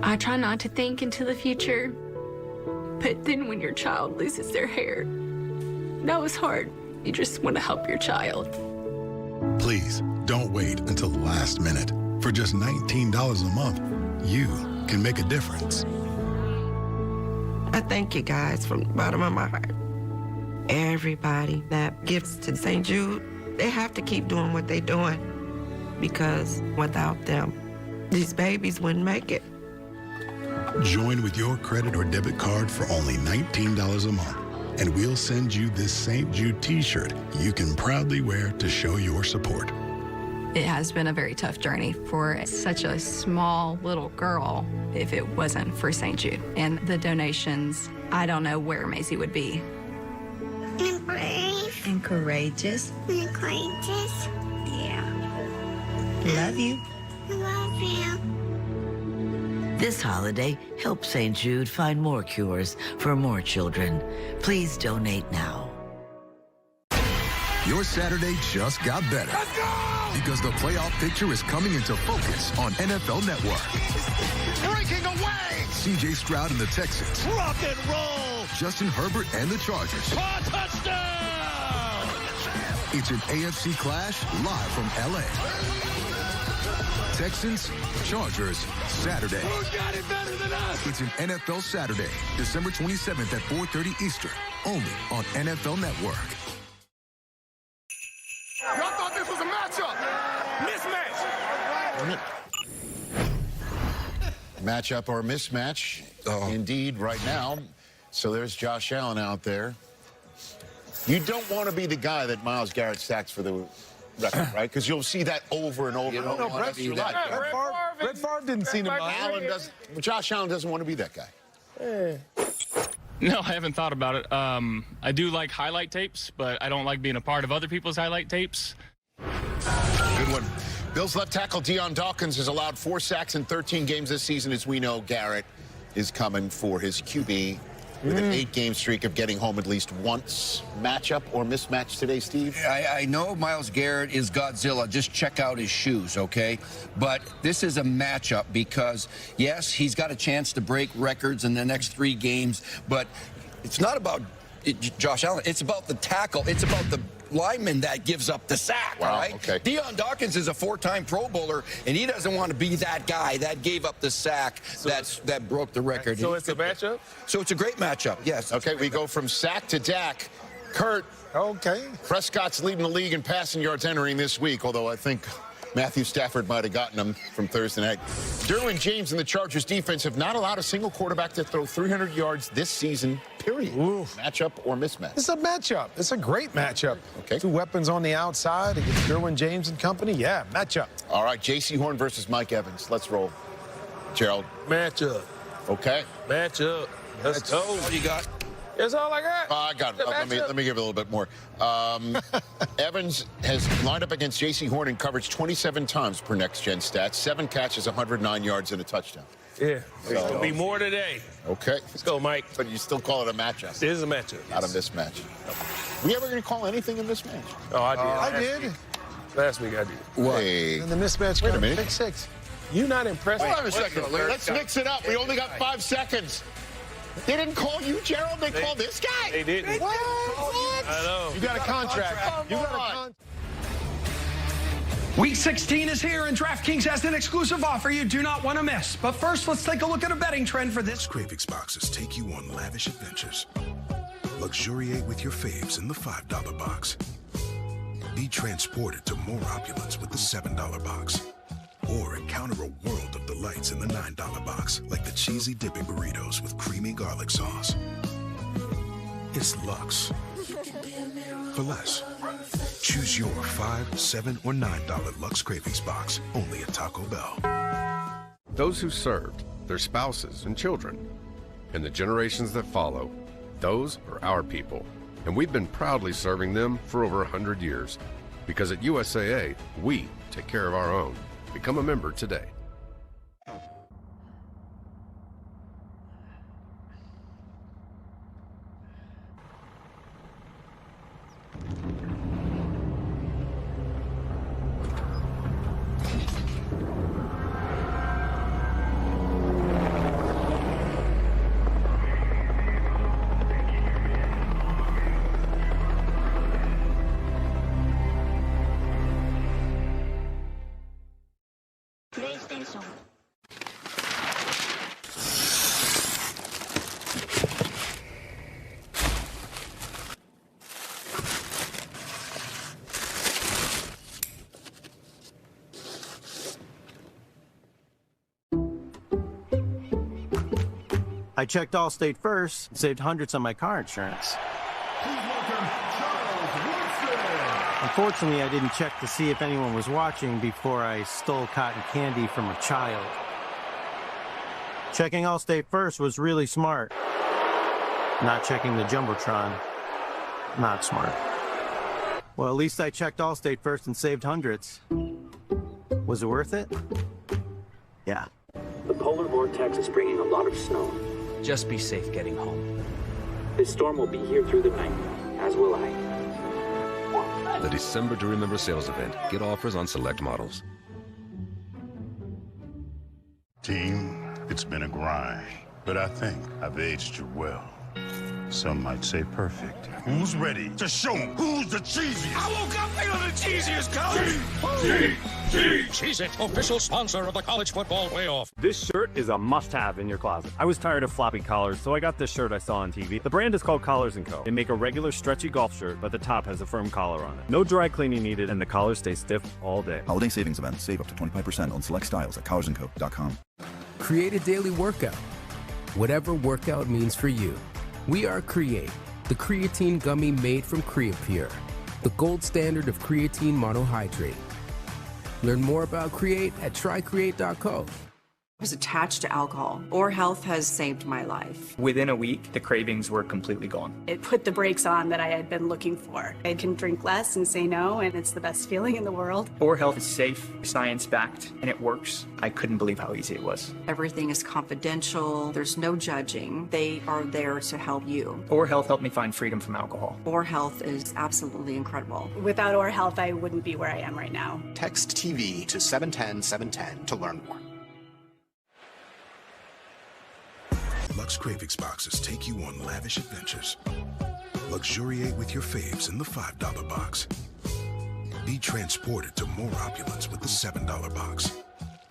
S24: I try not to think into the future, but then when your child loses their hair, that was hard. You just want to help your child.
S20: Please don't wait until the last minute. For just $19 a month, you can make a difference.
S25: I thank you guys from the bottom of my heart. Everybody that gives to St. Jude, they have to keep doing what they're doing because without them, these babies wouldn't make it.
S20: Join with your credit or debit card for only $19 a month, and we'll send you this St. Jude t-shirt you can proudly wear to show your support.
S26: It has been a very tough journey for such a small little girl if it wasn't for St. Jude. And the donations, I don't know where Maisie would be.
S27: And brave. And courageous. And courageous. Yeah.
S28: Love you.
S27: Love you.
S28: This holiday, help St. Jude find more cures for more children. Please donate now.
S29: Your Saturday just got better. Let's go! Because the playoff picture is coming into focus on NFL Network.
S4: Breaking away!
S29: C.J. Stroud and the Texans.
S12: Rock and roll!
S29: Justin Herbert and the Chargers.
S12: Touchdown!
S29: It's an AFC clash live from L.A. Texans, Chargers, Saturday.
S12: Who's got it better than us?
S29: It's an NFL Saturday, December 27th at 4:30 Eastern, only on NFL Network.
S4: Y'all thought this was a matchup. Mismatch. Matchup or mismatch, indeed, right now. So there's Josh Allen out there. You don't want to be the guy that Myles Garrett stacks for the record, right? Because you'll see that over and over and over.
S1: Brett Favre didn't see him.
S4: Josh Allen doesn't want to be that guy.
S30: No, I haven't thought about it. I do like highlight tapes, but I don't like being a part of other people's highlight tapes.
S4: Good one. Bills left tackle Deion Dawkins has allowed 4 sacks in 13 games this season. As we know, Garrett is coming for his QB with an 8-game streak of getting home at least once. Matchup or mismatch today, Steve?
S10: I know Myles Garrett is Godzilla. Just check out his shoes, okay? But this is a matchup because, yes, he's got a chance to break records in the next 3 games, but it's not about Josh Allen. It's about the tackle. It's about the lineman that gives up the sack, right?
S4: Okay.
S10: Deion Dawkins is a 4-time Pro Bowler, and he doesn't want to be that guy that gave up the sack that broke the record.
S11: So it's a matchup?
S10: So it's a great matchup, yes.
S4: Okay, we go from sack to Dak. Kurt.
S1: Okay.
S4: Prescott's leading the league in passing yards entering this week, although I think Matthew Stafford might have gotten him from Thursday night. Derwin James and the Chargers defense have not allowed a single quarterback to throw 300 yards this season, period.
S1: Ooh.
S4: Matchup or mismatch?
S1: It's a matchup. It's a great matchup.
S4: Okay.
S1: 2 weapons on the outside against Derwin James and company. Yeah, matchup.
S4: All right, J.C. Horn versus Mike Evans. Let's roll. Gerald.
S11: Matchup.
S4: Okay.
S11: Matchup. Let's go.
S10: What you got?
S11: That's all I got.
S4: I got it. Let me give it a little bit more. Evans has lined up against J.C. Horn in coverage 27 times per Next Gen Stats. 7 catches, 109 yards, and a touchdown.
S11: Yeah. There's going to be more today.
S4: Okay.
S11: Let's go, Mike.
S4: But you still call it a matchup.
S11: It is a matchup.
S4: Not a mismatch. We ever going to call anything a mismatch?
S11: Oh, I did.
S1: I did.
S11: Last week I did.
S4: What?
S1: And the mismatch got a pick 6.
S11: You not impressed?
S4: Hold on a second. Let's mix it up. We only got 5 seconds. They didn't call you, Gerald. They called this guy.
S11: They didn't.
S4: What?
S11: I know.
S1: You got a contract. You got a contract.
S5: Week 16 is here, and DraftKings has an exclusive offer you do not want to miss. But first, let's take a look at a betting trend for this.
S6: Cravings boxes take you on lavish adventures. Luxuriate with your faves in the $5 box. Be transported to more opulence with the $7 box. Or encounter a world of delights in the $9 box, like the cheesy dipping burritos with creamy garlic sauce. It's luxe for less. Choose your $5, $7, or $9 Lux Cravings box, only at Taco Bell.
S7: Those who served, their spouses and children, and the generations that follow, those are our people. And we've been proudly serving them for over 100 years. Because at USAA, we take care of our own. Become a member today.
S27: PlayStation.
S8: I checked Allstate first and saved hundreds on my car insurance. Unfortunately, I didn't check to see if anyone was watching before I stole cotton candy from a child. Checking Allstate first was really smart. Not checking the Jumbotron, not smart. Well, at least I checked Allstate first and saved hundreds. Was it worth it? Yeah.
S13: The polar vortex is bringing a lot of snow. Just be safe getting home. This storm will be here through the night, as will I.
S14: The December to Remember sales event. Get offers on select models.
S15: Team, it's been a grind, but I think I've aged you well. Some might say perfect. Who's ready to show 'em who's the cheesiest?
S12: I woke up feeling the cheesiest, coach!
S16: Cheez-It, official sponsor of the college football playoff.
S17: This shirt is a must-have in your closet. I was tired of floppy collars, so I got this shirt I saw on TV. The brand is called Collars & Co. They make a regular stretchy golf shirt, but the top has a firm collar on it. No dry cleaning needed, and the collar stays stiff all day.
S18: Holiday savings event. Save up to 25% on select styles at collarsandco.com.
S21: Create a daily workout. Whatever workout means for you. We are Create, the creatine gummy made from Creapure, the gold standard of creatine monohydrate. Learn more about Create at trycreate.co.
S19: I was attached to alcohol. Or Health has saved my life.
S31: Within a week, the cravings were completely gone.
S32: It put the brakes on that I had been looking for. I can drink less and say no, and it's the best feeling in the world.
S31: Or Health is safe, science-backed, and it works. I couldn't believe how easy it was.
S19: Everything is confidential. There's no judging. They are there to help you.
S31: Or Health helped me find freedom from alcohol.
S19: Or Health is absolutely incredible.
S32: Without Or Health, I wouldn't be where I am right now.
S33: Text TV to 710-710 to learn more.
S6: Lux Cravings boxes take you on lavish adventures. Luxuriate with your faves in the $5 box. Be transported to more opulence with the $7 box.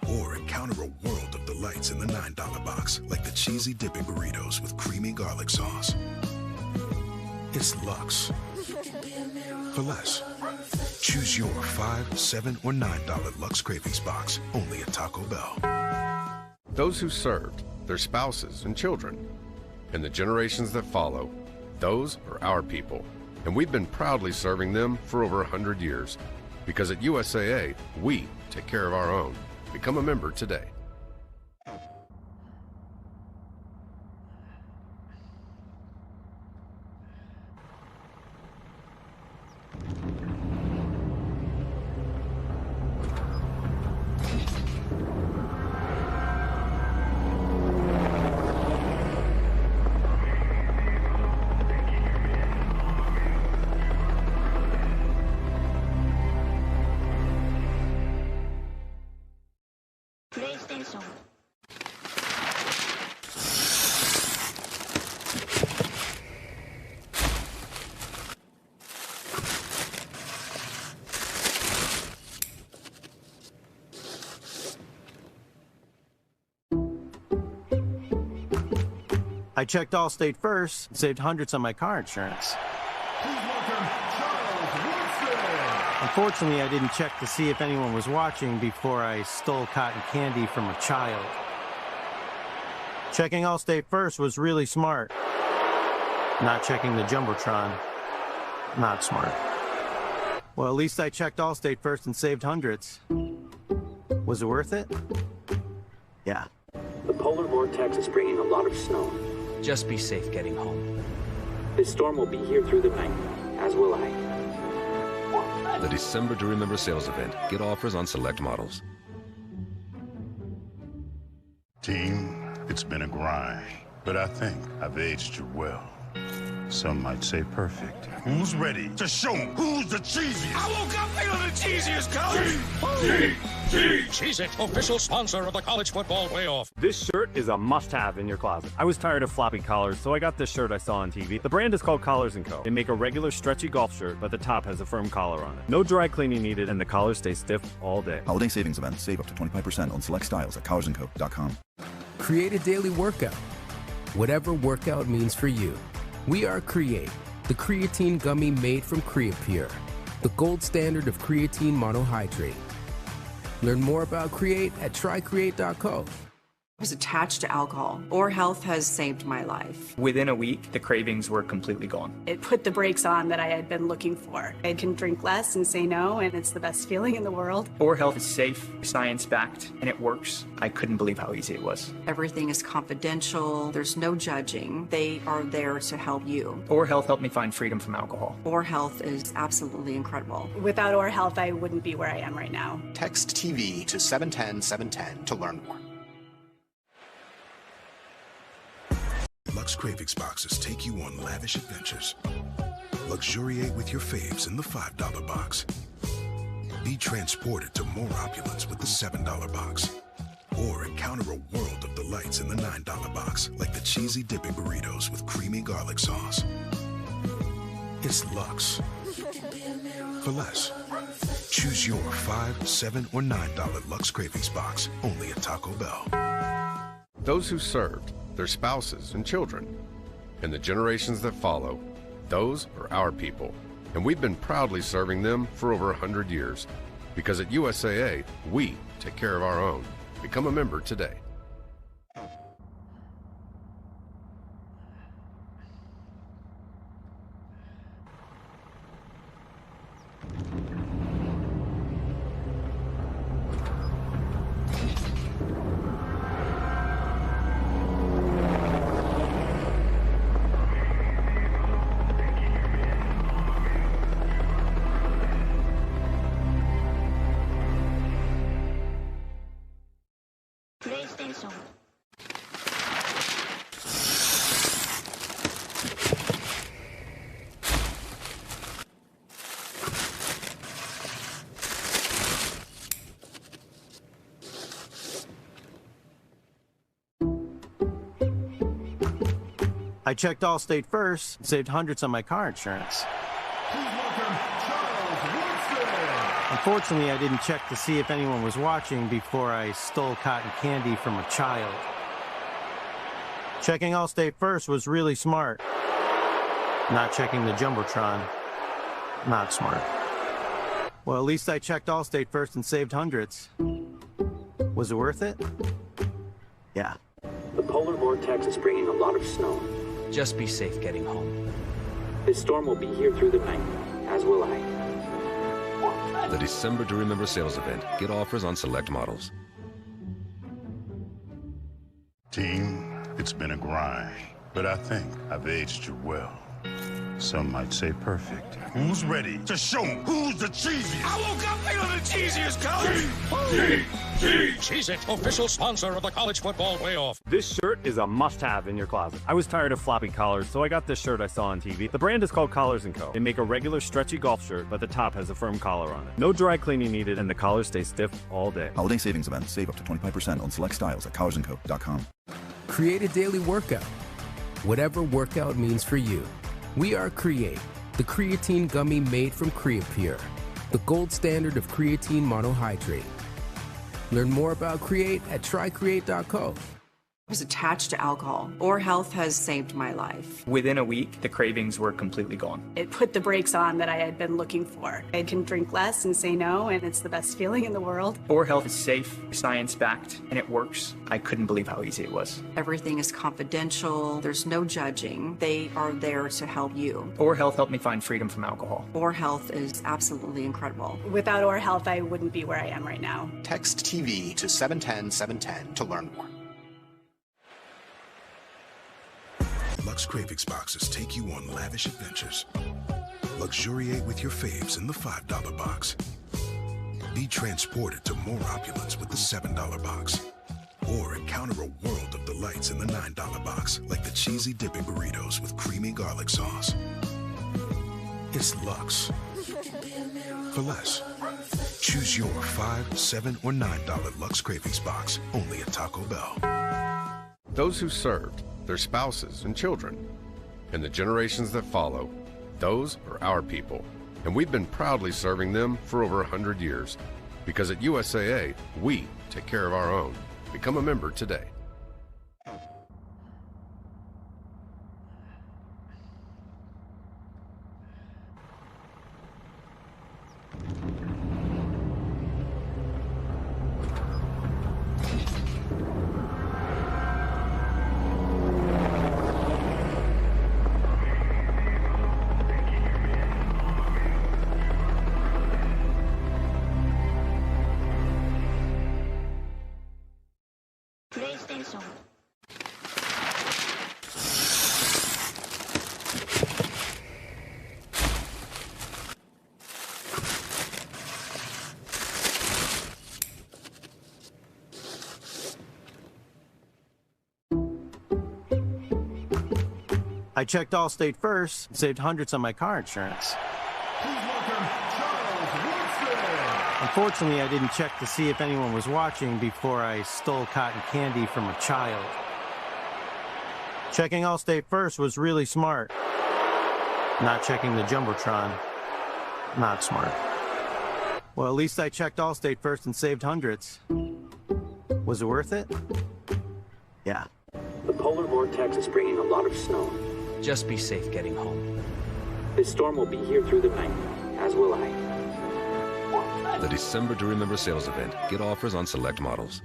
S6: Or encounter a world of delights in the $9 box, like the cheesy dipping burritos with creamy garlic sauce. It's luxe for less. Choose your $5, $7, or $9 Lux Cravings box, only at Taco Bell.
S7: Those who served, their spouses and children, and the generations that follow, those are our people. And we've been proudly serving them for over 100 years. Because at USAA, we take care of our own. Become a member today.
S27: PlayStation.
S8: I checked Allstate first and saved hundreds on my car insurance. Unfortunately, I didn't check to see if anyone was watching before I stole cotton candy from a child. Checking Allstate first was really smart. Not checking the Jumbotron, not smart. Well, at least I checked Allstate first and saved hundreds. Was it worth it? Yeah.
S13: The polar vortex is bringing a lot of snow. Just be safe getting home. This storm will be here through the night, as will I.
S14: The December to Remember sales event. Get offers on select models.
S15: Team, it's been a grind, but I think I've aged you well. Some might say perfect. Who's ready to show 'em who's the cheesiest?
S16: I woke up feeling the cheesiest, coach! Cheez-It, official sponsor of the college football playoff.
S17: This shirt is a must-have in your closet. I was tired of floppy collars, so I got this shirt I saw on TV. The brand is called Collars & Co. They make a regular stretchy golf shirt, but the top has a firm collar on it. No dry cleaning needed, and the collar stays stiff all day.
S18: Holiday savings event. Save up to 25% on select styles at collarsandco.com.
S21: Create a daily workout. Whatever workout means for you. We are Create, the creatine gummy made from Creapure, the gold standard of creatine monohydrate. Learn more about Create at trycreate.co.
S19: I was attached to alcohol. Or Health has saved my life.
S31: Within a week, the cravings were completely gone.
S32: It put the brakes on that I had been looking for. I can drink less and say no, and it's the best feeling in the world.
S31: Or Health is safe, science-backed, and it works. I couldn't believe how easy it was.
S19: Everything is confidential. There's no judging. They are there to help you.
S31: Or Health helped me find freedom from alcohol.
S19: Or Health is absolutely incredible.
S32: Without Or Health, I wouldn't be where I am right now.
S33: Text TV to 710-710 to learn more.
S6: Lux Cravings boxes take you on lavish adventures. Luxuriate with your faves in the $5 box. Be transported to more opulence with the $7 box. Or encounter a world of delights in the $9 box, like the cheesy dipping burritos with creamy garlic sauce. It's Lux. For less. Choose your $5, $7, or $9 Lux Cravings box, only at Taco Bell.
S7: Those who served, their spouses and children, and the generations that follow, those are our people. And we've been proudly serving them for over 100 years. Because at USAA, we take care of our own. Become a member today.
S27: PlayStation.
S8: I checked Allstate first and saved hundreds on my car insurance. Unfortunately, I didn't check to see if anyone was watching before I stole cotton candy from a child. Checking Allstate first was really smart. Not checking the Jumbotron, not smart. Well, at least I checked Allstate first and saved hundreds. Was it worth it? Yeah.
S13: The polar vortex is bringing a lot of snow. Just be safe getting home. This storm will be here through the night, as will I.
S14: The December to Remember sales event. Get offers on select models.
S15: Team, it's been a grind, but I think I've aged you well. Some might say perfect. Who's ready to show 'em who's the cheesiest?
S16: I woke up feeling the cheesiest, coach! Cheez-It, official sponsor of the college football playoff.
S17: This shirt is a must-have in your closet. I was tired of floppy collars, so I got this shirt I saw on TV. The brand is called Collars & Co. They make a regular stretchy golf shirt, but the top has a firm collar on it. No dry cleaning needed, and the collar stays stiff all day.
S18: Holiday savings event. Save up to 25% on select styles at collarsandco.com.
S21: Create a daily workout. Whatever workout means for you. We are Create, the creatine gummy made from Creapure, the gold standard of creatine monohydrate. Learn more about Create at trycreate.co.
S19: was attached to alcohol. Or Health has saved my life.
S31: Within a week, the cravings were completely gone.
S32: It put the brakes on that I had been looking for. I can drink less and say no, and it's the best feeling in the world.
S31: Or Health is safe, science-backed, and it works. I couldn't believe how easy it was.
S19: Everything is confidential. There's no judging. They are there to help you.
S31: Or Health helped me find freedom from alcohol.
S19: Or Health is absolutely incredible.
S32: Without Or Health, I wouldn't be where I am right now.
S33: Text TV to 710-710 to learn more.
S6: Lux Cravings boxes take you on lavish adventures. Luxuriate with your faves in the $5 box. Be transported to more opulence with the $7 box. Or encounter a world of delights in the $9 box, like the cheesy dipping burritos with creamy garlic sauce. It's Lux for less. Choose your $5, $7, or $9 Lux Cravings box, only at Taco Bell.
S7: Those who served, their spouses and children, and the generations that follow, those are our people. And we've been proudly serving them for over 100 years. Because at USAA, we take care of our own. Become a member today.
S27: PlayStation.
S8: I checked Allstate first and saved hundreds on my car insurance. Unfortunately, I didn't check to see if anyone was watching before I stole cotton candy from a child. Checking Allstate first was really smart. Not checking the Jumbotron, not smart. Well, at least I checked Allstate first and saved hundreds. Was it worth it? Yeah.
S13: The polar vortex is bringing a lot of snow. Just be safe getting home. This storm will be here through the night, as will I.
S14: The December to Remember sales event. Get offers on select models.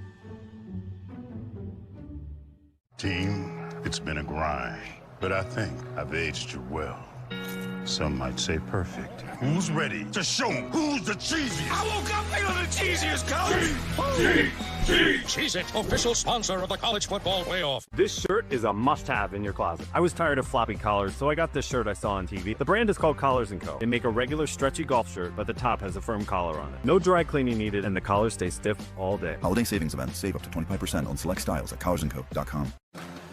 S15: Team, it's been a grind, but I think I've aged you well. Some might say perfect. Who's ready to show 'em who's the cheesiest?
S16: I woke up feeling the cheesiest, Coach! Cheez-It, official sponsor of the college football playoff.
S17: This shirt is a must-have in your closet. I was tired of floppy collars, so I got this shirt I saw on TV. The brand is called Collars & Co. They make a regular stretchy golf shirt, but the top has a firm collar on it. No dry cleaning needed, and the collar stays stiff all day.
S18: Holiday savings event. Save up to 25% on select styles at collarsandco.com.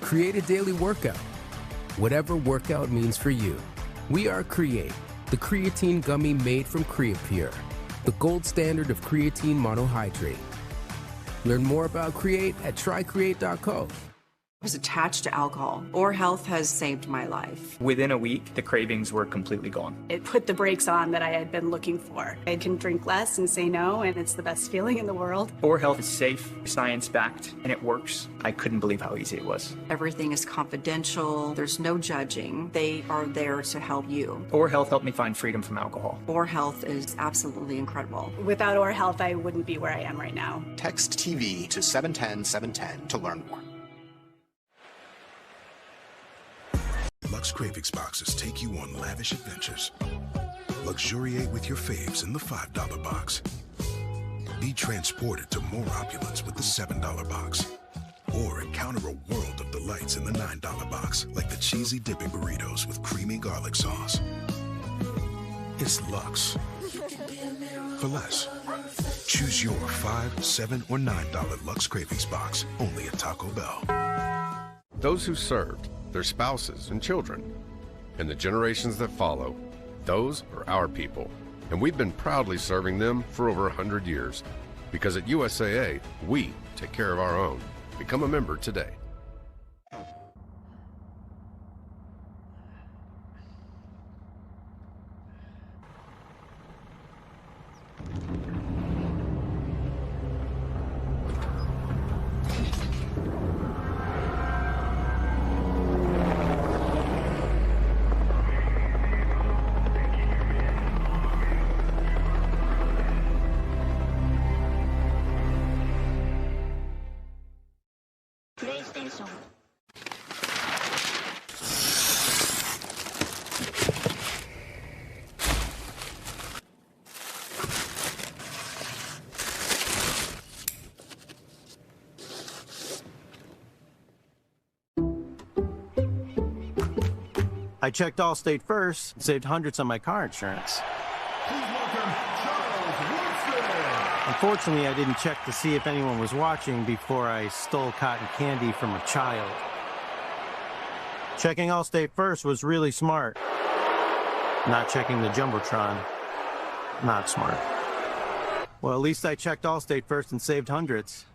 S21: Create a daily workout. Whatever workout means for you. We are Create, the creatine gummy made from Creapure, the gold standard of creatine monohydrate. Learn more about Create at trycreate.co.
S19: Was attached to alcohol. Or Health has saved my life.
S31: Within a week, the cravings were completely gone.
S32: It put the brakes on that I had been looking for. I can drink less and say no, and it's the best feeling in the world.
S31: Or Health is safe, science-backed, and it works. I couldn't believe how easy it was.
S19: Everything is confidential. There's no judging. They are there to help you.
S31: Or Health helped me find freedom from alcohol.
S19: Or Health is absolutely incredible.
S32: Without Or Health, I wouldn't be where I am right now.
S33: Text TV to 710-710 to learn more.
S6: Lux Cravings boxes take you on lavish adventures. Luxuriate with your faves in the $5 box. Be transported to more opulence with the $7 box. Or encounter a world of delights in the $9 box, like the cheesy dipping burritos with creamy garlic sauce. It's Lux for less. Choose your $5, $7, or $9 Lux Cravings box, only at Taco Bell.
S7: Those who served, their spouses and children, and the generations that follow, those are our people. And we've been proudly serving them for over 100 years. Because at USAA, we take care of our own. Become a member today.
S27: station.
S8: I checked Allstate first and saved hundreds on my car insurance. Unfortunately, I didn't check to see if anyone was watching before I stole cotton candy from a child. Checking Allstate first was really smart. Not checking the Jumbotron, not smart. Well, at least I checked Allstate first and saved hundreds.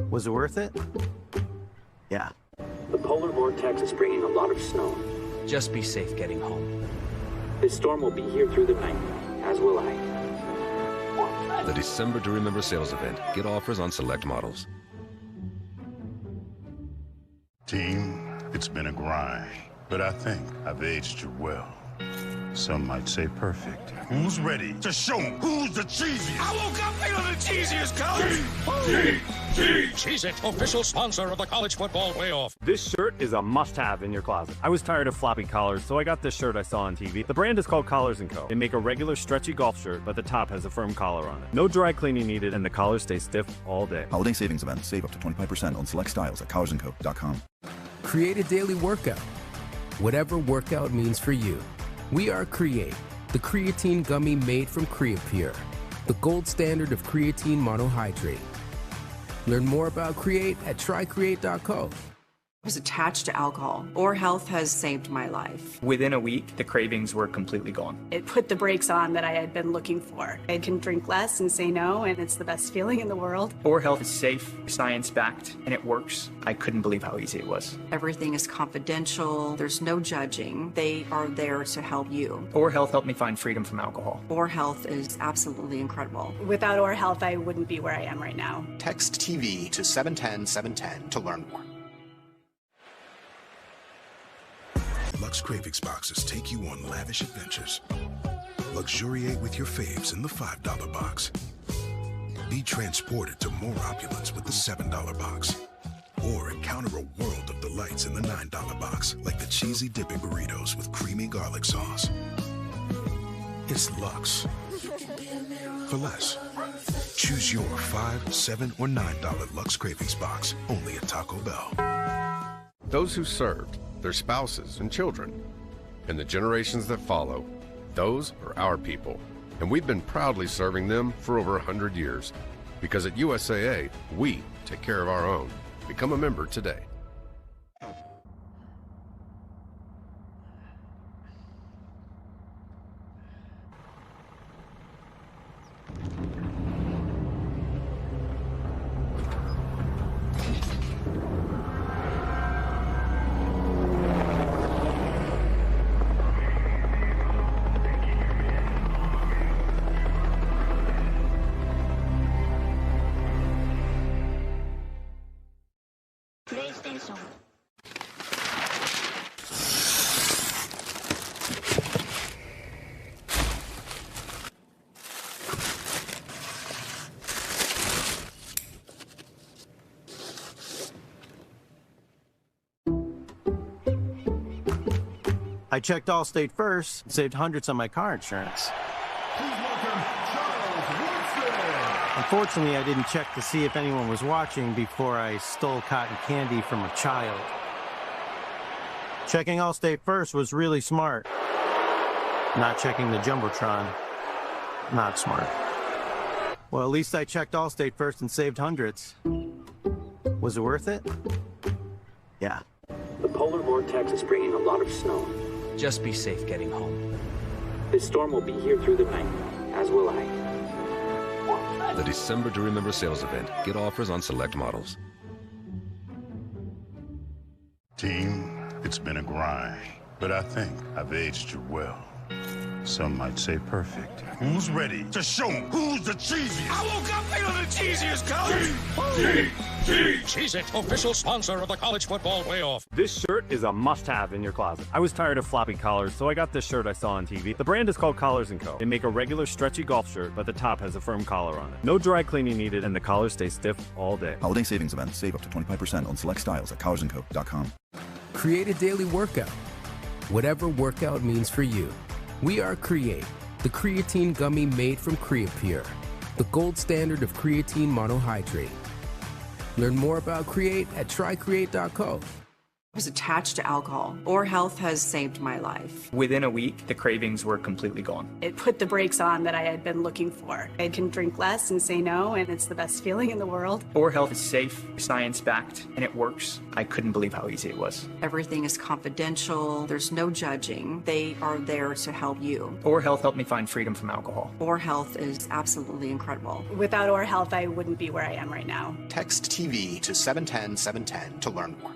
S8: Was it worth it? Yeah.
S13: The polar vortex is bringing a lot of snow. Just be safe getting home. This storm will be here through the night, as will I.
S14: The December to Remember sales event. Get offers on select models.
S15: Team, it's been a grind, but I think I've aged you well. Some might say perfect. Who's ready to show 'em who's the cheesiest?
S16: I woke up feeling the cheesiest, Coach! Cheez-It, official sponsor of the college football playoff.
S17: This shirt is a must-have in your closet. I was tired of floppy collars, so I got this shirt I saw on TV. The brand is called Collars & Co. They make a regular stretchy golf shirt, but the top has a firm collar on it. No dry cleaning needed, and the collar stays stiff all day.
S18: Holiday savings event. Save up to 25% on select styles at collarsandco.com.
S21: Create a daily workout. Whatever workout means for you. We are Create, the creatine gummy made from Creapure, the gold standard of creatine monohydrate. Learn more about Create at trycreate.co.
S19: I was attached to alcohol. Or Health has saved my life.
S31: Within a week, the cravings were completely gone.
S32: It put the brakes on that I had been looking for. I can drink less and say no, and it's the best feeling in the world.
S31: Or Health is safe, science-backed, and it works. I couldn't believe how easy it was.
S19: Everything is confidential. There's no judging. They are there to help you.
S31: Or Health helped me find freedom from alcohol.
S19: Or Health is absolutely incredible.
S32: Without Or Health, I wouldn't be where I am right now.
S33: Text TV to 710-710 to learn more.
S6: Lux Cravings boxes take you on lavish adventures. Luxuriate with your faves in the $5 box. Be transported to more opulence with the $7 box. Or encounter a world of delights in the $9 box, like the cheesy dipping burritos with creamy garlic sauce. It's Lux. For less. Choose your $5, $7, or $9 Lux Cravings box, only at Taco Bell.
S7: Those who served, their spouses and children, and the generations that follow, those are our people. And we've been proudly serving them for over 100 years. Because at USAA, we take care of our own. Become a member today.
S27: PlayStation.
S8: I checked Allstate first and saved hundreds on my car insurance. Unfortunately, I didn't check to see if anyone was watching before I stole cotton candy from a child. Checking Allstate first was really smart. Not checking the Jumbotron, not smart. Well, at least I checked Allstate first and saved hundreds. Was it worth it? Yeah.
S13: The polar vortex is bringing a lot of snow. Just be safe getting home. This storm will be here through the night, as will I.
S14: The December to Remember sales event. Get offers on select models.
S15: Team, it's been a grind, but I think I've aged you well. Some might say perfect. Who's ready to show 'em who's the cheesiest?
S16: I woke up feeling the cheesiest, Coach! Cheez-It, official sponsor of the college football playoff.
S17: This shirt is a must-have in your closet. I was tired of floppy collars, so I got this shirt I saw on TV. The brand is called Collars & Co. They make a regular stretchy golf shirt, but the top has a firm collar on it. No dry cleaning needed, and the collar stays stiff all day.
S18: Holiday savings event. Save up to 25% on select styles at collarsandco.com.
S21: Create a daily workout. Whatever workout means for you. We are Create, the creatine gummy made from Creapure, the gold standard of creatine monohydrate. Learn more about Create at trycreate.co.
S19: I was attached to alcohol. Or Health has saved my life.
S31: Within a week, the cravings were completely gone.
S32: It put the brakes on that I had been looking for. I can drink less and say no, and it's the best feeling in the world.
S31: Or Health is safe, science-backed, and it works. I couldn't believe how easy it was.
S19: Everything is confidential. There's no judging. They are there to help you.
S31: Or Health helped me find freedom from alcohol.
S19: Or Health is absolutely incredible.
S32: Without Or Health, I wouldn't be where I am right now.
S33: Text TV to 710-710 to learn more.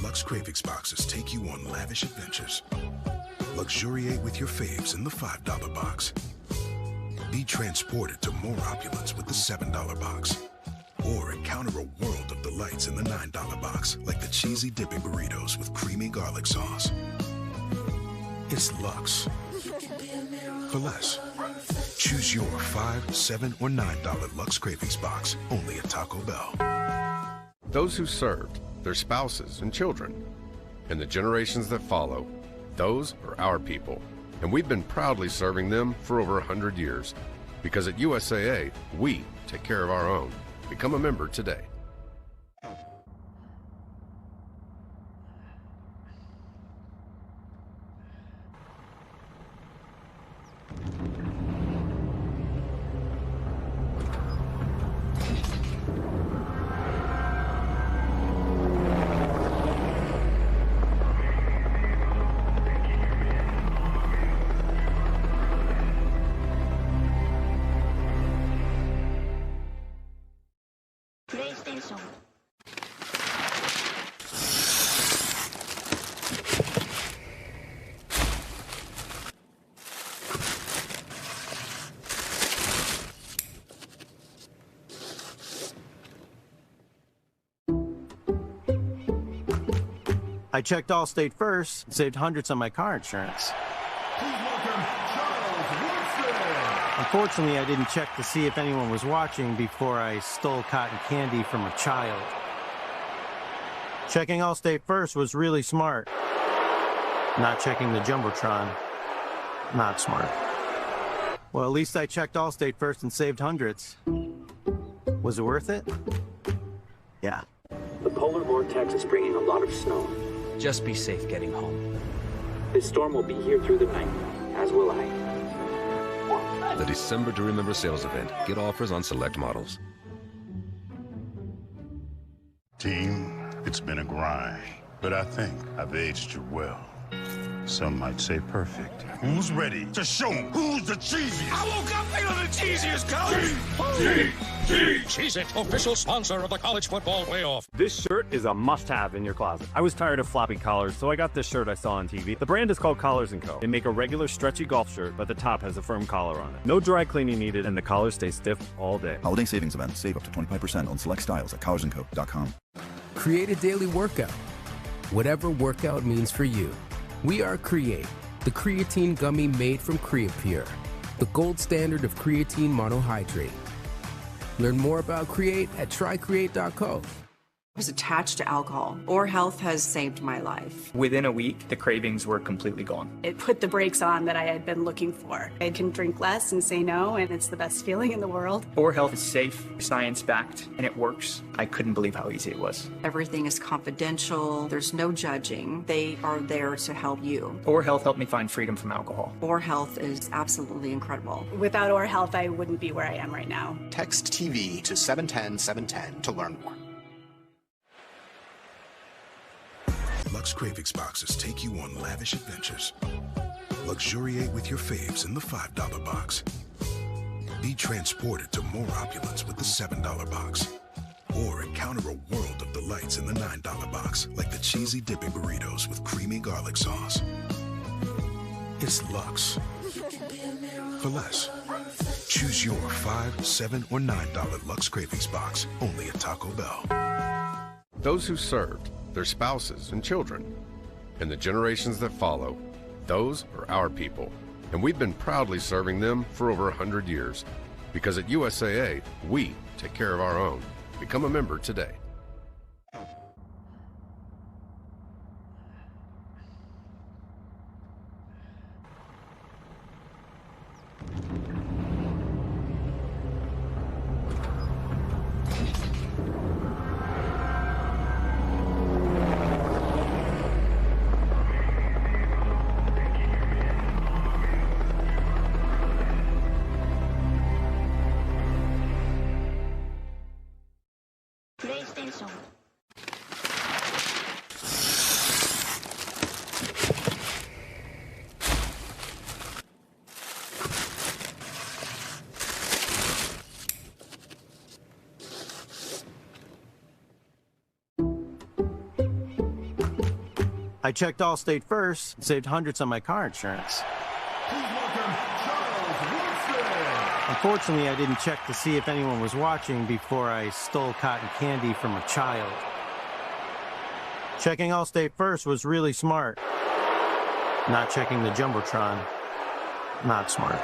S6: Lux Cravings boxes take you on lavish adventures. Luxuriate with your faves in the $5 box. Be transported to more opulence with the $7 box. Or encounter a world of delights in the $9 box, like the cheesy dipping burritos with creamy garlic sauce. It's Lux. For less. Choose your $5, $7, or $9 Lux Cravings box, only at Taco Bell.
S7: Those who served, their spouses and children, and the generations that follow, those are our people. And we've been proudly serving them for over 100 years. Because at USAA, we take care of our own. Become a member today.
S27: PlayStation.
S8: I checked Allstate first and saved hundreds on my car insurance. Unfortunately, I didn't check to see if anyone was watching before I stole cotton candy from a child. Checking Allstate first was really smart. Not checking the Jumbotron, not smart. Well, at least I checked Allstate first and saved hundreds. Was it worth it? Yeah.
S13: The polar vortex is bringing a lot of snow. Just be safe getting home. This storm will be here through the night, as will I.
S14: The December to Remember sales event. Get offers on select models.
S15: Team, it's been a grind, but I think I've aged you well. Some might say perfect. Who's ready to show 'em who's the cheesiest?
S16: I woke up feeling the cheesiest, Coach! Cheez-It, official sponsor of the college football playoff.
S17: This shirt is a must-have in your closet. I was tired of floppy collars, so I got this shirt I saw on TV. The brand is called Collars & Co. They make a regular stretchy golf shirt, but the top has a firm collar on it. No dry cleaning needed, and the collar stays stiff all day.
S18: Holiday savings event. Save up to 25% on select styles at collarsandco.com.
S21: Create a daily workout. Whatever workout means for you. We are Create, the creatine gummy made from Creapure, the gold standard of creatine monohydrate. Learn more about Create at trycreate.co.
S19: I was attached to alcohol. Or Health has saved my life.
S31: Within a week, the cravings were completely gone.
S32: It put the brakes on that I had been looking for. I can drink less and say no, and it's the best feeling in the world.
S31: Or Health is safe, science-backed, and it works. I couldn't believe how easy it was.
S19: Everything is confidential. There's no judging. They are there to help you.
S31: Or Health helped me find freedom from alcohol.
S19: Or Health is absolutely incredible.
S32: Without Or Health, I wouldn't be where I am right now.
S33: Text TV to 710-710 to learn more.
S6: Lux Cravings boxes take you on lavish adventures. Luxuriate with your faves in the $5 box. Be transported to more opulence with the $7 box. Or encounter a world of delights in the $9 box, like the cheesy dipping burritos with creamy garlic sauce. It's luxe for less. Choose your $5, $7, or $9 Luxe Cravings box, only at Taco Bell.
S7: Those who served, their spouses and children, and the generations that follow, those are our people. And we've been proudly serving them for over 100 years. Because at USAA, we take care of our own. Become a member today.
S27: PlayStation.
S8: I checked Allstate first and saved hundreds on my car insurance. Unfortunately, I didn't check to see if anyone was watching before I stole cotton candy from a child. Checking Allstate first was really smart. Not checking the Jumbotron, not smart.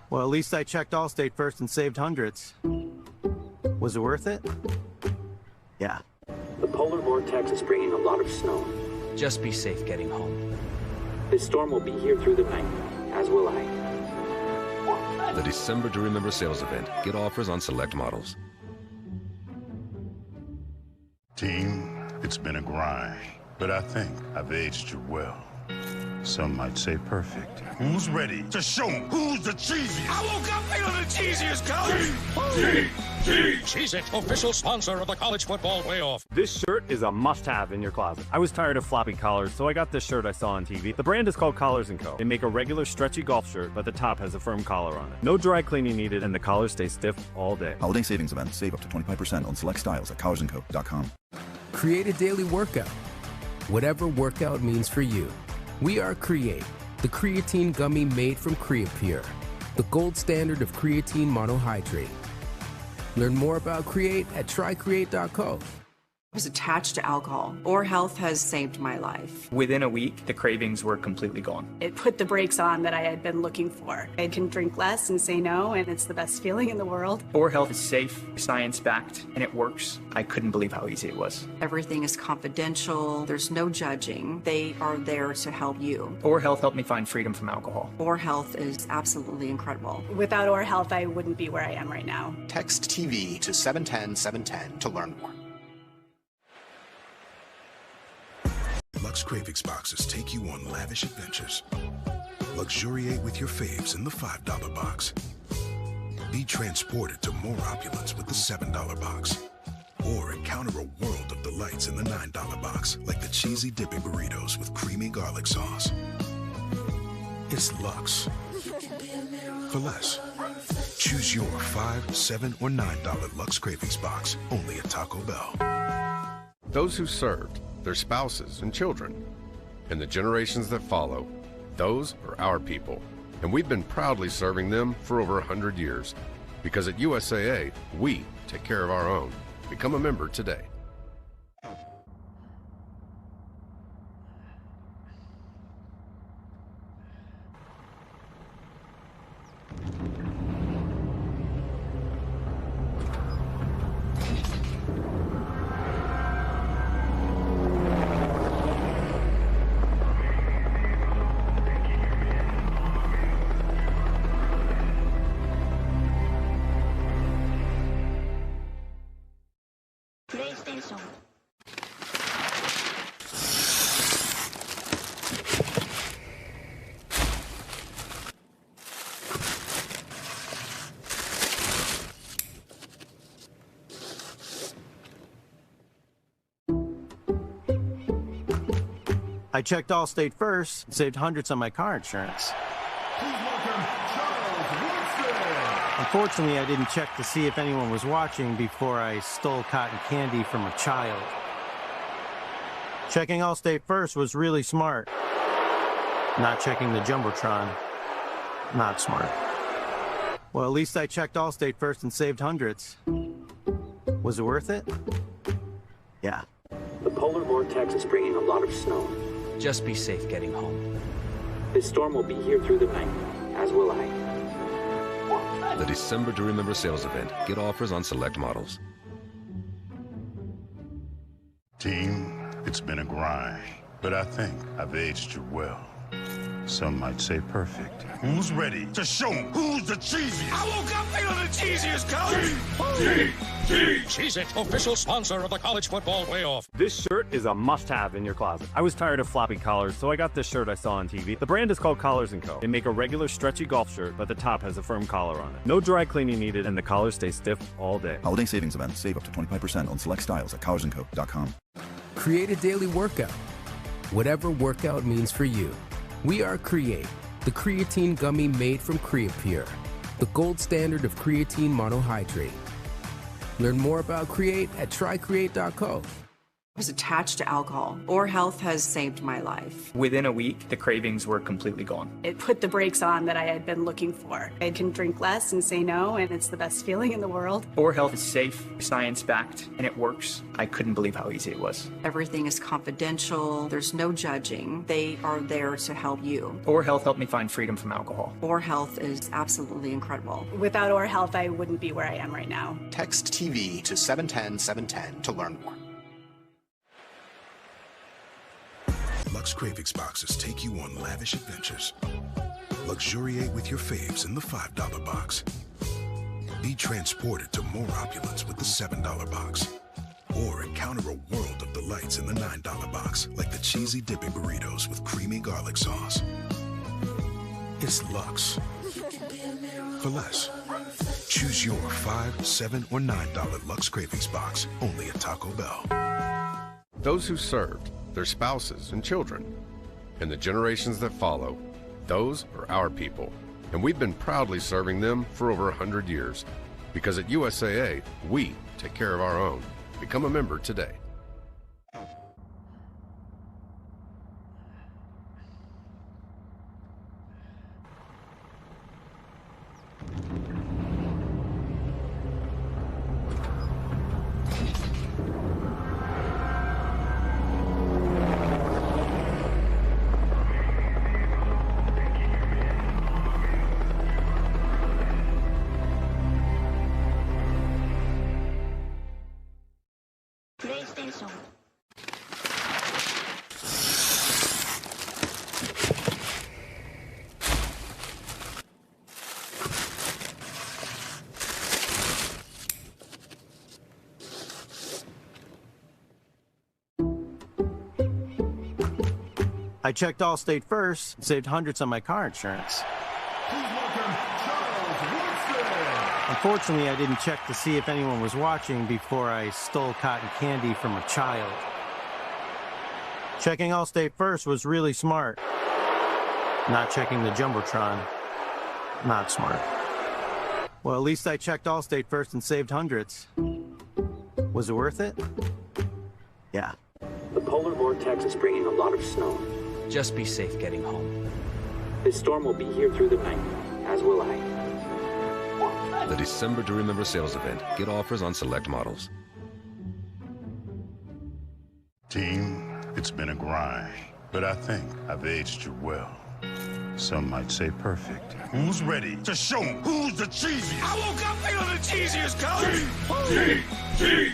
S8: Well, at least I checked Allstate first and saved hundreds. Was it worth it? Yeah.
S13: The polar vortex is bringing a lot of snow. Just be safe getting home. This storm will be here through the night, as will I.
S14: The December to Remember sales event. Get offers on select models.
S15: Team, it's been a grind, but I think I've aged you well. Some might say perfect. Who's ready to show 'em who's the cheesiest?
S16: I woke up feeling the cheesiest, Coach! Cheez-It, official sponsor of the college football playoff.
S17: This shirt is a must-have in your closet. I was tired of floppy collars, so I got this shirt I saw on TV. The brand is called Collars & Co. They make a regular stretchy golf shirt, but the top has a firm collar on it. No dry cleaning needed, and the collar stays stiff all day.
S18: Holiday savings event. Save up to 25% on select styles at collarsandco.com.
S21: Create a daily workout. Whatever workout means for you. We are Create, the creatine gummy made from Creapure, the gold standard of creatine monohydrate. Learn more about Create at trycreate.co.
S19: I was attached to alcohol. Or Health has saved my life.
S31: Within a week, the cravings were completely gone.
S32: It put the brakes on that I had been looking for. I can drink less and say no, and it's the best feeling in the world.
S31: Or Health is safe, science-backed, and it works. I couldn't believe how easy it was.
S19: Everything is confidential. There's no judging. They are there to help you.
S31: Or Health helped me find freedom from alcohol.
S19: Or Health is absolutely incredible.
S32: Without Or Health, I wouldn't be where I am right now.
S33: Text TV to 710-710 to learn more.
S6: Luxe Cravings boxes take you on lavish adventures. Luxuriate with your faves in the $5 box. Be transported to more opulence with the $7 box. Or encounter a world of delights in the $9 box, like the cheesy dipping burritos with creamy garlic sauce. It's luxe for less. Choose your $5, $7, or $9 Luxe Cravings box, only at Taco Bell.
S7: Those who served, their spouses and children, and the generations that follow, those are our people. And we've been proudly serving them for over 100 years. Because at USAA, we take care of our own. Become a member today.
S27: PlayStation.
S8: I checked Allstate first and saved hundreds on my car insurance. Unfortunately, I didn't check to see if anyone was watching before I stole cotton candy from a child. Checking Allstate first was really smart. Not checking the Jumbotron, not smart. Well, at least I checked Allstate first and saved hundreds. Was it worth it? Yeah.
S13: The polar vortex is bringing a lot of snow. Just be safe getting home. This storm will be here through the night, as will I.
S14: The December to Remember sales event. Get offers on select models.
S15: Team, it's been a grind, but I think I've aged you well. Some might say perfect. Who's ready to show 'em who's the cheesiest?
S16: I woke up feeling the cheesiest, Coach! Cheez-It, official sponsor of the college football playoff.
S17: This shirt is a must-have in your closet. I was tired of floppy collars, so I got this shirt I saw on TV. The brand is called Collars & Co. They make a regular stretchy golf shirt, but the top has a firm collar on it. No dry cleaning needed, and the collars stay stiff all day.
S18: Holiday savings event. Save up to 25% on select styles at collarsandco.com.
S21: Create a daily workout. Whatever workout means for you. We are Create, the creatine gummy made from Creapure, the gold standard of creatine monohydrate. Learn more about Create at trycreate.co.
S19: I was attached to alcohol. Or Health has saved my life.
S31: Within a week, the cravings were completely gone.
S32: It put the brakes on that I had been looking for. I can drink less and say no, and it's the best feeling in the world.
S31: Or Health is safe, science-backed, and it works. I couldn't believe how easy it was.
S19: Everything is confidential. There's no judging. They are there to help you.
S31: Or Health helped me find freedom from alcohol.
S19: Or Health is absolutely incredible.
S32: Without Or Health, I wouldn't be where I am right now.
S33: Text TV to 710-710 to learn more.
S6: Lux Cravings boxes take you on lavish adventures. Luxuriate with your faves in the $5 box. Be transported to more opulence with the $7 box. Or encounter a world of delights in the $9 box, like the cheesy dipping burritos with creamy garlic sauce. It's Lux. For less. Choose your $5, $7, or $9 Lux Cravings box, only at Taco Bell.
S7: Those who served, their spouses and children, and the generations that follow, those are our people. And we've been proudly serving them for over 100 years. Because at USAA, we take care of our own. Become a member today.
S8: I checked Allstate first and saved hundreds on my car insurance. Unfortunately, I didn't check to see if anyone was watching before I stole cotton candy from a child. Checking Allstate first was really smart. Not checking the Jumbotron, not smart. Well, at least I checked Allstate first and saved hundreds. Was it worth it? Yeah.
S13: The polar vortex is bringing a lot of snow. Just be safe getting home. This storm will be here through the night, as will I.
S14: The December to Remember sales event. Get offers on select models.
S15: Team, it's been a grind, but I think I've aged you well. Some might say perfect. Who's ready to show 'em who's the cheesiest?
S16: I woke up feeling the cheesiest, Coach!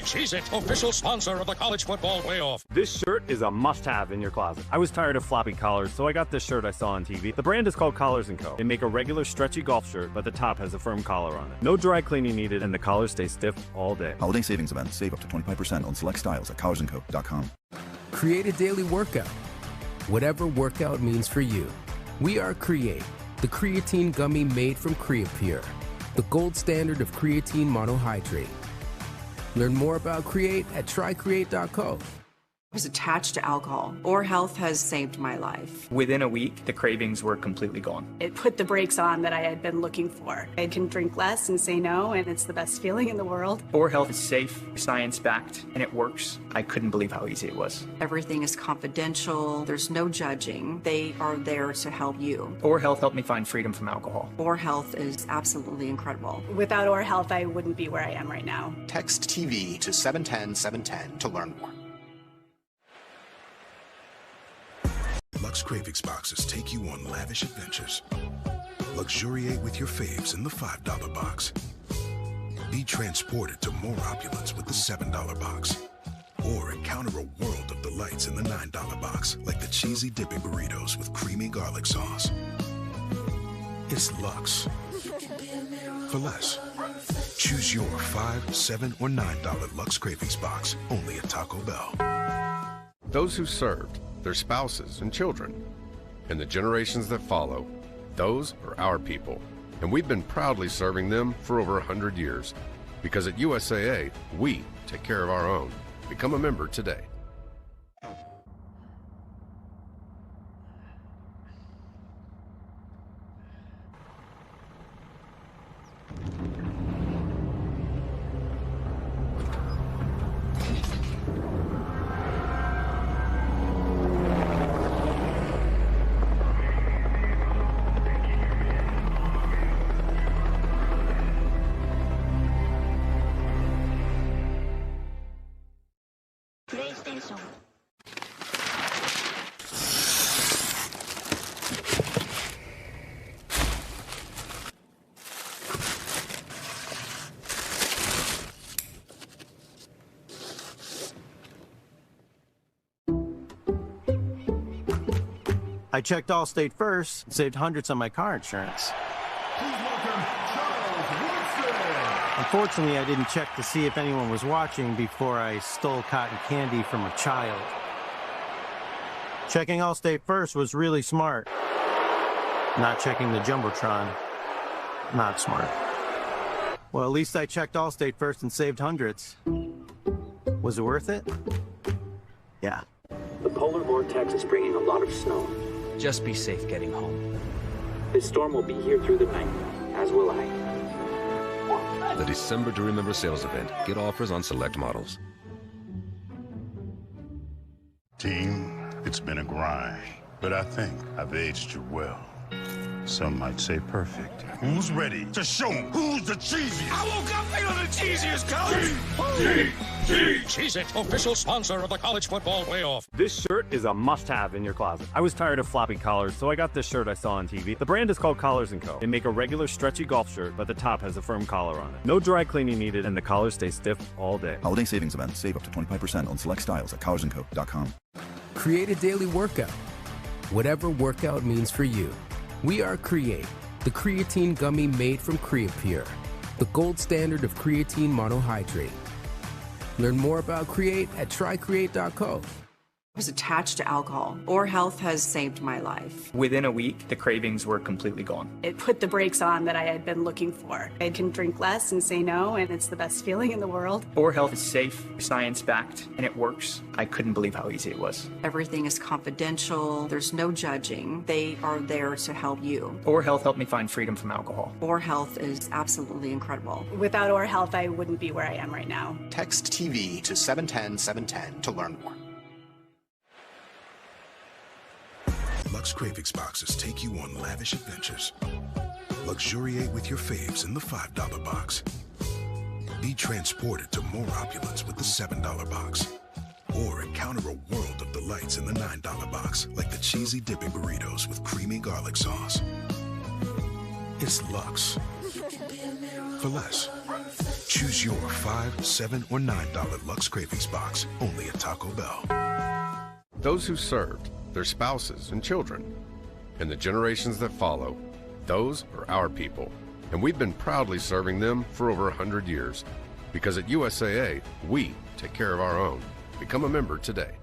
S16: Cheez-It, official sponsor of the college football playoff.
S17: This shirt is a must-have in your closet. I was tired of floppy collars, so I got this shirt I saw on TV. The brand is called Collars & Co. They make a regular stretchy golf shirt, but the top has a firm collar on it. No dry cleaning needed, and the collar stays stiff all day.
S18: Holiday savings event. Save up to 25% on select styles at collarsandco.com.
S21: Create a daily workout. Whatever workout means for you. We are Create, the creatine gummy made from Creapure, the gold standard of creatine monohydrate. Learn more about Create at trycreate.co.
S19: was attached to alcohol or health has saved my life.
S31: Within a week, the cravings were completely gone.
S32: It put the brakes on that I had been looking for. I can drink less and say no, and it's the best feeling in the world.
S31: Oral Health is safe, science-backed, and it works. I couldn't believe how easy it was.
S19: Everything is confidential. There's no judging. They are there to help you.
S31: Oral Health helped me find freedom from alcohol.
S19: Oral Health is absolutely incredible.
S32: Without Oral Health, I wouldn't be where I am right now.
S33: Text TV to 710 710 to learn more.
S6: Lux Cravings boxes take you on lavish adventures. Luxuriate with your faves in the $5 box. Be transported to more opulence with the $7 box. Or encounter a world of delights in the $9 box, like the cheesy dipping burritos with creamy garlic sauce. It's Lux for less. Choose your $5, $7, or $9 Lux Cravings box, only at Taco Bell.
S7: Those who served, their spouses and children, and the generations that follow, those are our people. And we've been proudly serving them for over 100 years. Because at USAA, we take care of our own. Become a member today.
S27: PlayStation.
S8: I checked Allstate first and saved hundreds on my car insurance. Unfortunately, I didn't check to see if anyone was watching before I stole cotton candy from a child. Checking Allstate first was really smart. Not checking the Jumbotron, not smart. Well, at least I checked Allstate first and saved hundreds. Was it worth it? Yeah.
S13: The polar vortex is bringing a lot of snow. Just be safe getting home. This storm will be here through the night, as will I.
S14: The December to Remember sales event. Get offers on select models.
S15: Team, it's been a grind, but I think I've aged you well. Some might say perfect. Who's ready to show 'em who's the cheesiest?
S16: I woke up feeling the cheesiest, Coach! Cheez-It, official sponsor of the college football playoff.
S17: This shirt is a must-have in your closet. I was tired of floppy collars, so I got this shirt I saw on TV. The brand is called Collars & Co. They make a regular stretchy golf shirt, but the top has a firm collar on it. No dry cleaning needed, and the collar stays stiff all day.
S18: Holiday savings event. Save up to 25% on select styles at collarsandco.com.
S21: Create a daily workout. Whatever workout means for you. We are Create, the creatine gummy made from Creapure, the gold standard of creatine monohydrate. Learn more about Create at trycreate.co.
S19: Was attached to alcohol or health has saved my life.
S31: Within a week, the cravings were completely gone.
S32: It put the brakes on that I had been looking for. I can drink less and say no, and it's the best feeling in the world.
S31: Oral Health is safe, science-backed, and it works. I couldn't believe how easy it was.
S19: Everything is confidential. There's no judging. They are there to help you.
S31: Oral Health helped me find freedom from alcohol.
S19: Oral Health is absolutely incredible.
S32: Without Oral Health, I wouldn't be where I am right now.
S33: Text TV to 710 710 to learn more.
S6: Lux Cravings boxes take you on lavish adventures. Luxuriate with your faves in the $5 box. Be transported to more opulence with the $7 box. Or encounter a world of delights in the $9 box, like the cheesy dipping burritos with creamy garlic sauce. It's Lux for less. Choose your $5, $7, or $9 Lux Cravings box, only at Taco Bell.
S7: Those who served, their spouses and children, and the generations that follow, those are our people. And we've been proudly serving them for over 100 years. Because at USAA, we take care of our own. Become a member today.